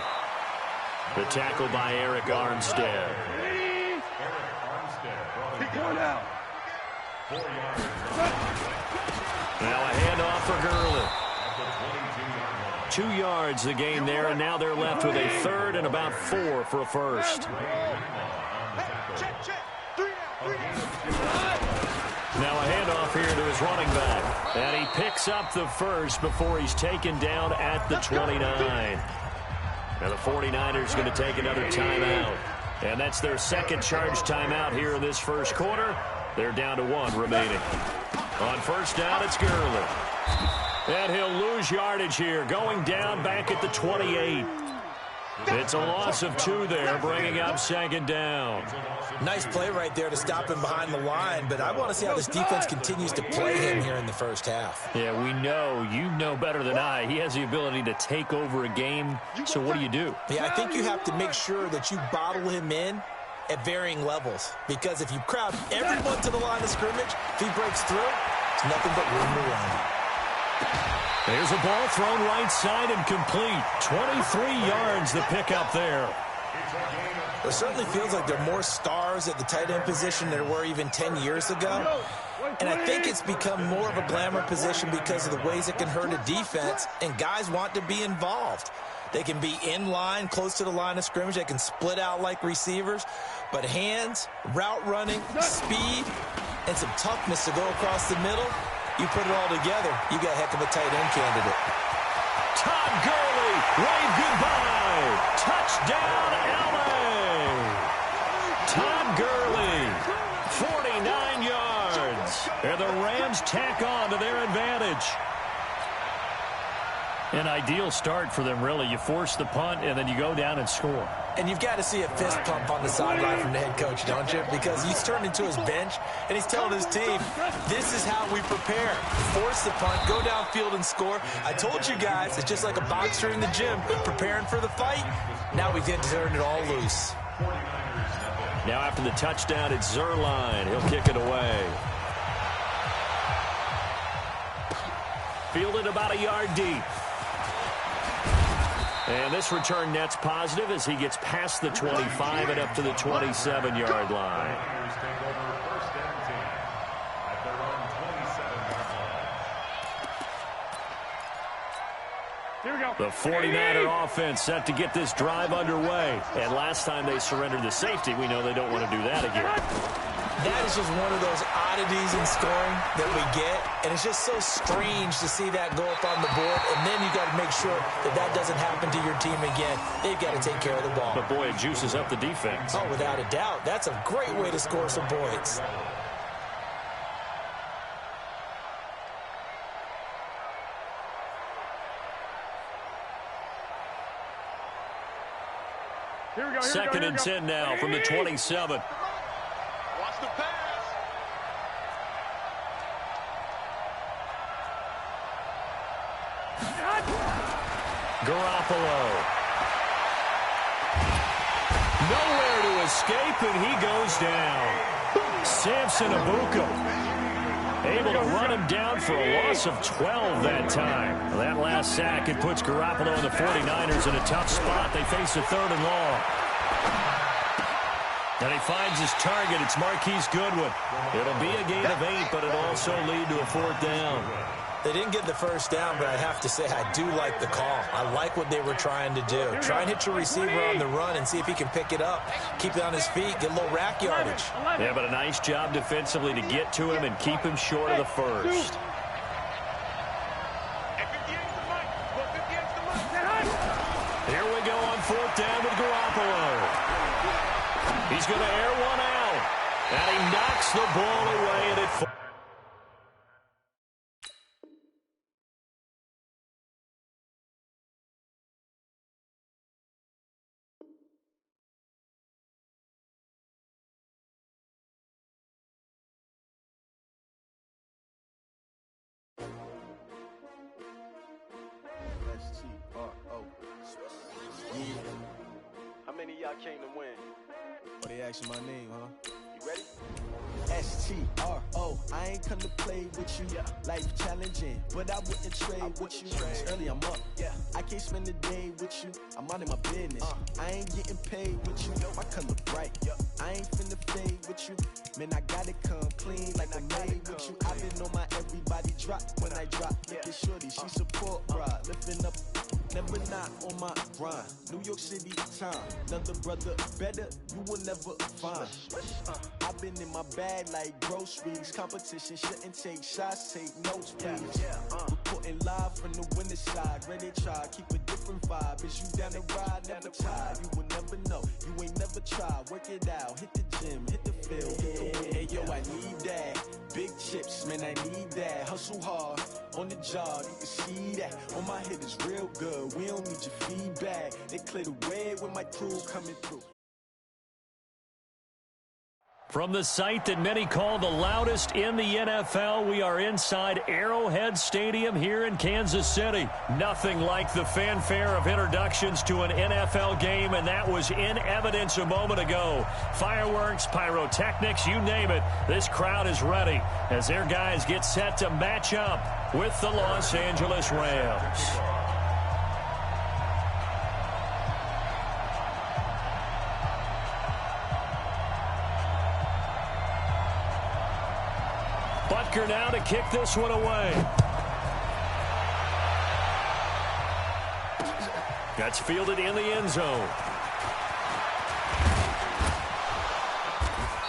The tackle by Eric Armstead. Keep going out. Now a handoff for Gurley. 2 yards the gain there, and now they're left with a 3rd and about 4 for a first. Check. 3 down. Now a handoff here to his running back. And he picks up the first before he's taken down at the 29. Now the 49ers going to take another timeout. And that's their 2nd charge timeout here in this first quarter. They're down to 1 remaining. On 1st down, it's Gurley. And he'll lose yardage here, going down back at the 28. It's a loss of 2 there, bringing up 2nd down. Nice play right there to stop him behind the line, but I want to see how this defense continues to play him here in the first half. Yeah, we know. You know better than I. He has the ability to take over a game, so what do? Yeah, I think you have to make sure that you bottle him in at varying levels, because if you crowd everyone to the line of scrimmage, if he breaks through, it's nothing but room to run. There's a ball thrown right side and complete. 23 yards the pickup there. It certainly feels like there are more stars at the tight end position than there were even 10 years ago. And I think it's become more of a glamour position because of the ways it can hurt a defense, and guys want to be involved. They can be in line, close to the line of scrimmage. They can split out like receivers. But hands, route running, speed, and some toughness to go across the middle, you put it all together, you got a heck of a tight end candidate. Todd Gurley, wave goodbye. Touchdown, L.A. Todd Gurley, 49 yards. And the Rams tack on to their advantage. An ideal start for them, really. You force the punt, and then you go down and score. And you've got to see a fist pump on the sideline from the head coach, don't you? Because he's turned into his bench, and he's telling his team, this is how we prepare. Force the punt, go downfield and score. I told you guys, it's just like a boxer in the gym, preparing for the fight. Now we've got to turn it all loose. Now after the touchdown, it's Zerline. He'll kick it away. Fielded about a yard deep. And this return net's positive as he gets past the 25 and up to the 27-yard line. Here we go. The 49er offense set to get this drive underway. And last time they surrendered the safety, we know they don't want to do that again. That is just one of those oddities in scoring that we get, and it's just so strange to see that go up on the board, and then you got to make sure that that doesn't happen to your team again. They've got to take care of the ball. But boy, it juices up the defense. Oh, without a doubt. That's a great way to score some points. Here we go. Second and 10 now from the 27. Watch the pass. Garoppolo Nowhere to escape, and he goes down. Samson Abuka able to run him down for a loss of 12 that time. That last sack, it puts Garoppolo and the 49ers in a tough spot. They face a 3rd and long. And he finds his target. It's Marquise Goodwin. It'll be a gain of 8, but it'll also lead to a 4th down. They didn't get the first down, but I have to say I do like the call. I like what they were trying to do. Try and hit your receiver on the run and see if he can pick it up. Keep it on his feet, get a little rack yardage. Yeah, but a nice job defensively to get to him and keep him short of the first. Here we go on 4th down with Garoppolo. He's going to air one out, and he knocks the ball away, and it How many of y'all came to win? Oh, they asking my name, huh? You ready? STRO, I ain't come to play with you. Life challenging, but I wouldn't trade with you. It's early, I'm up. I can't spend the day with you. I'm minding my business. I ain't getting paid with you. My color bright. I ain't finna fade with you. Man, I gotta come clean like I made with you. I've been on my everybody drop when I drop. Look at shorty, she support rod. Lifting up, never not on my grind. New York City time. Another brother better, you will never find. I've been in my bag like groceries. Competition shouldn't take shots, take notes, please. Reporting live from the winning side. Ready to try, keep a different vibe. Is you down the ride, never tired. You will never know, you ain't never tried. Work it out, hit the gym, hit the field, hit the win. Hey yo, I need that. Big chips, man, I need that. Hustle hard, on the job, you can see that. On my head is real good, we don't need your feedback. They clear the way when my crew coming through. From the site that many call the loudest in the NFL, we are inside Arrowhead Stadium here in Kansas City. Nothing like the fanfare of introductions to an NFL game, and that was in evidence a moment ago. Fireworks, pyrotechnics, you name it. This crowd is ready as their guys get set to match up with the Los Angeles Rams. Butker now to kick this one away. That's fielded in the end zone.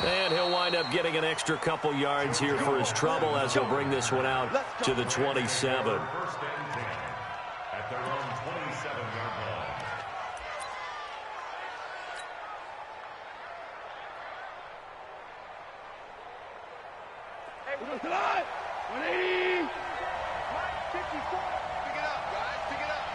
And he'll wind up getting an extra couple yards here for his trouble as he'll bring this one out to the 27. First and 10 at their own 27-yard line. Hey, we're alive! 180! 54! Pick it up, guys. Pick it up.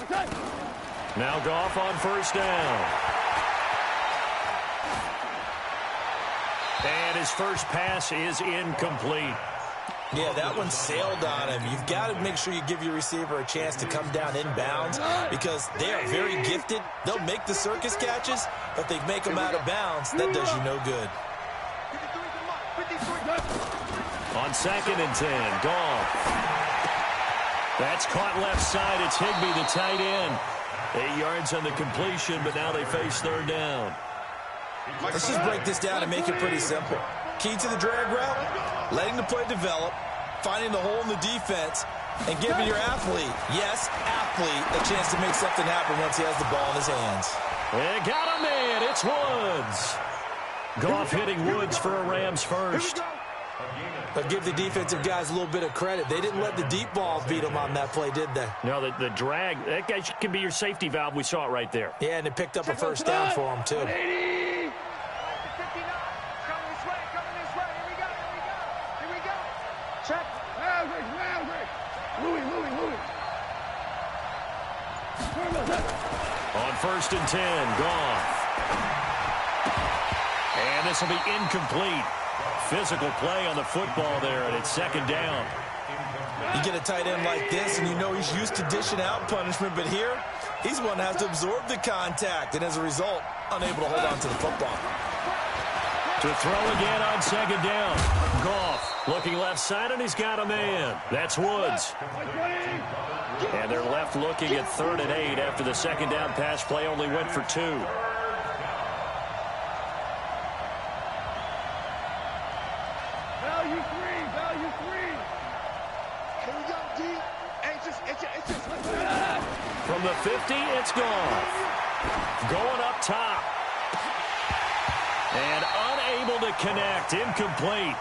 Okay. Now Goff on first down. And his first pass is incomplete. Yeah, that one sailed on him. You've got to make sure you give your receiver a chance to come down inbounds because they are very gifted. They'll make the circus catches, but they make them out of bounds. That does you no good. On 2nd and 10, Goff. That's caught left side. It's Higbee, the tight end. 8 yards on the completion, but now they face third down. Let's just break this down and make it pretty simple. Key to the drag route, letting the play develop, finding the hole in the defense, and giving your athlete, yes, athlete, a chance to make something happen once he has the ball in his hands. They got him in. It's Woods. Goff hitting Woods for a Rams first. But give the defensive guys a little bit of credit. They didn't let the deep ball beat them on that play, did they? No, the drag, that guy can be your safety valve. We saw it right there. Yeah, and it picked up a first down for him, too. 180! 59. Coming this way, coming this way. Here we go, here we go. Here we go. Check. Louis. On 1st and 10, Goff. And this will be incomplete. Physical play on the football there, and it's 2nd down. You get a tight end like this, and you know he's used to dishing out punishment, but here, he's one that has to absorb the contact, and as a result, unable to hold on to the football. To throw again on 2nd down. Goff looking left side, and he's got a man. That's Woods. And they're left looking at 3rd and 8 after the 2nd down pass play only went for 2. Value three. Here we go, D. It's just. From the 50, it's Goff. Going up top. And unable to connect. Incomplete.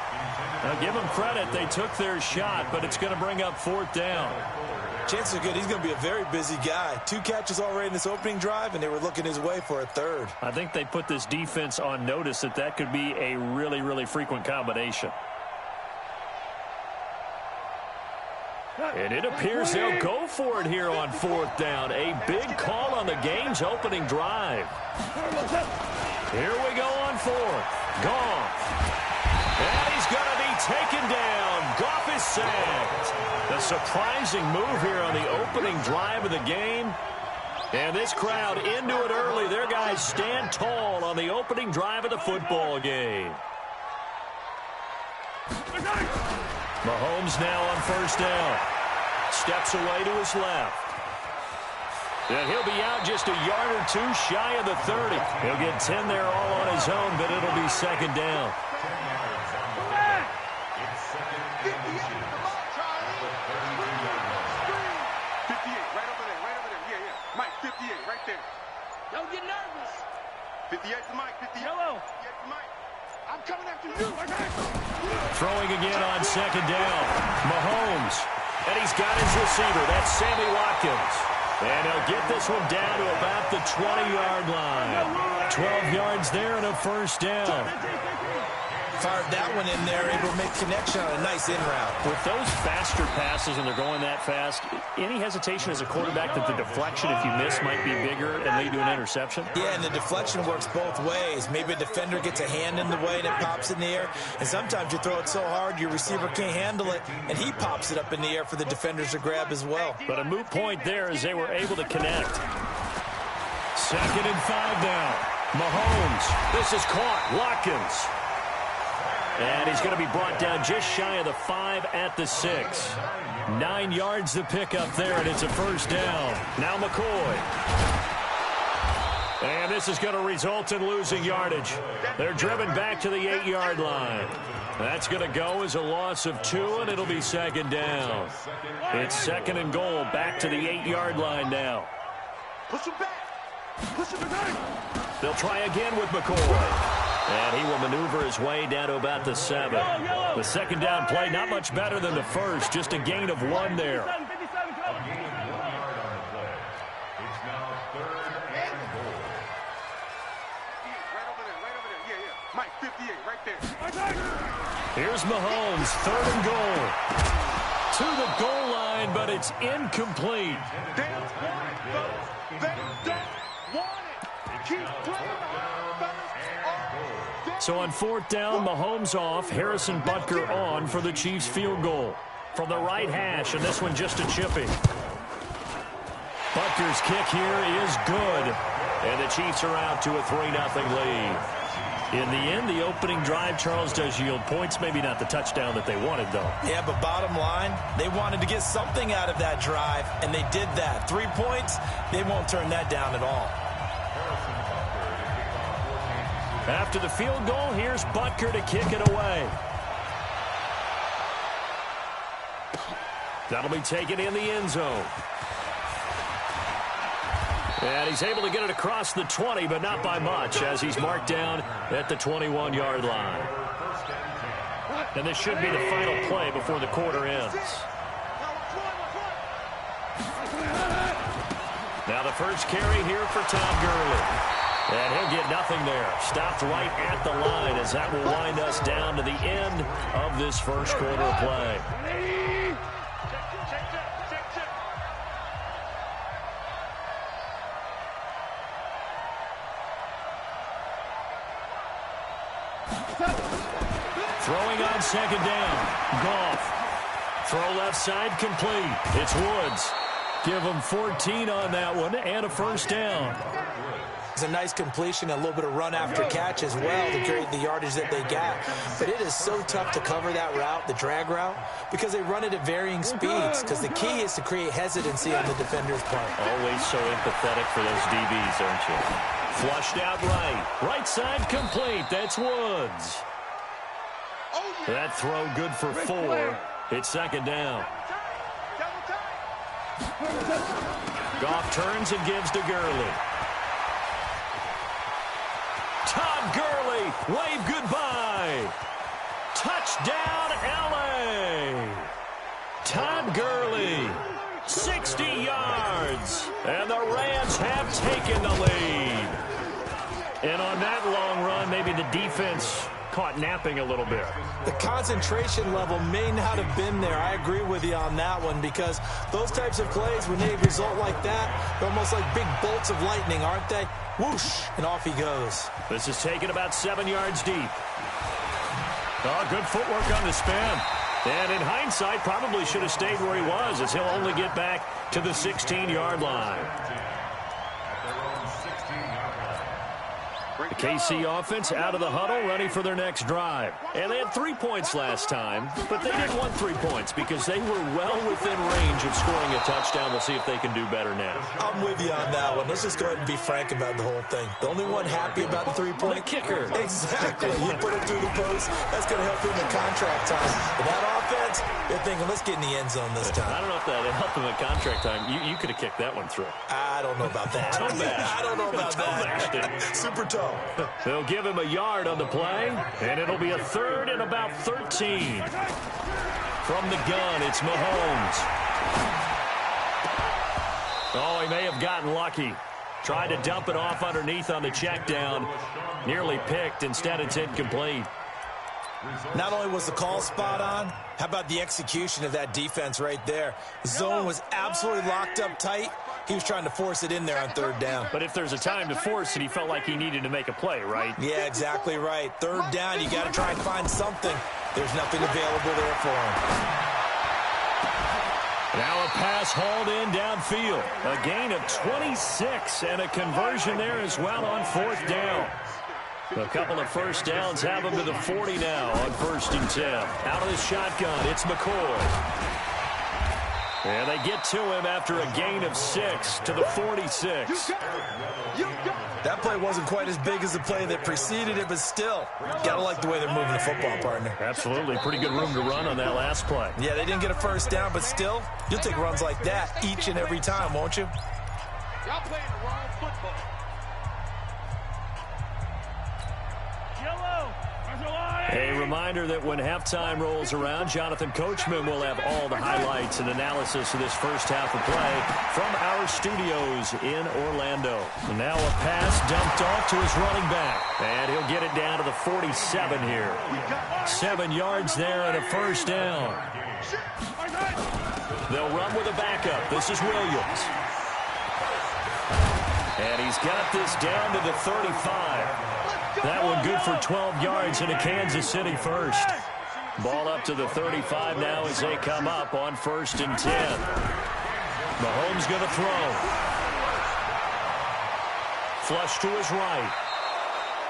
Now, give them credit. They took their shot, but it's going to bring up 4th down. Chances are good he's going to be a very busy guy. 2 catches already in this opening drive, and they were looking his way for a 3rd. I think they put this defense on notice that could be a really, really frequent combination. And it appears they'll go for it here on 4th down. A big call on the game's opening drive. Here we go on 4th. Goff. And he's going to be taken down. Goff is sacked. A surprising move here on the opening drive of the game. And this crowd into it early. Their guys stand tall on the opening drive of the football game. Mahomes now on 1st down. Steps away to his left. And he'll be out just a yard or 2 shy of the 30. He'll get 10 there all on his own, but it'll be 2nd down. Don't get nervous. 58 to Mike. 58 to Mike. I'm coming after you. Throwing again on 2nd down. Mahomes. And he's got his receiver. That's Sammy Watkins. And he'll get this one down to about the 20-yard line. 12 yards there and a 1st down. Fired that one in there, able to make connection on a nice in route. With those faster passes and they're going that fast, any hesitation as a quarterback that the deflection, if you miss, might be bigger and lead to an interception? Yeah, and the deflection works both ways. Maybe a defender gets a hand in the way and it pops in the air. And sometimes you throw it so hard your receiver can't handle it, and he pops it up in the air for the defenders to grab as well. But a moot point there as they were able to connect. 2nd and 5 now. Mahomes. This is caught. Watkins. And he's going to be brought down just shy of the 5 at the 6. 9 yards to pick up there, and it's a 1st down. Now McCoy. And this is going to result in losing yardage. They're driven back to the 8-yard line. That's going to go as a loss of 2, and it'll be 2nd down. It's 2nd and goal, back to the 8-yard line now. Push him back. Push him back. They'll try again with McCoy. And he will maneuver his way down to about the 7. The 2nd down play, not much better than the first. Just a gain of 1 there. Here's Mahomes, 3rd and goal. To the goal line, but it's incomplete. They don't want it. Keep playing. So on 4th down, Mahomes off, Harrison Butker on for the Chiefs field goal. From the right hash, and this one just a chipping. Butker's kick here is good. And the Chiefs are out to a 3-0 lead. In the end, the opening drive, Charles, does yield points. Maybe not the touchdown that they wanted, though. Yeah, but bottom line, they wanted to get something out of that drive, and they did that. 3 points, they won't turn that down at all. After the field goal, here's Butker to kick it away. That'll be taken in the end zone. And he's able to get it across the 20, but not by much, as he's marked down at the 21-yard line. And this should be the final play before the quarter ends. Now the first carry here for Todd Gurley. And he'll get nothing there. Stopped right at the line as that will wind us down to the end of this first quarter of play. Throwing on second down. Goff. Throw left side complete. It's Woods. Give him 14 on that one and a first down. It's a nice completion, a little bit of run after catch as well to create the yardage that they got. But it is so tough to cover that route, the drag route, because they run it at varying speeds. Because the key is to create hesitancy on the defender's part. Always so empathetic for those DBs, aren't you? Flushed out right. Right side complete. That's Woods. That throw good for 4. It's second down. Goff turns and gives to Gurley. Todd Gurley, wave goodbye. Touchdown, L.A. Todd Gurley, 60 yards. And the Rams have taken the lead. And on that long run, maybe the defense caught napping a little bit. The concentration level may not have been there. I agree with you on that one, because those types of plays, when they result like that, they're almost like big bolts of lightning, aren't they? Whoosh, and off he goes. This is taken about 7 yards deep. Oh, good footwork on the spin. And in hindsight, probably should have stayed where he was, as he'll only get back to the 16-yard line. The KC offense out of the huddle, ready for their next drive. And they had 3 points last time, but they didn't want 3 points because they were well within range of scoring a touchdown. We'll see if they can do better now. I'm with you on that one. Let's just go ahead and be frank about the whole thing. The only one happy about the 3-point kicker. Exactly. You put it through the post, that's going to help him in contract time. But that offense, they're thinking, let's get in the end zone this time. I don't know if that helped him in contract time. You could have kicked that one through. I don't know about that. I don't know about that. Super toe. They'll give him a yard on the play, and it'll be a 3rd and about 13. From the gun, it's Mahomes. Oh, he may have gotten lucky. Tried to dump it off underneath on the check down. Nearly picked. Instead, it's incomplete. Not only was the call spot on, how about the execution of that defense right there? The zone was absolutely locked up tight. He was trying to force it in there on 3rd down. But if there's a time to force it, he felt like he needed to make a play, right? Yeah, exactly right. 3rd down, you got to try and find something. There's nothing available there for him. Now a pass hauled in downfield. A gain of 26 and a conversion there as well on 4th down. A couple of first downs have him to the 40 now on 1st and 10. Out of the shotgun, it's McCoy. And they get to him after a gain of 6 to the 46. That play wasn't quite as big as the play that preceded it, but still, gotta like the way they're moving the football, partner. Absolutely. Pretty good room to run on that last play. Yeah, they didn't get a first down, but still, you'll take runs like that each and every time, won't you? Y'all playing the wrong football. A reminder that when halftime rolls around, Jonathan Coachman will have all the highlights and analysis of this first half of play from our studios in Orlando. And now a pass dumped off to his running back. And he'll get it down to the 47 here. 7 yards there and a first down. They'll run with a backup. This is Williams. And he's got this down to the 35. That one good for 12 yards and a Kansas City first. Ball up to the 35 now as they come up on 1st and 10. Mahomes going to throw. Flush to his right.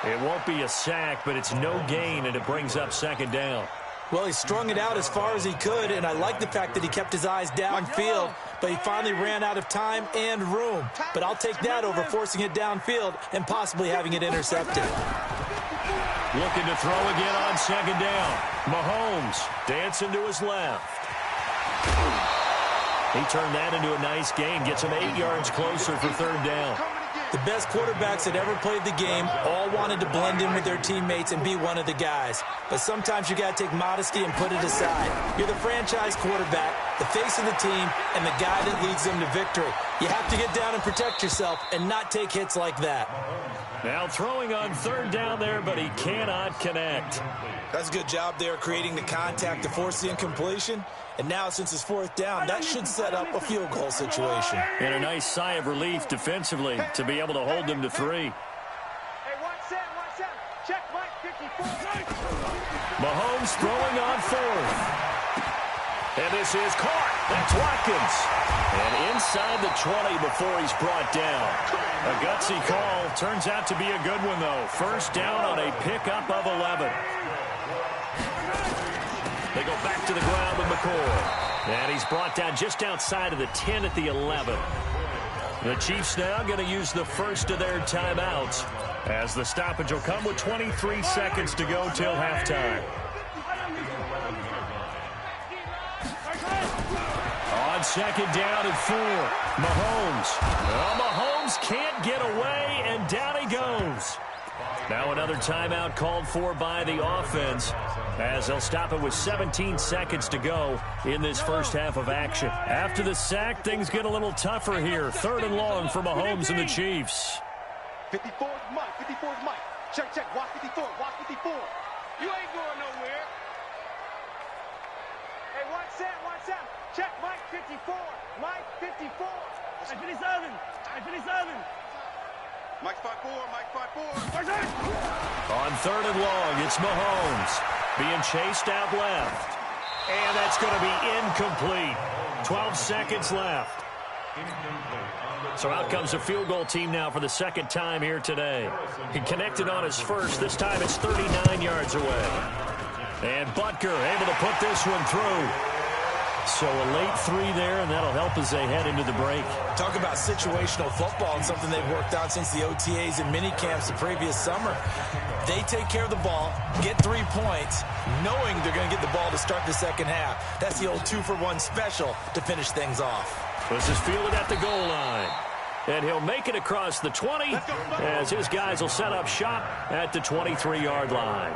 It won't be a sack, but it's no gain, and it brings up 2nd down. Well, he strung it out as far as he could, and I like the fact that he kept his eyes downfield, but he finally ran out of time and room. But I'll take that over forcing it downfield and possibly having it intercepted. Looking to throw again on 2nd down. Mahomes dancing to his left. He turned that into a nice gain, gets him 8 yards closer for 3rd down. The best quarterbacks that ever played the game all wanted to blend in with their teammates and be one of the guys. But sometimes you got to take modesty and put it aside. You're the franchise quarterback, the face of the team, and the guy that leads them to victory. You have to get down and protect yourself and not take hits like that. Now throwing on 3rd down there, but he cannot connect. That's a good job there creating the contact to force the incompletion. And now, since it's 4th down, that should set up a field goal situation. And a nice sigh of relief defensively to be able to hold them to 3. Hey, 1 set. Check Mike 54. Mahomes throwing on fourth. And this is caught. That's Watkins. And inside the 20 before he's brought down. A gutsy call. Turns out to be a good one, though. First down on a pickup of 11. They go back to the ground with McCoy. And he's brought down just outside of the 10 at the 11. The Chiefs now going to use the first of their timeouts, as the stoppage will come with 23 seconds to go till halftime. On second down and 4, Mahomes. Well, Mahomes can't get away, and down he goes. Now another timeout called for by the offense, as they'll stop it with 17 seconds to go in this first half of action. After the sack, things get a little tougher here. 3rd and long for Mahomes and the Chiefs. 54 is Mike. 54 is Mike. Check, check. Watch 54. Watch 54. You ain't going nowhere. Hey, watch that. Watch that. Check Mike 54. Mike 54. I 57. I 57. Mike 5-4. Mike 5-4. On 3rd and long, it's Mahomes being chased out left. And that's going to be incomplete. 12 seconds left. So out comes the field goal team now for the second time here today. He connected on his first. This time it's 39 yards away. And Butker able to put this one through. So a late 3 there, and that'll help as they head into the break. Talk about situational football and something they've worked on since the OTAs and mini camps the previous summer. They take care of the ball, get 3 points, knowing they're going to get the ball to start the second half. That's the old 2-for-1 special to finish things off. This is fielded at the goal line. And he'll make it across the 20 as his guys will set up shop at the 23-yard line.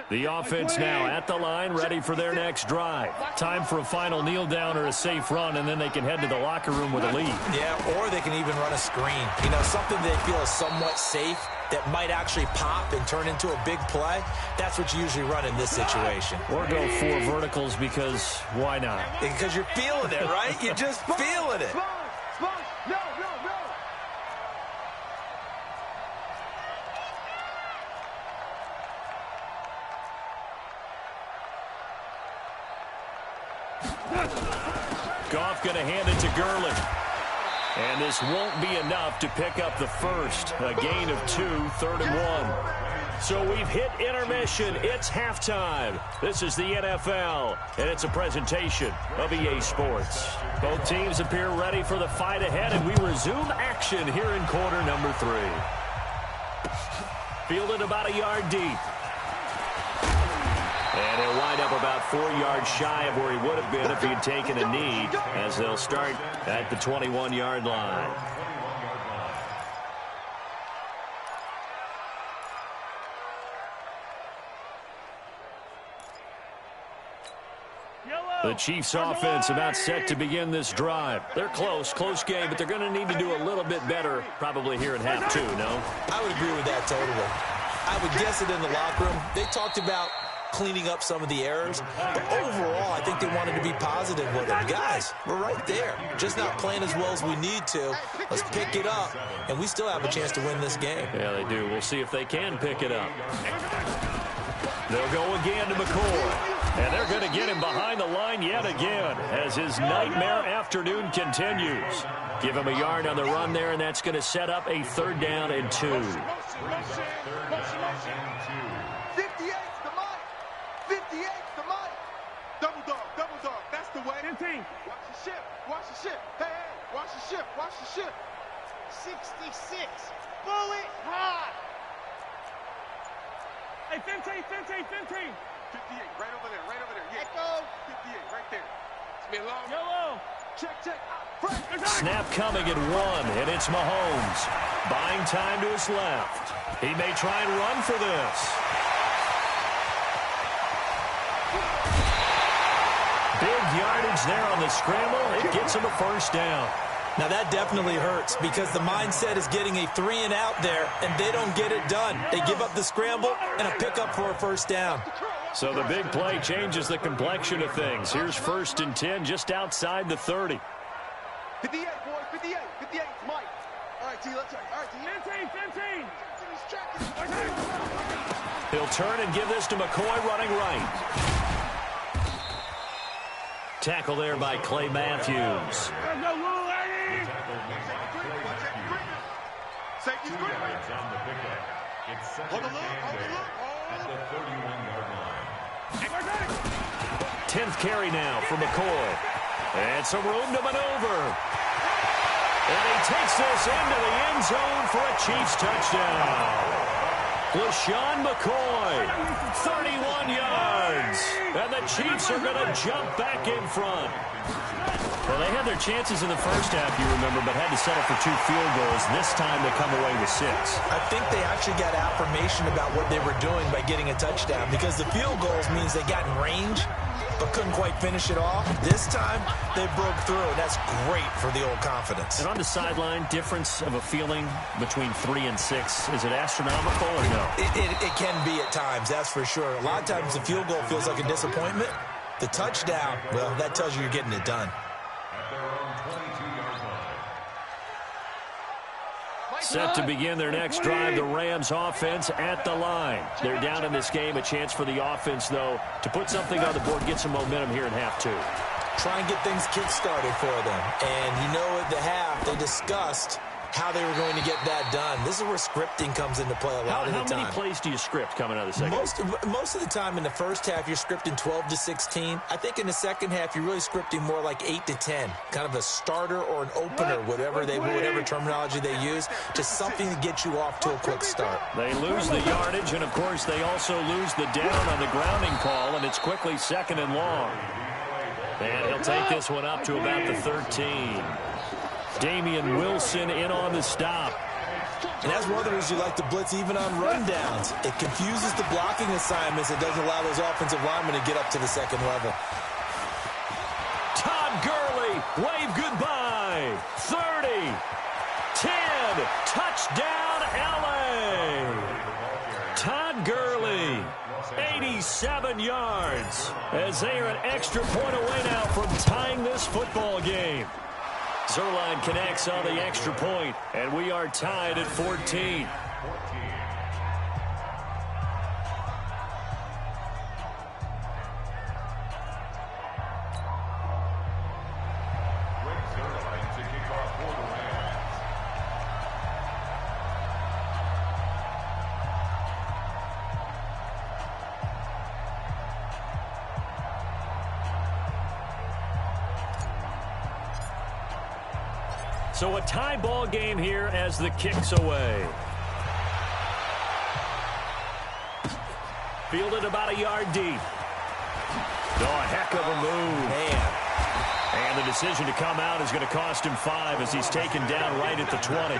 The offense now at the line, ready for their next drive. Time for a final kneel down or a safe run, and then they can head to the locker room with a lead. Yeah, or they can even run a screen. You know, something they feel is somewhat safe that might actually pop and turn into a big play. That's what you usually run in this situation. Or go 4 verticals, because why not? Because you're feeling it, right? You're just feeling it. No, no, no. Goff going to hand it to Gurley. And this won't be enough to pick up the first. A gain of 2, 3rd and 1. So we've hit intermission. It's halftime. This is the NFL, and it's a presentation of EA Sports. Both teams appear ready for the fight ahead, and we resume action here in quarter number 3. Fielded about a yard deep. And he'll wind up about 4 yards shy of where he would have been if he'd taken a knee, as they'll start at the 21-yard line. The Chiefs offense about set to begin this drive. They're close game, but they're going to need to do a little bit better probably here in half 2, no? I would agree with that totally. I would guess it in the locker room. They talked about cleaning up some of the errors, but overall, I think they wanted to be positive with it. Guys, we're right there. Just not playing as well as we need to. Let's pick it up, and we still have a chance to win this game. Yeah, they do. We'll see if they can pick it up. They'll go again to McCoy. And they're going to get him behind the line yet again as his nightmare afternoon continues. Give him a yard on the run there, and that's going to set up a 3rd down and 2. 58's the mic. 58's the mic. Double dog. That's the way. 15. Watch the ship. Watch the ship. Hey, watch the ship. Watch the ship. 66. Bullet hot. Hey, 15. 58, right over there. Yeah. Echo. 58, right there. It's been long. Yellow. Check. Snap coming at 1, and it's Mahomes. Buying time to his left. He may try and run for this. Big yardage there on the scramble. It gets him a 1st down. Now, that definitely hurts because the mindset is getting a 3-and-out there, and they don't get it done. They give up the scramble and a pickup for a first down. So the big play changes the complexion of things. Here's 1st and 10 just outside the 30. 58, boys, 58. 58, Mike. All right, T, let's go. All right, T. 15. He'll turn and give this to McCoy running right. Tackle there by Clay Matthews. Safety's good. Hold the look. At the 31-yard line. 10th carry now for McCoy. And some room to maneuver. And he takes this into the end zone for a Chiefs touchdown. LaShawn McCoy, 31 yards. And the Chiefs are going to jump back in front. Well, they had their chances in the first half, you remember, but had to settle for 2 field goals. This time they come away with 6. I think they actually got affirmation about what they were doing by getting a touchdown because the field goals means they got in range but couldn't quite finish it off. This time, they broke through, and that's great for the old confidence. And on the sideline, difference of a feeling between 3 and 6, is it astronomical or no? It can be at times, that's for sure. A lot of times the field goal feels like a disappointment. The touchdown, well, that tells you you're getting it done. Set to begin their next drive, the Rams offense at the line. They're down in this game. A chance for the offense, though, to put something on the board, get some momentum here in half 2. Try and get things kick-started for them. And you know at the half, they discussed how they were going to get that done. This is where scripting comes into play a lot of the time. How many plays do you script coming out of the second? Most of the time in the first half, you're scripting 12 to 16. I think in the second half, you're really scripting more like 8 to 10. Kind of a starter or an opener, whatever terminology they use, just something to get you off to a quick start. They lose the yardage, and, of course, they also lose the down on the grounding call, and it's quickly 2nd and long. And he'll take this one up to about the 13. Damian Wilson in on the stop. And that's one of the reasons you like to blitz even on rundowns. It confuses the blocking assignments. It doesn't allow those offensive linemen to get up to the second level. Todd Gurley, wave goodbye. 30, 10, touchdown LA. Todd Gurley, 87 yards, as they are an extra point away now from tying this football game. Zerline connects on the extra point, and we are tied at 14. So a tie ball game here as the kick's away. Fielded about a yard deep. Oh, a heck of a move. Man. And the decision to come out is going to cost him 5 as he's taken down right at the 20.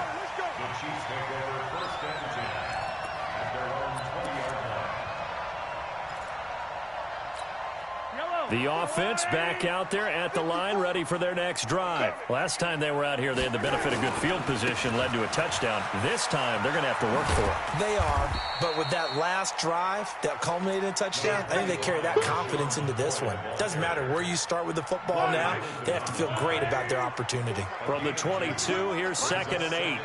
The offense back out there at the line, ready for their next drive. Last time they were out here, they had the benefit of good field position, led to a touchdown. This time, they're going to have to work for it. They are, but with that last drive that culminated in a touchdown, I think they carry that confidence into this one. Doesn't matter where you start with the football now, they have to feel great about their opportunity. From the 22, here's 2nd and 8.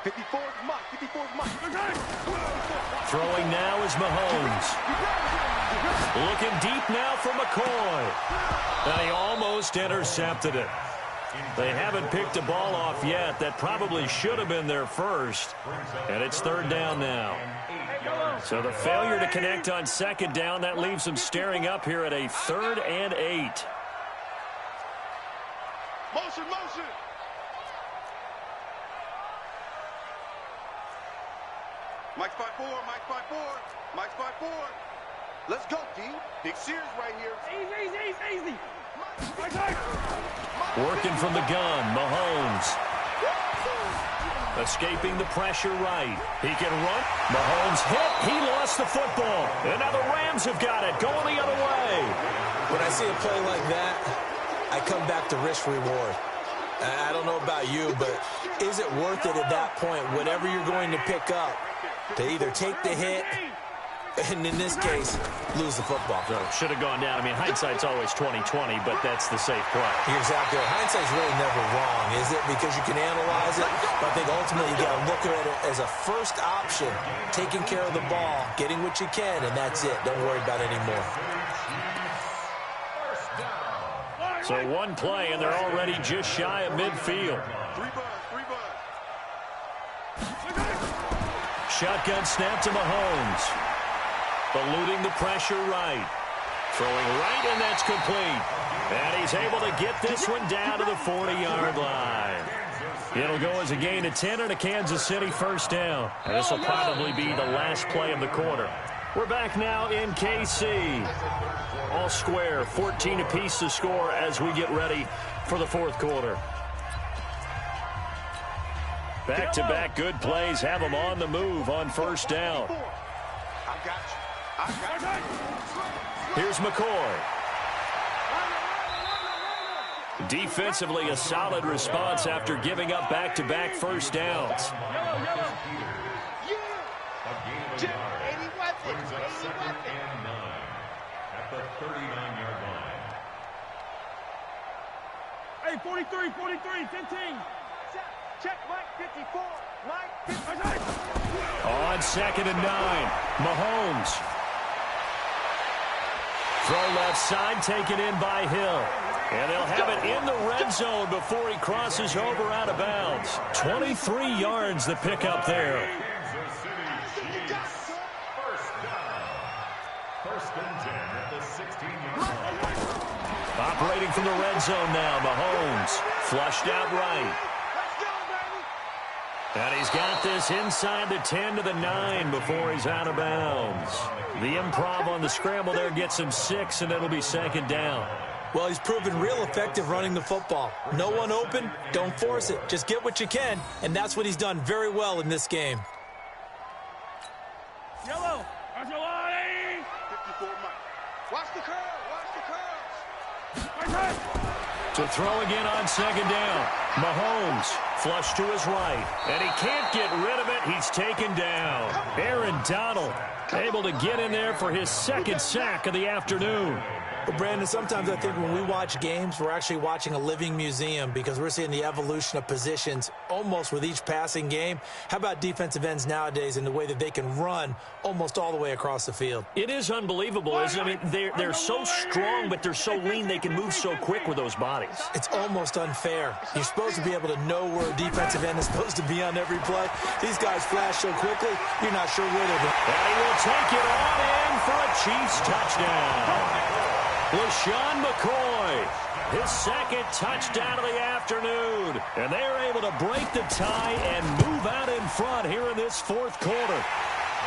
54 is Mike. 54 is Mike. Throwing now is Mahomes. Looking deep now for McCoy. And he almost intercepted it. They haven't picked a ball off yet. That probably should have been their first. And it's 3rd down now. So the failure to connect on 2nd down, that leaves them staring up here at a 3rd and 8. Motion, motion. Mike's 5-4, Mike's 5-4, Mike's 5-4. Let's go, D. Big Sears right here. Easy. Working from the gun, Mahomes. Escaping the pressure right. He can run. Mahomes hit. He lost gets the football. And now the Rams have got it, going the other way. When I see a play like that, I come back to risk-reward. I don't know about you, but is it worth it at that point, whatever you're going to pick up, to either take the hit, and in this case, lose the football? So should have gone down. I mean, hindsight's always 20/20, but that's the safe play. You're exactly right. Hindsight's really never wrong, is it? Because you can analyze it, but I think ultimately you got to look at it as a first option, taking care of the ball, getting what you can, and that's it. Don't worry about it anymore. So one play, and they're already just shy of midfield. Shotgun snap to Mahomes. Eluding the pressure right. Throwing right, and that's complete. And he's able to get this one down to the 40-yard line. It'll go as a gain of 10 and a Kansas City first down. And this will probably be the last play of the quarter. We're back now in KC. All square, 14 apiece to score as we get ready for the fourth quarter. Back-to-back good plays have them on the move on first down. Here's McCoy. Defensively, a solid response after giving up back-to-back first downs. Brings up second and 9 at the 39-yard line. Hey, 43, 15. Check Mike 54. Mike 54. On second and 9, Mahomes. Throw left side, taken in by Hill. And they'll have it in the red zone before he crosses over out of bounds. 23 yards the pickup there. First and 10 at the 16-yard line. Operating from the red zone now, Mahomes. Flushed out right. And he's got this inside the 10 to the 9 before he's out of bounds. The improv on the scramble there gets him 6, and it'll be second down. Well, he's proven real effective running the football. No one open, don't force it. Just get what you can, and that's what he's done very well in this game. Yellow. 54 Mike. Watch the curl. To throw again on second down. Mahomes flush to his right. And he can't get rid of it. He's taken down. Aaron Donald able to get in there for his second sack of the afternoon. Well, Brandon, sometimes I think when we watch games, we're actually watching a living museum because we're seeing the evolution of positions almost with each passing game. How about defensive ends nowadays in the way that they can run almost all the way across the field? It is unbelievable, isn't it? I mean, they're so strong, but they're so lean they can move so quick with those bodies. It's almost unfair. You're supposed to be able to know where a defensive end is supposed to be on every play. These guys flash so quickly, you're not sure where they're going. And he will take it on in for a Chiefs touchdown. LaShawn McCoy, his second touchdown of the afternoon. And they are able to break the tie and move out in front here in this fourth quarter.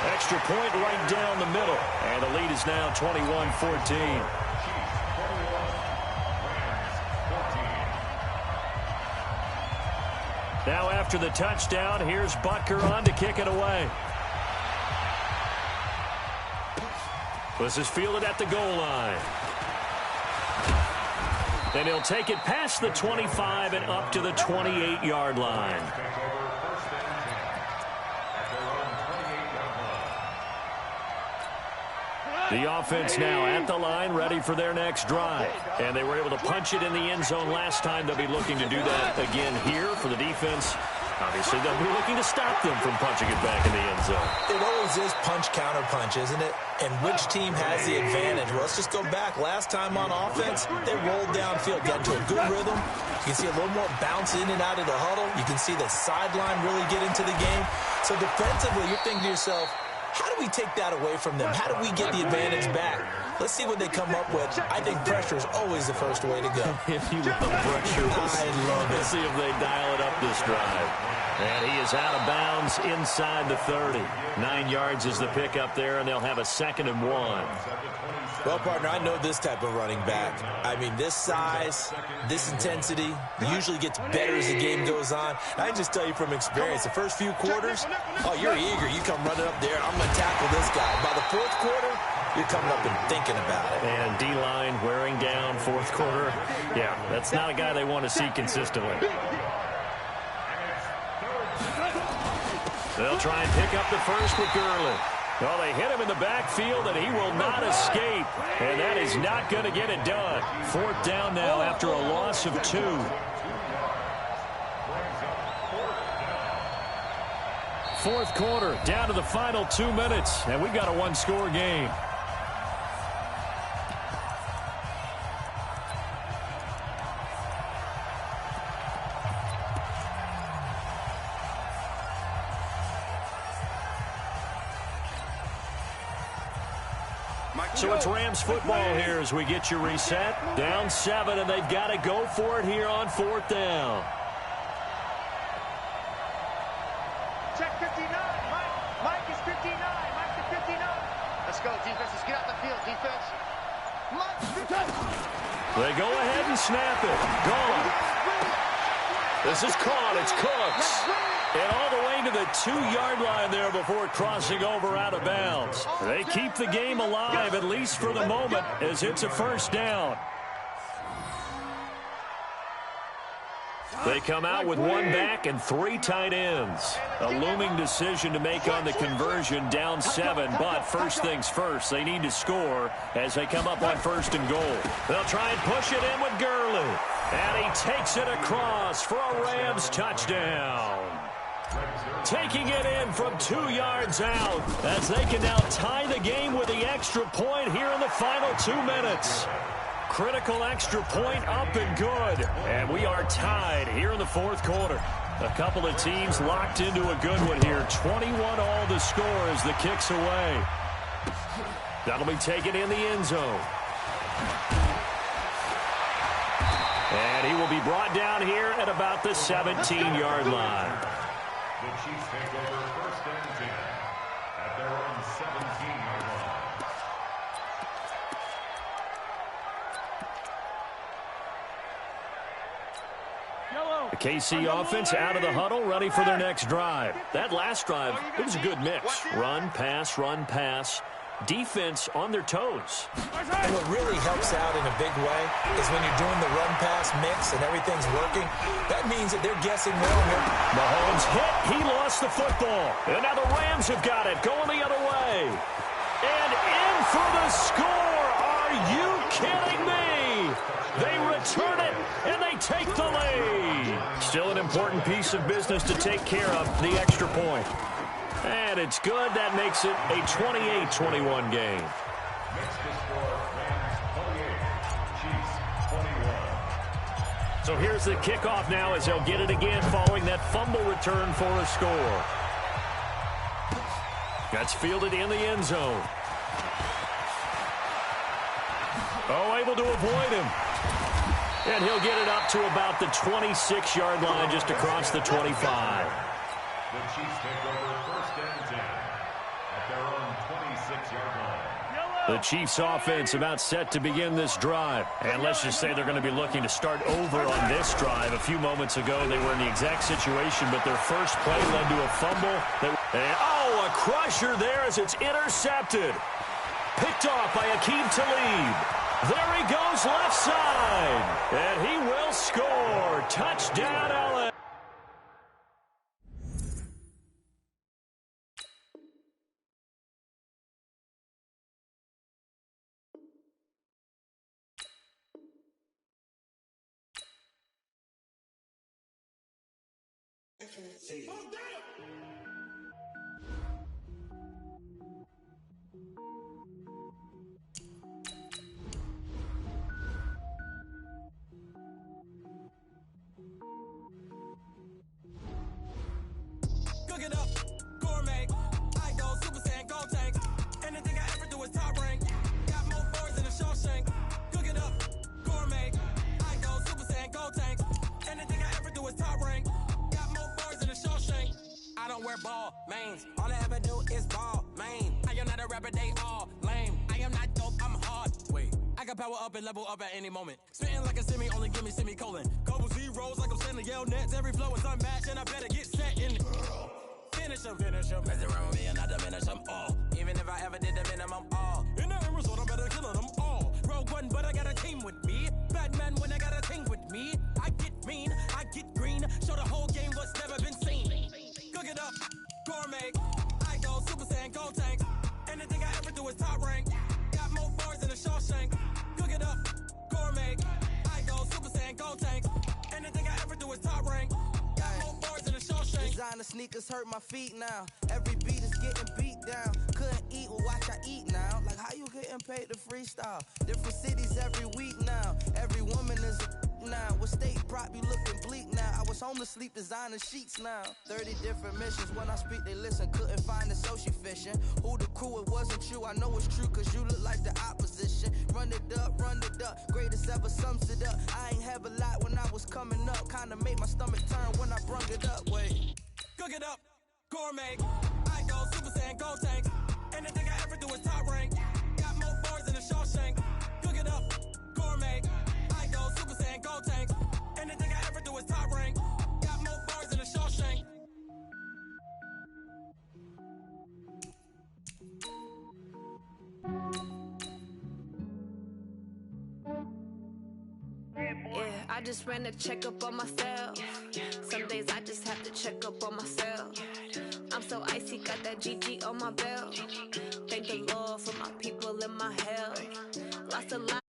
Extra point right down the middle. And the lead is now 21-14. Now after the touchdown, here's Butker on to kick it away. This is fielded at the goal line. And he'll take it past the 25 and up to the 28-yard line. The offense now at the line, ready for their next drive. And they were able to punch it in the end zone last time. They'll be looking to do that again here for the defense. Obviously, they'll be looking to stop them from punching it back in the end zone. It always is punch-counter-punch, isn't it? And which team has the advantage? Well, let's just go back. Last time on offense, they rolled downfield, got into a good rhythm. You can see a little more bounce in and out of the huddle. You can see the sideline really get into the game. So defensively, you're thinking to yourself, how do we take that away from them? How do we get the advantage back? Let's see what they come up with. I think pressure is always the first way to go. If you love pressure, I love it. Let's see if they dial it up this drive. And he is out of bounds inside the 30. 9 yards is the pickup there, and they'll have a 2nd and 1. Well, partner, I know this type of running back. I mean, this size, this intensity usually gets better as the game goes on. I can just tell you from experience, the first few quarters, oh, you're eager. You come running up there, I'm going to tackle this guy. By the you're coming up and thinking about it. And D-line wearing down fourth quarter. Yeah, that's not a guy they want to see consistently. They'll try and pick up the first with Gurley. Well, they hit him in the backfield, and he will not escape. And that is not going to get it done. Fourth down now after a loss of 2. Fourth quarter, down to the final 2 minutes, and we've got a one-score game. So it's Rams football here as we get you reset. Down 7, and they've got to go for it here on fourth down. Check 59. Mike is 59. Mike to 59. Let's go, defense. Let's get out the field, defense. Mike, they go ahead and snap it. Gone. This is caught. It's Cooks. And all the way to the 2-yard line there before crossing over out of bounds. They keep the game alive, at least for the moment, as it's a first down. They come out with 1 back and 3 tight ends. A looming decision to make on the conversion, down 7, but first things first, they need to score as they come up on 1st and goal. They'll try and push it in with Gurley. And he takes it across for a Rams touchdown. Taking it in from 2 yards out as they can now tie the game with the extra point here in the final 2 minutes. Critical extra point up and good. And we are tied here in the fourth quarter. A couple of teams locked into a good one here. 21 all the score as the kick's away. That'll be taken in the end zone. And he will be brought down here at about the 17-yard line. The Chiefs take over 1st and 10 at their own 17-yard line. The KC offense out of the huddle, ready for their next drive. That last drive, it was a good mix. Run, pass, defense on their toes. And what really helps out in a big way is when you're doing the run-pass mix and everything's working, that means that they're guessing well here. Mahomes hit. He lost the football. And now the Rams have got it, going the other way. And in for the score. Are you kidding me? They return it, and they take the lead. Still an important piece of business to take care of, the extra point. And it's good. That makes it a 28-21 game. Next to score, Rams 28, Chiefs 21. So here's the kickoff now as they'll get it again following that fumble return for a score. That's fielded in the end zone. Oh, able to avoid him. And he'll get it up to about the 26-yard line just across the 25. The Chiefs take over 1st and 10 at their own 26-yard line. The Chiefs offense about set to begin this drive. And let's just say they're going to be looking to start over on this drive. A few moments ago, they were in the exact situation, but their first play led to a fumble. A crusher there as it's intercepted. Picked off by Akeem Talib. There he goes left side. And he will score. Touchdown, LA. Cook it up, gourmet. I go Super Saiyan, gold tank. Anything I ever do is top rank. Got more boards than a Shawshank. Cook it up, gourmet. I go Super Saiyan, gold tank. Anything I ever do is top rank. Got more boards than a Shawshank. I don't wear ball mains. All I ever do is ball main. I am not a rapper, they all lame. I am not dope, I'm hard. Wait, I can power up and level up at any moment. Spitting like a semi, only give me semicolon. Couple zeros like I'm sending yell nets. Every flow is unmatched, and I better get set in. Finish them. Mess around with me and I diminish them all. Even if I ever did the minimum all. In the mean. I get green, show the whole game what's never been seen. Cook it up, gourmet. I go Super Saiyan, go tank. Anything I ever do is top rank. Got more bars than a Shawshank. Cook it up, gourmet. I go Super Saiyan, go tank. Anything I ever do is top rank. Got more bars than a Shawshank. Designer sneakers hurt my feet now. Every beat is getting beat down. Couldn't eat, well watch I eat now. Like how you getting paid to freestyle? Different cities every week now. Every woman is a now. With state prop, you looking bleak now. I was home to sleep, designer sheets now. 30 different missions. When I speak, they listen. Couldn't find it, so she fishing. Who the crew, it wasn't you. I know it's true, cause you look like the opposition. Run it up, greatest ever sums it up. I ain't have a lot when I was coming up. Kinda made my stomach turn when I brung it up. Wait. Cook it up, gourmet. I go Super Saiyan, go tank. Anything I ever do is top rank. Got more bars than a Shawshank. Cook it up, gourmet. I go Super Saiyan, go tank. Anything I ever do is top rank. Got more bars than a Shawshank. Yeah, I just ran a checkup on myself. Some days I just have to check up on myself. I'm so icy, got that GG on my belt. Thank the Lord for my people in my health. Lost a lot.